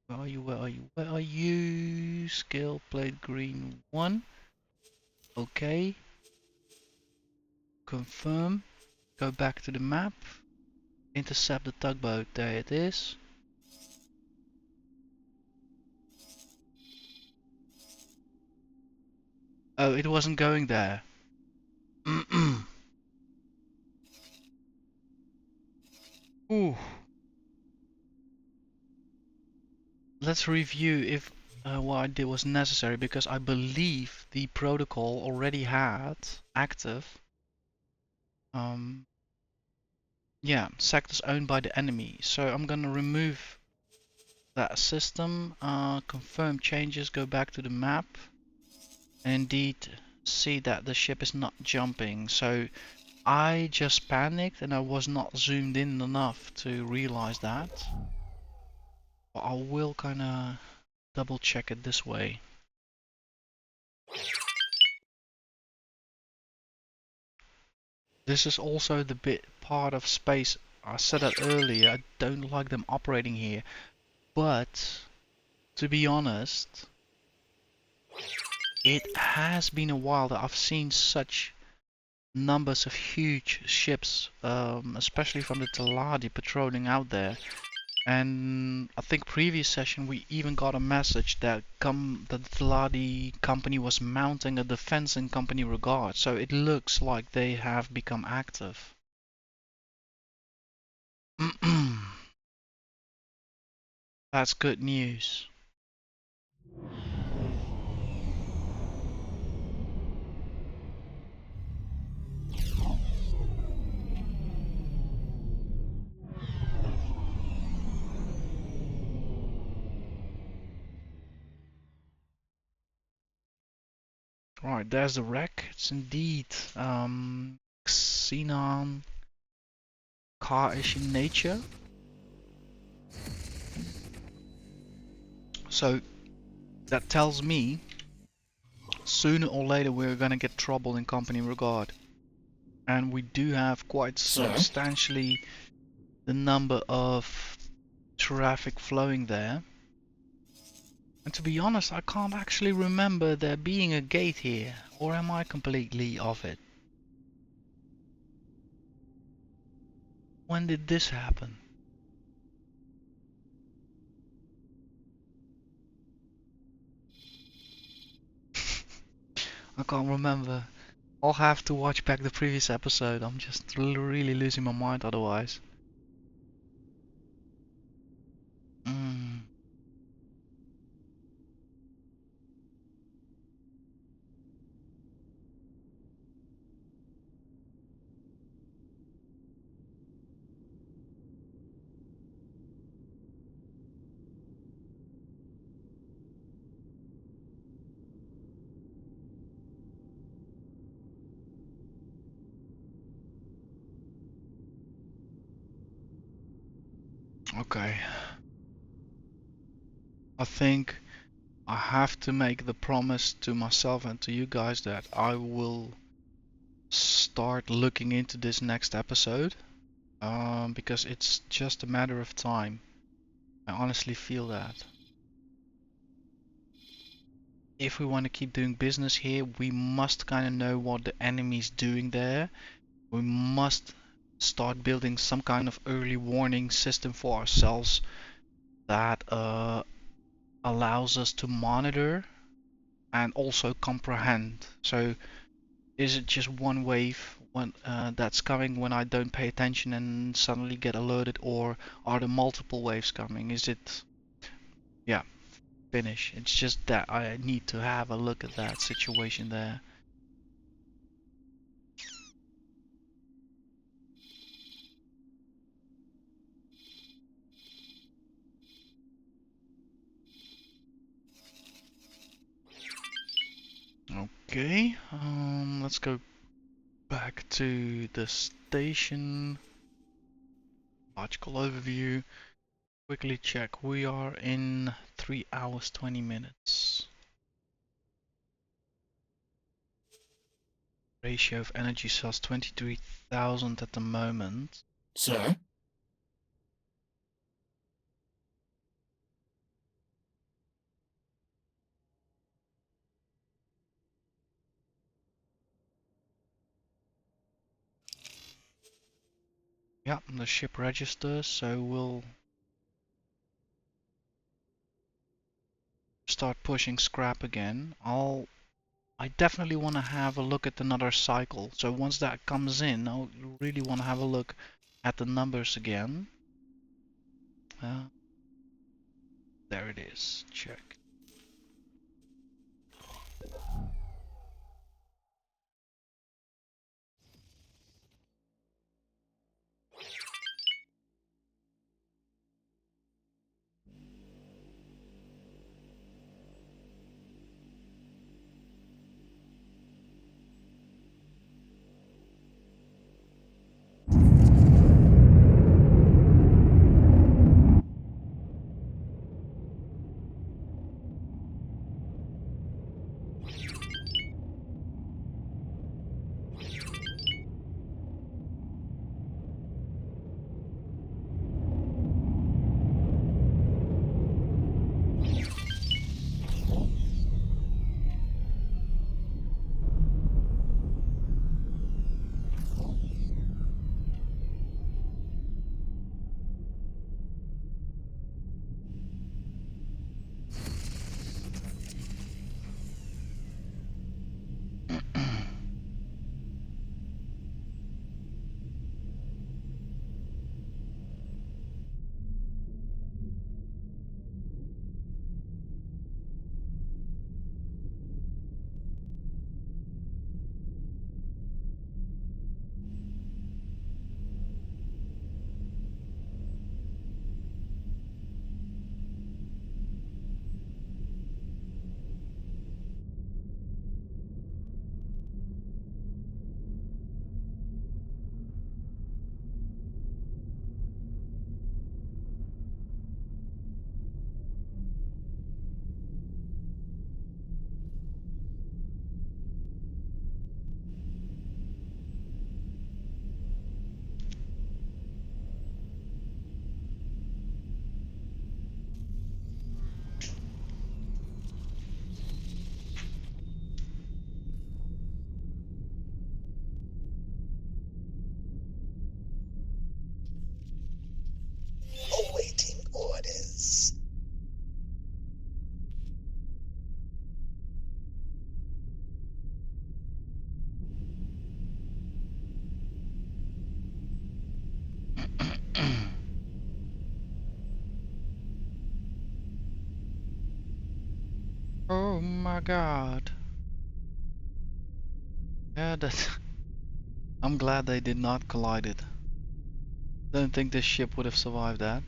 Where are you? Where are you? Where are you? Scale plate green 1. Okay. Confirm. Go back to the map. Intercept the tugboat. There it is. Oh, it wasn't going there. Ooh. Let's review if what I did was necessary, because I believe the protocol already had active. Yeah, sectors owned by the enemy. So I'm gonna remove that system. Confirm changes. Go back to the map. And indeed, see that the ship is not jumping. So I just panicked and I was not zoomed in enough to realize that. But I will kind of double check it this way. This is also the bit part of space. I said that earlier, I don't like them operating here. But to be honest, it has been a while that I've seen such numbers of huge ships, especially from the Taladi patrolling out there. And I think previous session we even got a message that the Taladi company was mounting a defense in company regard. So it looks like they have become active. That's good news. Right, there's the wreck. It's indeed xenon car-ish in nature. So that tells me sooner or later we're gonna get trouble in company regard. And we do have quite substantially the number of traffic flowing there. And to be honest, I can't actually remember there being a gate here, or am I completely off it? When did this happen? I can't remember. I'll have to watch back the previous episode. I'm just really losing my mind otherwise. Mm. Okay. I think I have to make the promise to myself and to you guys that I will start looking into this next episode, because it's just a matter of time. I honestly feel that. If we want to keep doing business here, we must kind of know what the enemy's doing there. We must start building some kind of early warning system for ourselves that allows us to monitor and also comprehend. So is it just one wave that's coming when I don't pay attention and suddenly get alerted, or are there multiple waves coming? Is it, yeah, finish. It's just that I need to have a look at that situation there. Okay, let's go back to the station. Logical overview. Quickly check. We are in 3 hours 20 minutes. Ratio of energy cells 23,000 at the moment. Sir? Yeah, the ship registers, so we'll start pushing scrap again. I definitely want to have a look at another cycle. So once that comes in, I'll really want to have a look at the numbers again. There it is. Check. my god. Yeah, that. I'm glad they did not collide it. Don't think this ship would have survived that.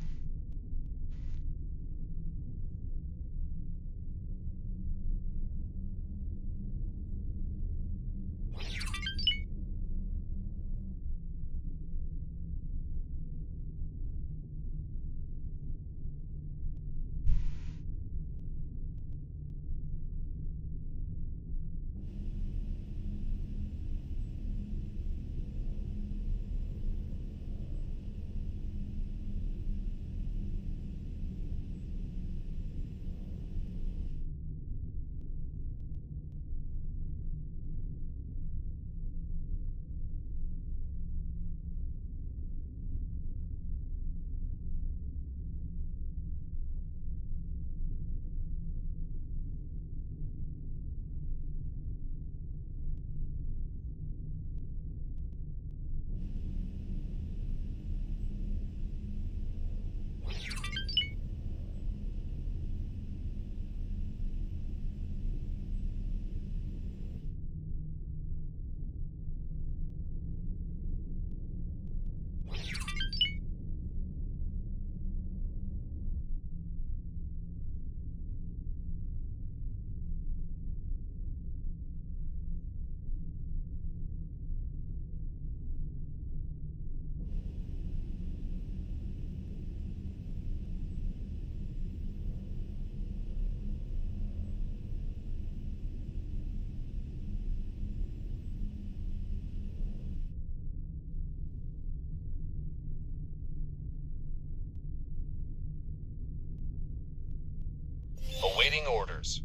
Awaiting orders.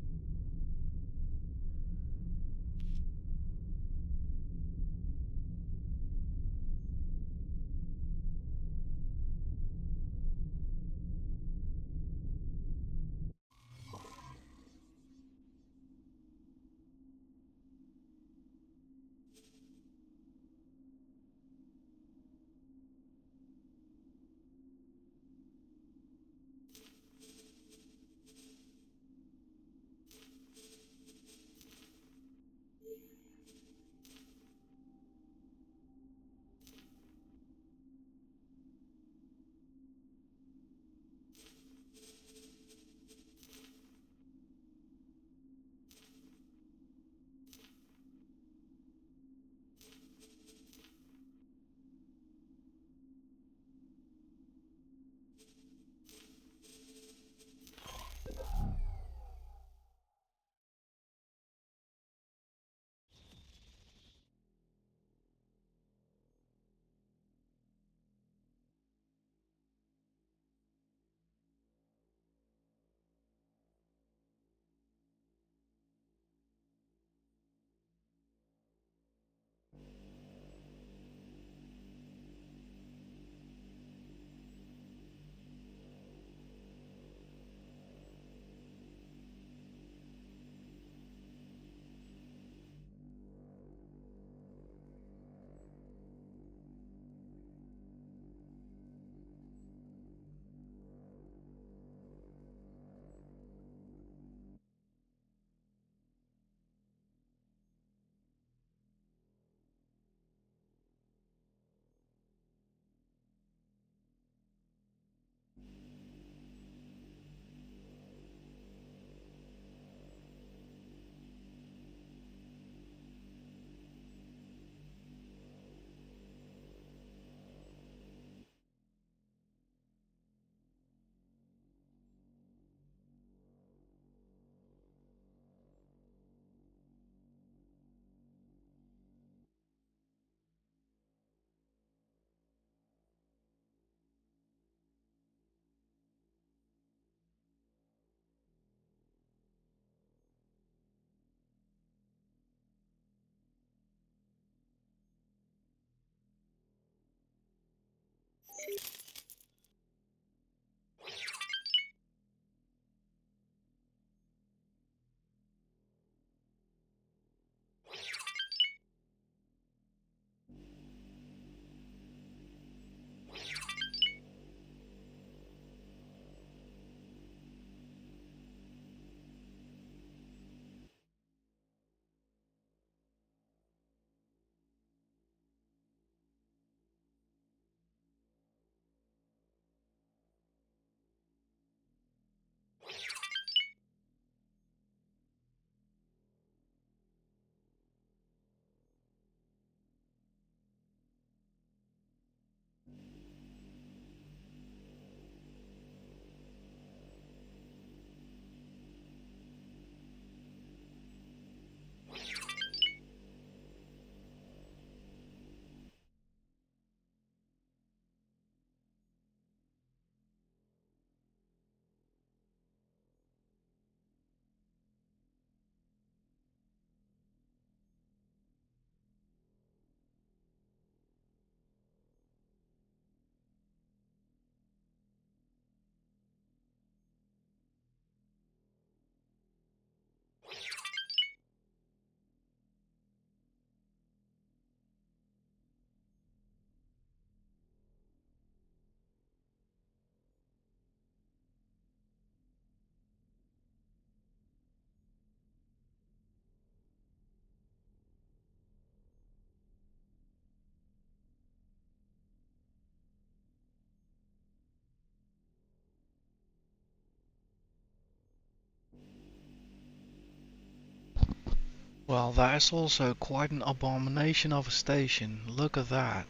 Well, that is also quite an abomination of a station. Look at that.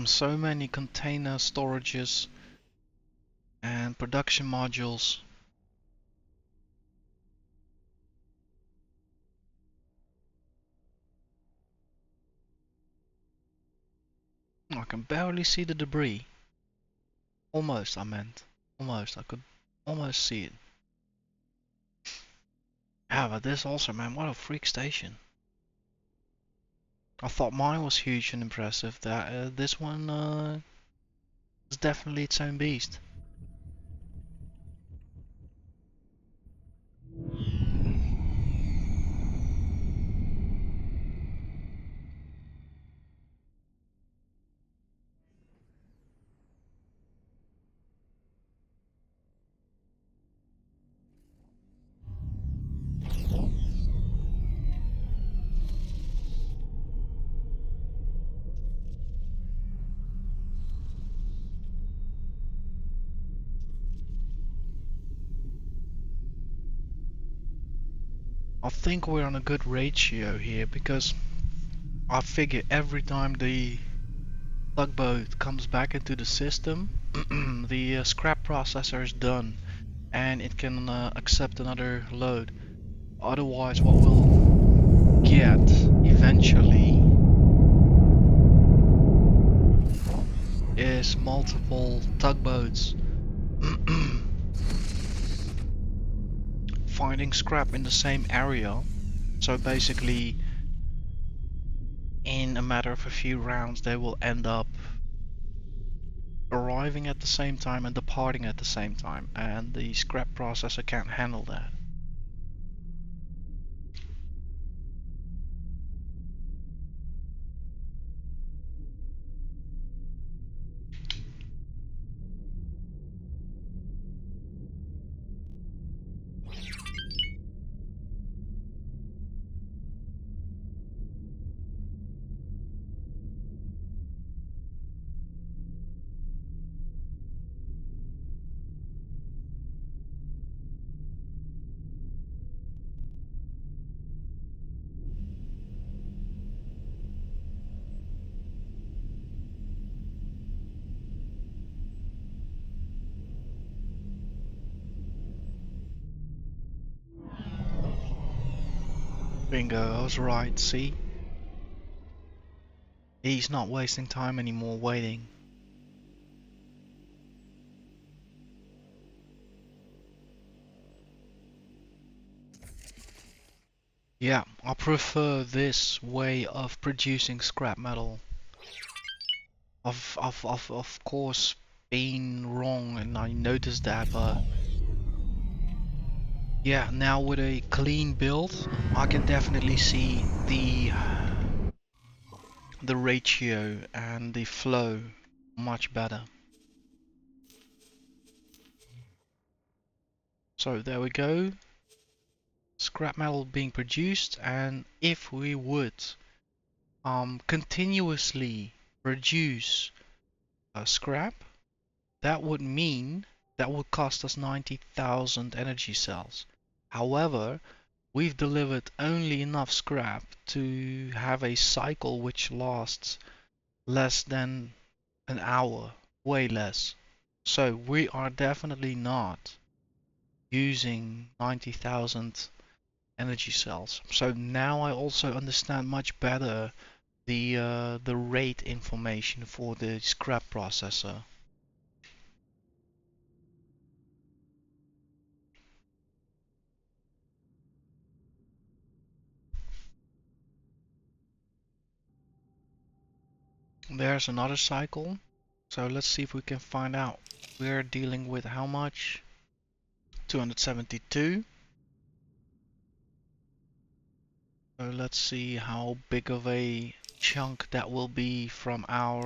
So many container storages and production modules. I can barely see the debris. Almost, I meant. Almost, I could almost see it. Yeah, but this also, man, what a freak station. I thought mine was huge and impressive. That this one is definitely its own beast. I think we're on a good ratio here because I figure every time the tugboat comes back into the system, the scrap processor is done and it can accept another load. Otherwise, what we'll get eventually is multiple tugboats finding scrap in the same area. So basically, in a matter of a few rounds, they will end up arriving at the same time and departing at the same time, and the scrap processor can't handle that. Bingo, I was right, see? He's not wasting time anymore waiting. Yeah, I prefer this way of producing scrap metal. Of course being wrong, and I noticed that, but yeah, now with a clean build, I can definitely see the ratio and the flow much better. So there we go, scrap metal being produced, and if we would continuously produce scrap, that would mean that would cost us 90,000 energy cells. However, we've delivered only enough scrap to have a cycle which lasts less than an hour, way less. So we are definitely not using 90,000 energy cells. So now I also understand much better the rate information for the scrap processor. There's another cycle. So let's see if we can find out. We're dealing with how much? 272. So let's see how big of a chunk that will be from our...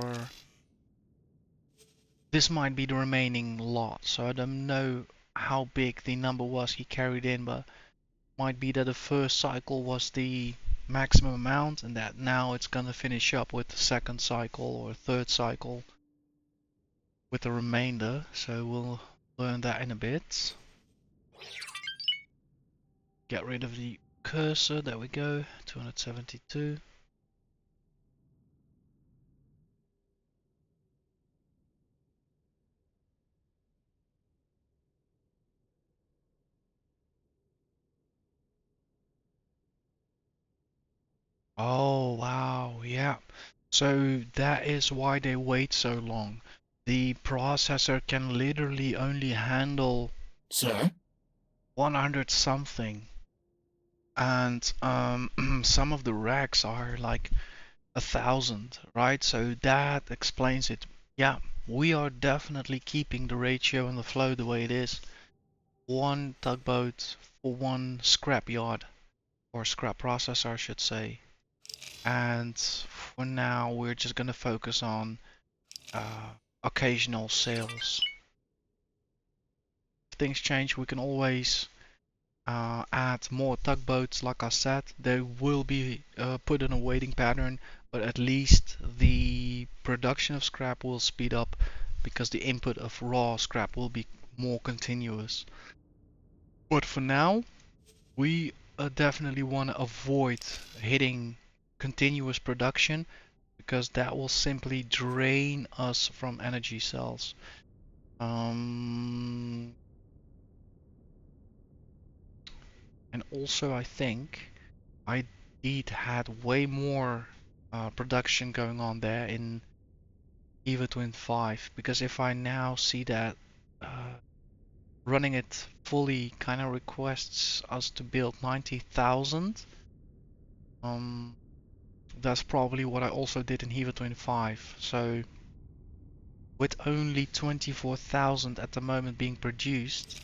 This might be the remaining lot, so I don't know how big the number was he carried in, but might be that the first cycle was the maximum amount and that now it's gonna finish up with the second cycle or third cycle with the remainder. So we'll learn that in a bit. Get rid of the cursor. There we go. 272. Oh, wow. Yeah. So that is why they wait so long. The processor can literally only handle Sir? 100 something. And some of the racks are like 1,000, right? So that explains it. Yeah, we are definitely keeping the ratio and the flow the way it is. One tugboat for one scrap yard, or scrap processor, I should say. And for now, we're just gonna focus on occasional sales. If things change, we can always add more tugboats. Like I said, they will be put in a waiting pattern, but at least the production of scrap will speed up because the input of raw scrap will be more continuous. But for now, we definitely want to avoid hitting continuous production because that will simply drain us from energy cells. And also I think I did had way more production going on there in Eva Twin 5, because if I now see that running it fully kind of requests us to build 90,000, that's probably what I also did in Eva Twin 5. So with only 24,000 at the moment being produced,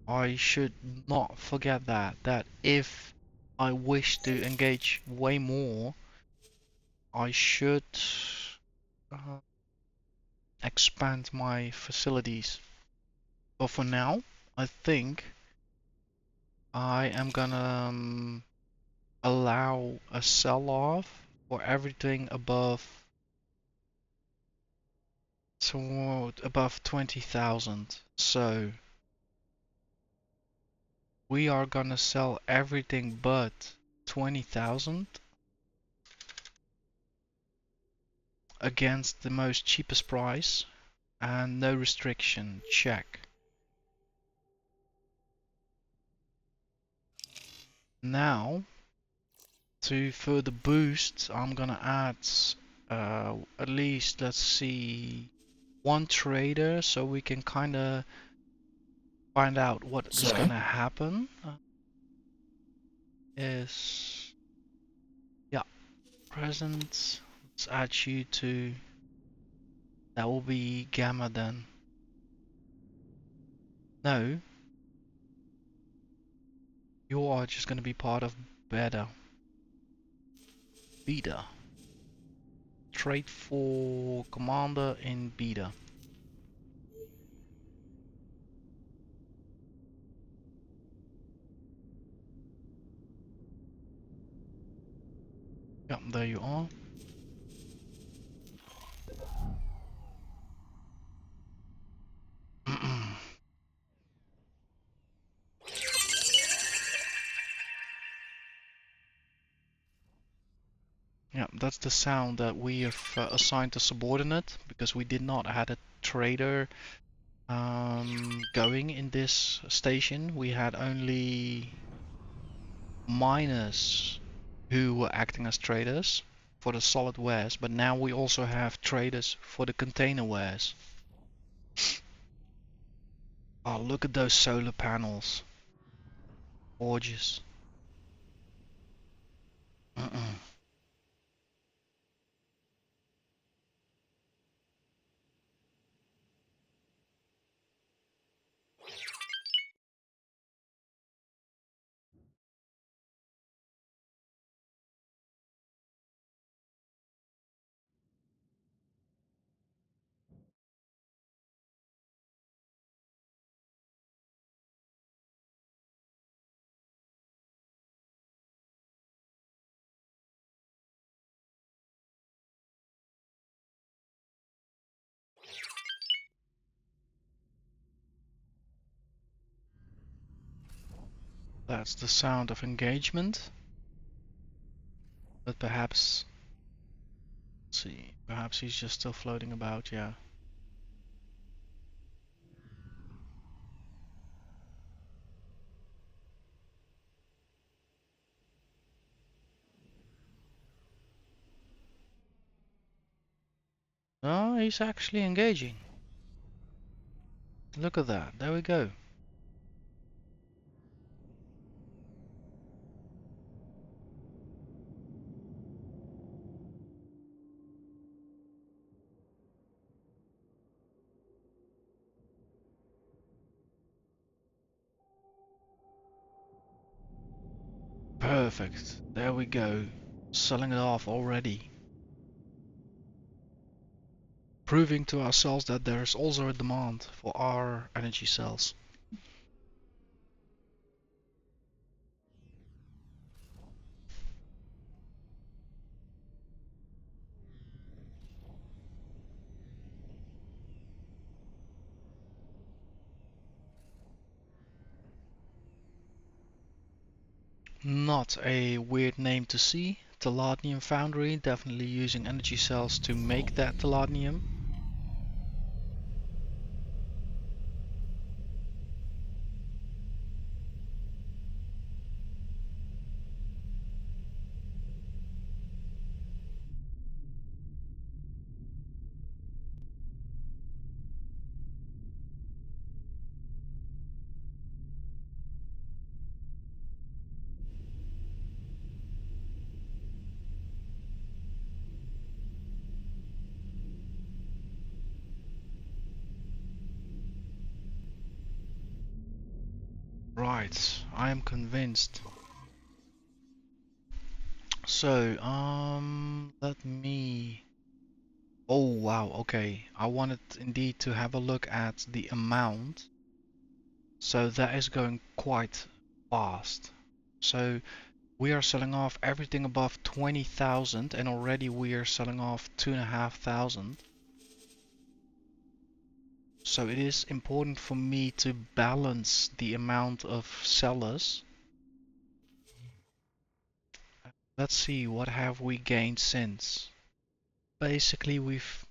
I should not forget that if I wish to engage way more, I should uh, expand my facilities. But for now, I think I am gonna allow a sell-off for everything above above 20,000. So we are gonna sell everything but 20,000 against the most cheapest price and no restriction. Check. Now, to further boost, I'm gonna add at least, let's see, one trader so we can kind of find out what is Sir? gonna happen. Is Yeah, present. Let's add you to. That will be gamma then. No, you are just gonna be part of beta. Beta. Trade for commander in beta. Yep, there you are. Yeah, that's the sound that we have assigned to subordinate because we did not had a trader going in this station. We had only miners who were acting as traders for the solid wares, but now we also have traders for the container wares. Oh, look at those solar panels. Gorgeous. That's the sound of engagement. But perhaps, let's see, perhaps he's just still floating about, yeah. Oh, he's actually engaging. Look at that, there we go. Perfect, there we go. Selling it off already. Proving to ourselves that there's also a demand for our energy cells. Not a weird name to see. Tellurium Foundry, definitely using energy cells to make that tellurium. Right, I am convinced. So, let me... Oh wow, okay. I wanted indeed to have a look at the amount. So that is going quite fast. So we are selling off everything above 20,000 and already we are selling off 2,500. So it is important for me to balance the amount of sellers. Let's see, what have we gained since? Basically, we've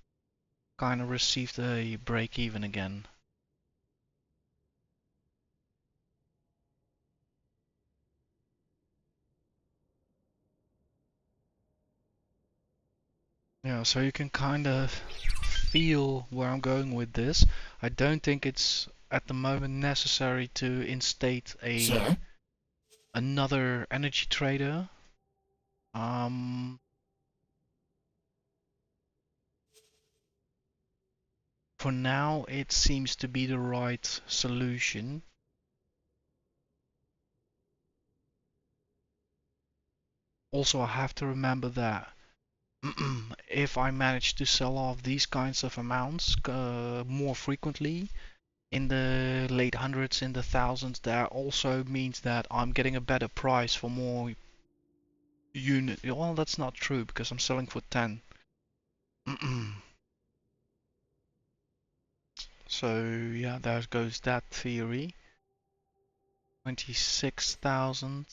kind of received a break even again. Yeah, so you can kind of feel where I'm going with this. I don't think it's at the moment necessary to instate another energy trader. For now, it seems to be the right solution. Also, I have to remember that if I manage to sell off these kinds of amounts more frequently, in the late hundreds, in the thousands, that also means that I'm getting a better price for more unit. Well, that's not true because I'm selling for 10. So yeah, there goes that theory. 26,000.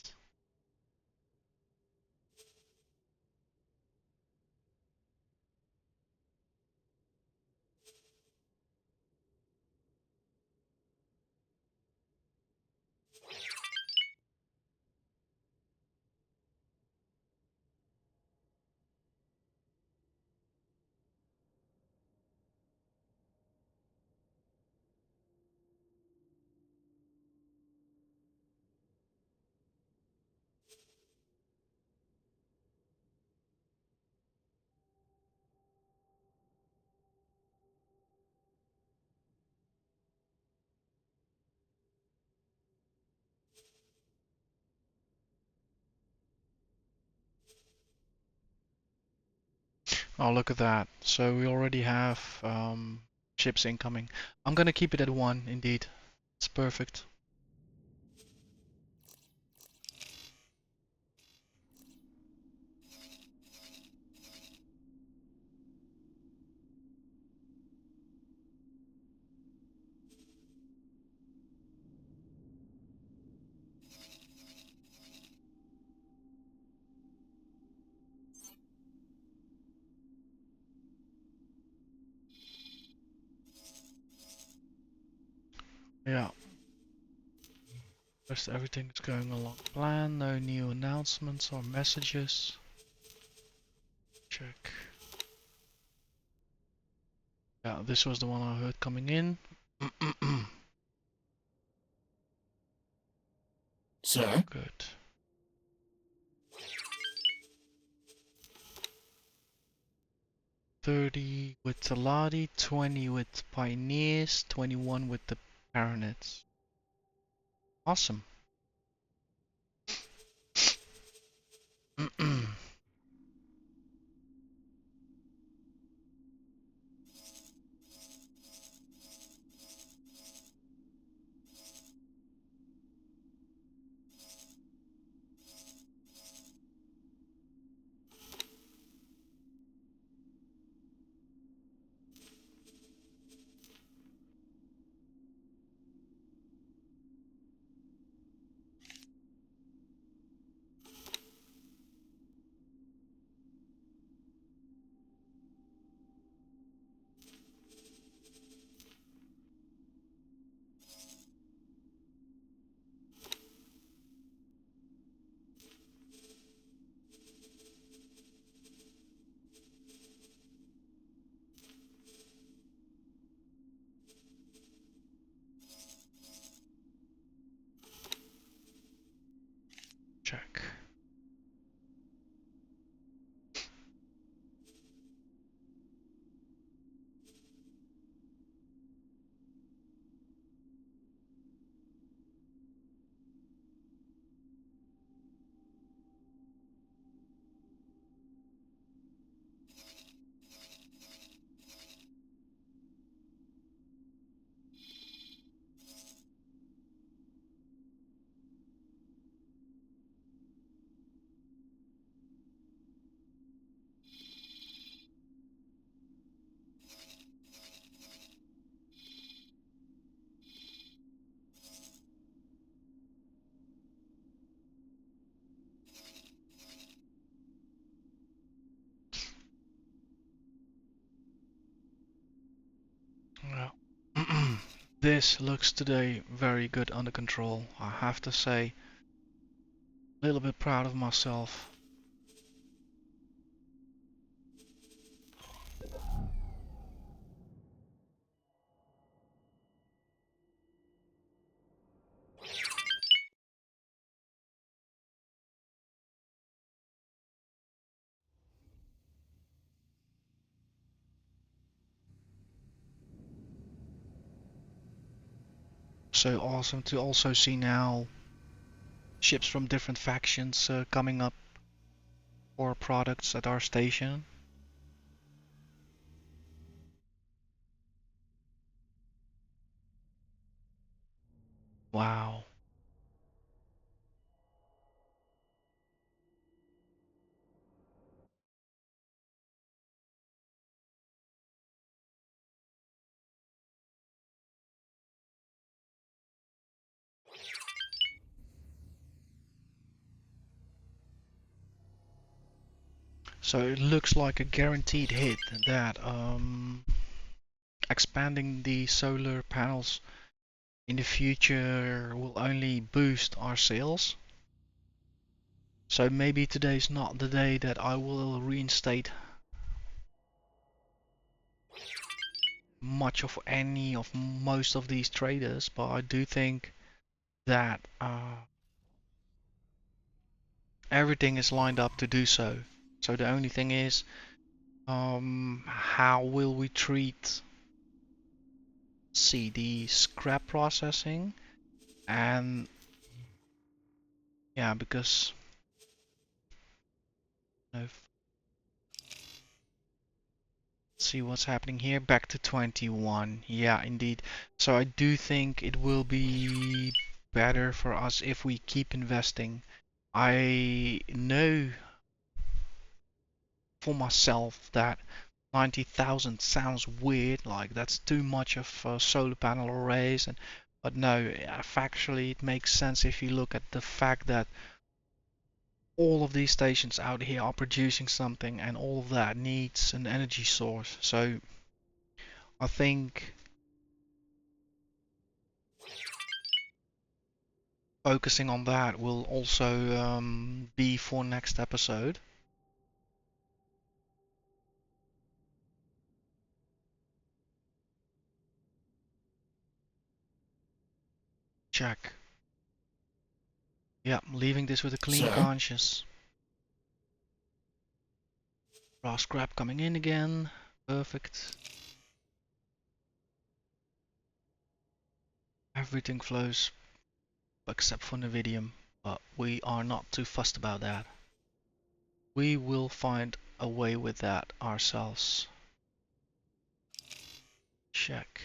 Oh, look at that. So we already have chips incoming. I'm gonna keep it at 1, indeed. It's perfect. Yeah. Rest everything is going along plan. No new announcements or messages. Check. Yeah, this was the one I heard coming in. Sir? Good. 30 with Taladi, 20 with Pioneers, 21 with the Baronets. Awesome. Check. Well, this looks today very good under control. I have to say, a little bit proud of myself. So awesome to also see now ships from different factions coming up for products at our station. Wow. So it looks like a guaranteed hit that expanding the solar panels in the future will only boost our sales. So maybe today's not the day that I will reinstate much of any of most of these traders, but I do think that everything is lined up to do so. So the only thing is, how will we treat, see, the scrap processing, and yeah, because you know, see what's happening here. Back to 21. Yeah, indeed. So I do think it will be better for us if we keep investing. I know for myself that 90,000 sounds weird, like that's too much of solar panel arrays, but no, factually it makes sense if you look at the fact that all of these stations out here are producing something, and all of that needs an energy source. So I think focusing on that will also be for next episode. Check. Yeah, leaving this with a clean conscience. Raw scrap coming in again. Perfect. Everything flows except for Nvidium, but we are not too fussed about that. We will find a way with that ourselves. Check.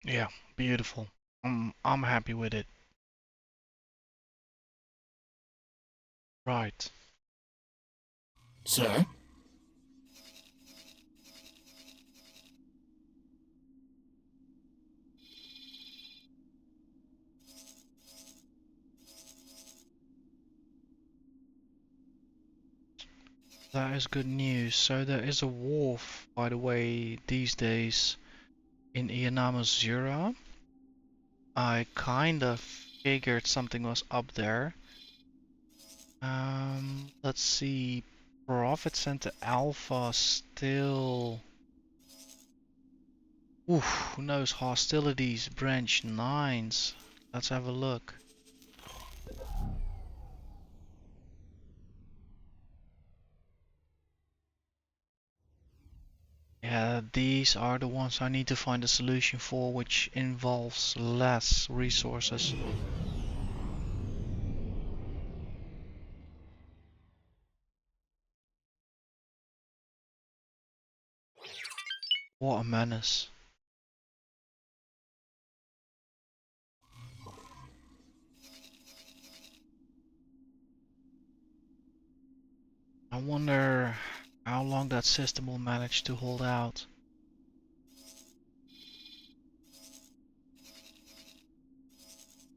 Yeah, beautiful. I'm happy with it. Right. Sir? That is good news. So there is a wharf, by the way, these days in Ianamazura. I kinda figured something was up there. Let's see. Profit Center Alpha still. Oof, who knows? Hostilities, branch 9s. Let's have a look. Yeah, these are the ones I need to find a solution for, which involves less resources. What a menace. I wonder how long that system will manage to hold out.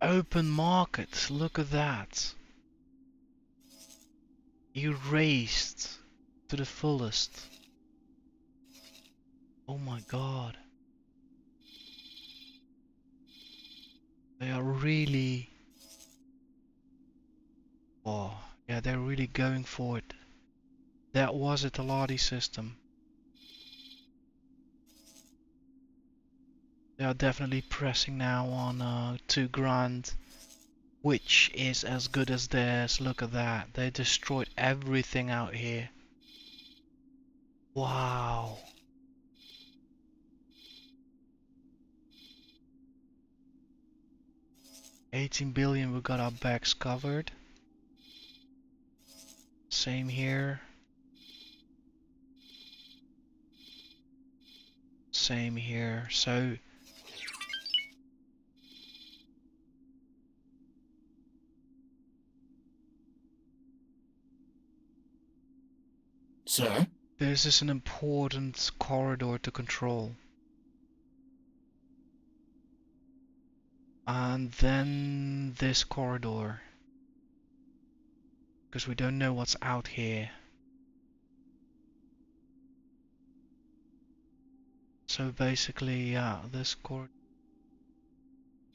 Open market, look at that. Erased to the fullest. Oh my god. They are really... Oh, yeah, they're really going for it. That was a Taladi system. They are definitely pressing now on 2 grand, which is as good as theirs. Look at that. They destroyed everything out here. Wow. 18 billion, we got our backs covered. Same here. Same here. So Sir? this is an important corridor to control. And then this corridor. Because we don't know what's out here. So basically, yeah, this corridor.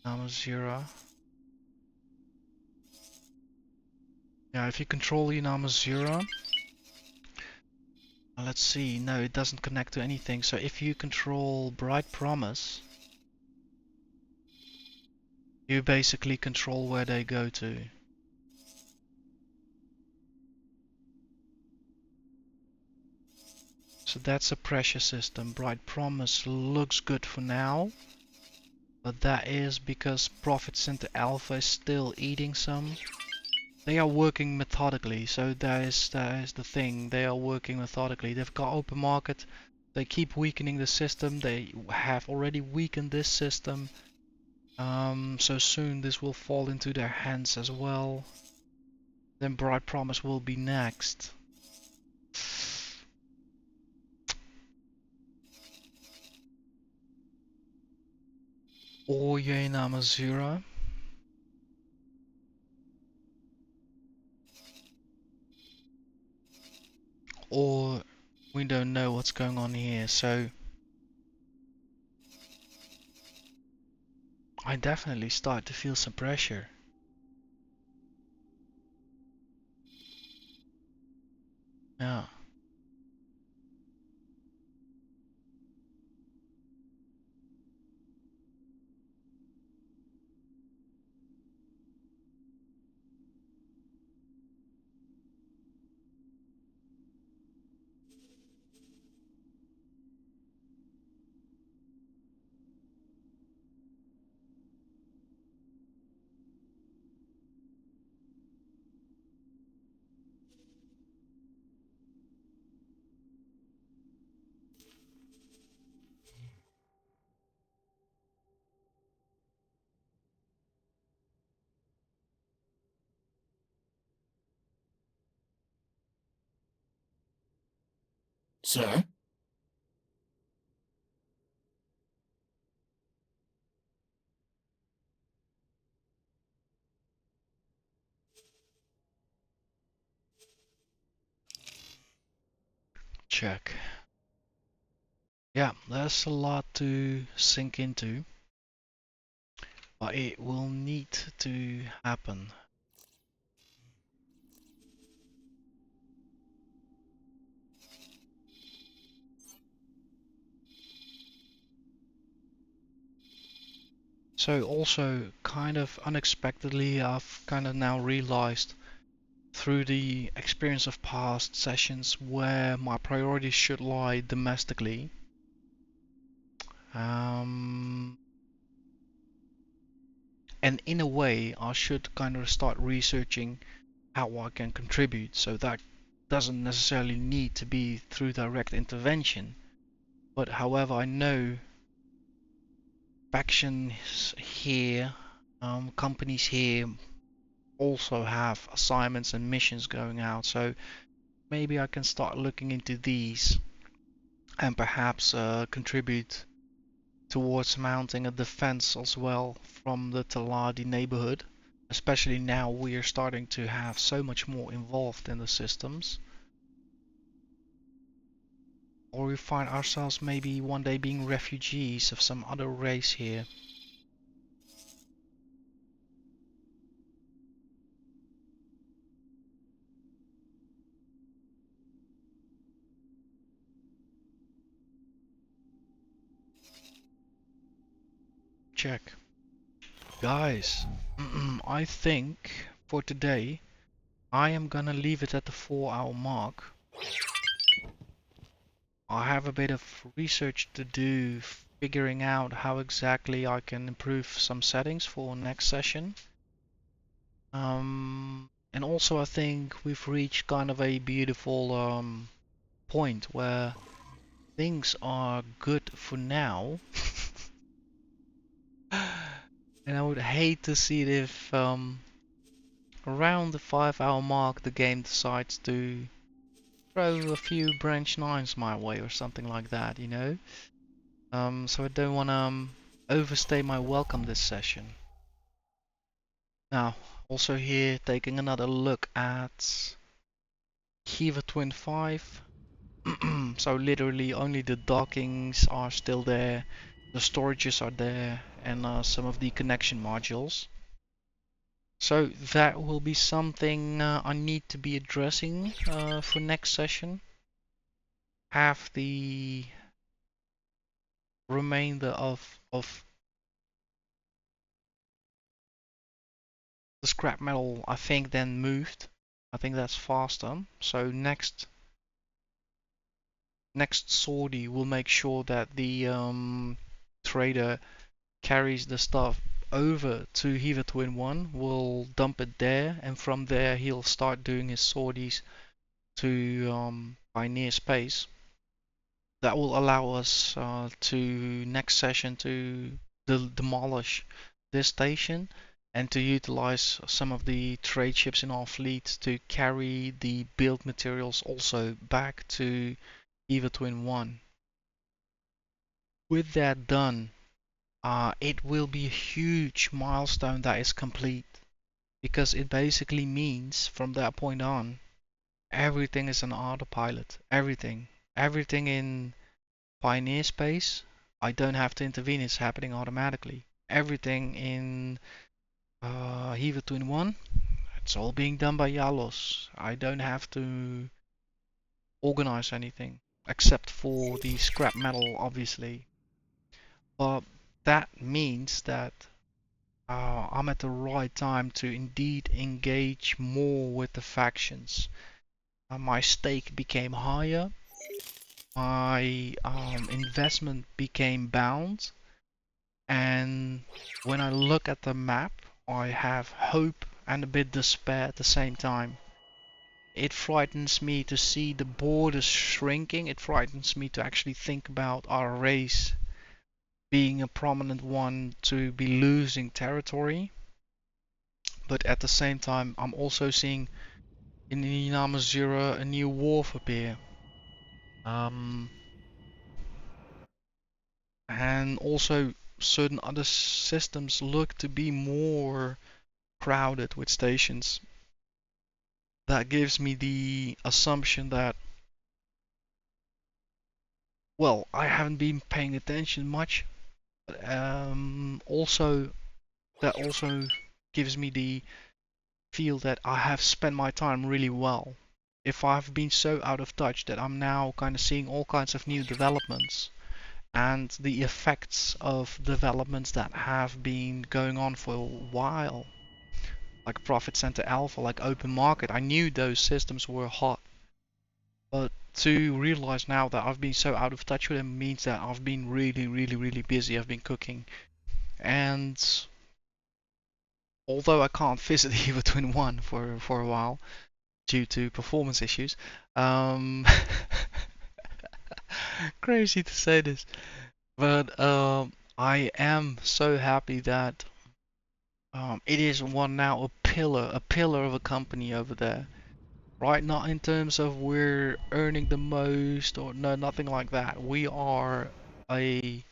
Namazura. Yeah, if you control the Namazura. Let's see, no, it doesn't connect to anything. So if you control Bright Promise, you basically control where they go to. So that's a pressure system. Bright Promise looks good for now, but that is because Profit Center Alpha is still eating some. They are working methodically, so that is the thing. They are working methodically. They've got open market. They keep weakening the system. They have already weakened this system. So soon this will fall into their hands as well. Then Bright Promise will be next. Or Namazura. Or we don't know what's going on here, so I definitely start to feel some pressure. Yeah. Sir? Check. Yeah, there's a lot to sink into, but it will need to happen. So also kind of unexpectedly, I've kind of now realized through the experience of past sessions where my priorities should lie domestically. And in a way, I should kind of start researching how I can contribute. So that doesn't necessarily need to be through direct intervention. But however, I know factions here, companies here also have assignments and missions going out. So maybe I can start looking into these and perhaps contribute towards mounting a defense as well from the Taladi neighborhood. Especially now we are starting to have so much more involved in the systems. Or we find ourselves maybe one day being refugees of some other race here. Check. Guys, I think for today I am gonna leave it at the 4-hour mark. I have a bit of research to do, figuring out how exactly I can improve some settings for next session. And also I think we've reached kind of a beautiful point where things are good for now. And I would hate to see it if around the 5 hour mark the game decides to throw a few branch 9s my way or something like that, you know? So I don't want to overstay my welcome this session. Now, also here taking another look at Hewa Twin 5. So literally only the dockings are still there, the storages are there, and some of the connection modules. So that will be something I need to be addressing for next session. Have the remainder of the scrap metal, I think, then moved. I think that's faster. So next sortie will make sure that the trader carries the stuff over to Hewa Twin 1, will dump it there, and from there he'll start doing his sorties to Pioneer Space. That will allow us to next session to demolish this station and to utilize some of the trade ships in our fleet to carry the build materials also back to Hewa Twin 1. With that done, it will be a huge milestone that is complete, because it basically means from that point on everything is an autopilot. Everything in Pioneer Space, I don't have to intervene, it's happening automatically. Everything in Hewa Twin 1, it's all being done by Yalos. I don't have to organize anything except for the scrap metal, obviously. But that means that I'm at the right time to indeed engage more with the factions. My stake became higher, my investment became bound, and when I look at the map, I have hope and a bit despair at the same time. It frightens me to see the borders shrinking. It frightens me to actually think about our race being a prominent one to be losing territory. But at the same time, I'm also seeing in the Namazura a new wharf appear. And also certain other systems look to be more crowded with stations. That gives me the assumption that, well, I haven't been paying attention much, but also that also gives me the feel that I have spent my time really well. If I've been so out of touch that I'm now kind of seeing all kinds of new developments and the effects of developments that have been going on for a while, like Profit Center Alpha, like Open Market. I knew those systems were hot, but to realize now that I've been so out of touch with them means that I've been really busy. I've been cooking, and although I can't visit Hewa Twin 1 for a while due to performance issues, um, crazy to say this, but I am so happy that it is one now a pillar of a company over there. Right, not in terms of we're earning the most or no, nothing like that. We are a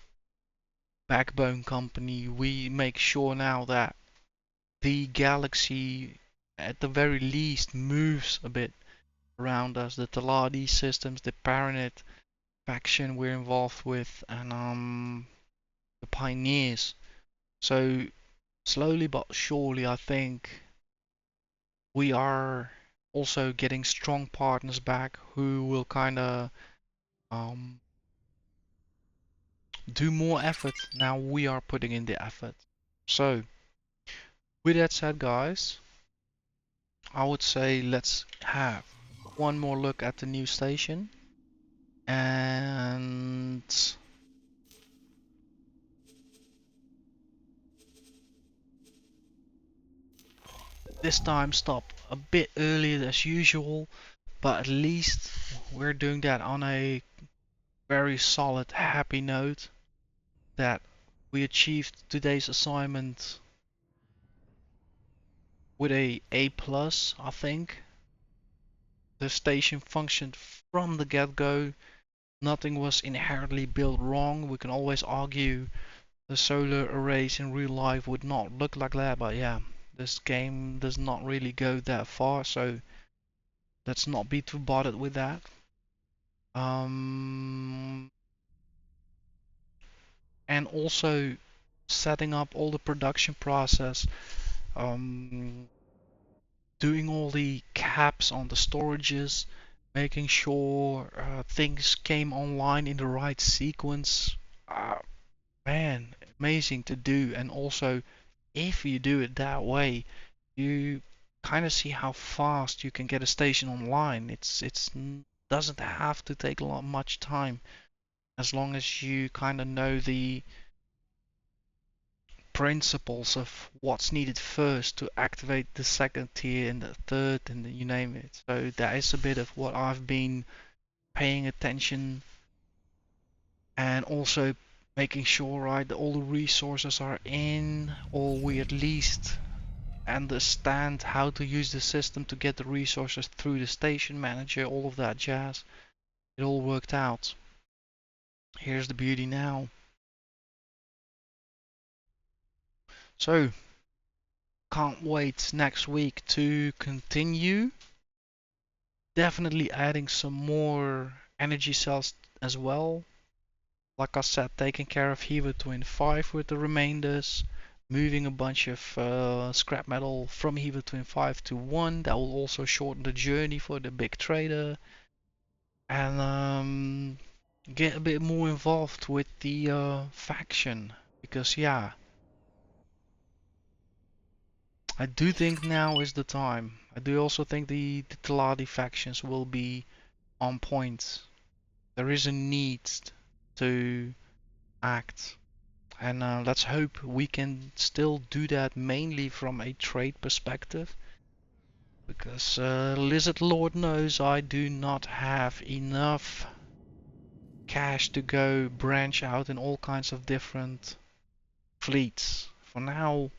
backbone company. We make sure now that the galaxy at the very least moves a bit around us. The Taladi systems, the Paranet faction we're involved with, and the Pioneers. So slowly but surely I think we are also getting strong partners back who will kinda um do more effort. Now we are putting in the effort. So with that said, guys, I would say let's have one more look at the new station, and this time stop a bit earlier as usual, but at least we're doing that on a very solid, happy note that we achieved today's assignment with a A+, I think. The station functioned from the get-go. Nothing was inherently built wrong. We can always argue the solar arrays in real life would not look like that, but yeah, this game does not really go that far, so let's not be too bothered with that. And also setting up all the production process, doing all the caps on the storages, making sure things came online in the right sequence. Man, amazing to do. And also, if you do it that way, you kind of see how fast you can get a station online. It's doesn't have to take a lot much time as long as you kind of know the principles of what's needed first to activate the second tier and the third and you name it. So that is a bit of what I've been paying attention, and also making sure, right, that all the resources are in, or we at least understand how to use the system to get the resources through the station manager, all of that jazz. It all worked out. Here's the beauty now. So can't wait next week to continue. Definitely adding some more energy cells as well. Like I said, taking care of Hewa Twin 5 with the remainders, moving a bunch of scrap metal from Hewa Twin 5 to 1. That will also shorten the journey for the big trader. And get a bit more involved with the faction. Because yeah, I do think now is the time. I do also think the Teladi factions will be on point. There is a need to act. And let's hope we can still do that mainly from a trade perspective. Because Lizard Lord knows I do not have enough cash to go branch out in all kinds of different fleets. For now,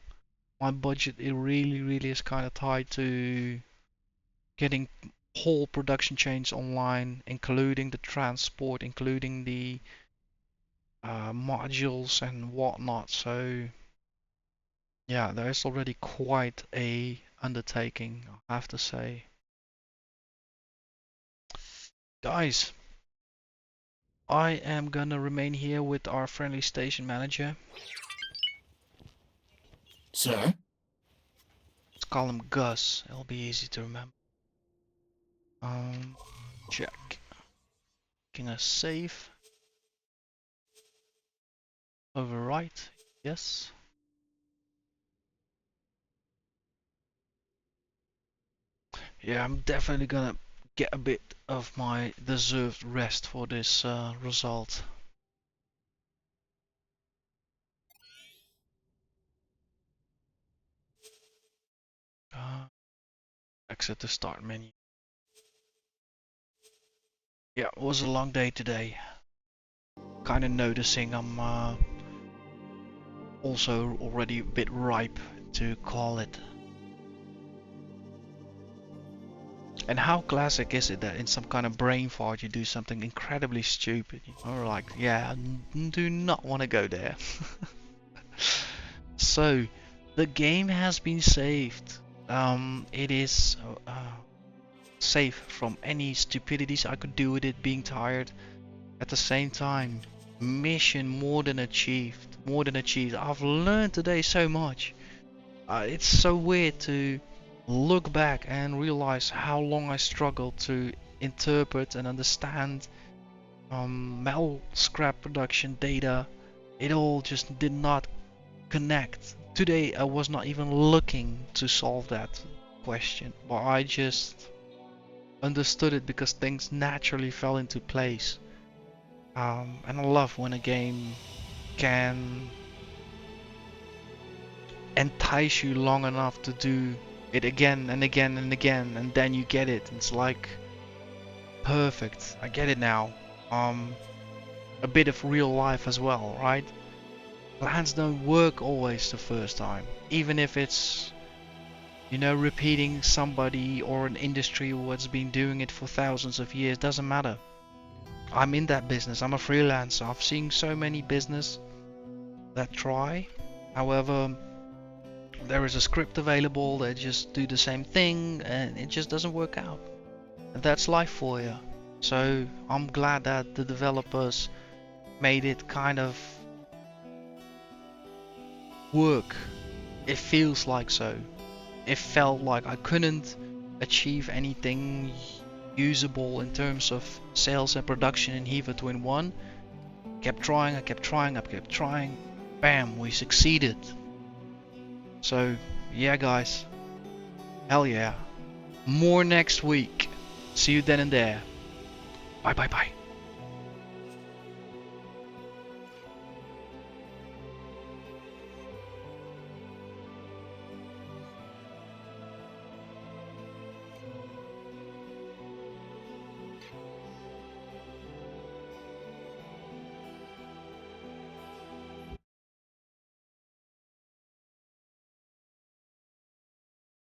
my budget it really is kind of tied to getting whole production chains online, including the transport, including the modules and whatnot. So yeah, there is already quite a undertaking, I have to say. Guys, I am gonna remain here with our friendly station manager. Sir? Let's call him Gus. It'll be easy to remember. Check. Making a save. Overwrite. Yes. Yeah, I'm definitely gonna get a bit of my deserved rest for this result. Exit the start menu. Yeah, it was a long day today. Kind of noticing I'm also already a bit ripe to call it. And how classic is it that in some kind of brain fart you do something incredibly stupid? Or like, yeah, do not want to go there. So, the game has been saved. It is safe from any stupidities I could do with it, being tired. At the same time, mission more than achieved. More than achieved. I've learned today so much. It's so weird to look back and realize how long I struggled to interpret and understand metal scrap production data. It all just did not connect. Today I was not even looking to solve that question, but I just understood it because things naturally fell into place. And I love when a game can entice you long enough to do it again and again and again, and then you get it. It's like perfect. I get it now. A bit of real life as well, right? Plans don't work always the first time, even if it's, you know, repeating somebody or an industry what's been doing it for thousands of years. Doesn't matter. I'm in that business. I'm a freelancer. I've seen so many business that try. However, there is a script available that just do the same thing and it just doesn't work out. And that's life for you. So I'm glad that the developers made it kind of work. It feels like so. It felt like I couldn't achieve anything usable in terms of sales and production in Hewa 2-in-1. I kept trying. Bam, we succeeded. So yeah guys, hell yeah. More next week. See you then and there. Bye.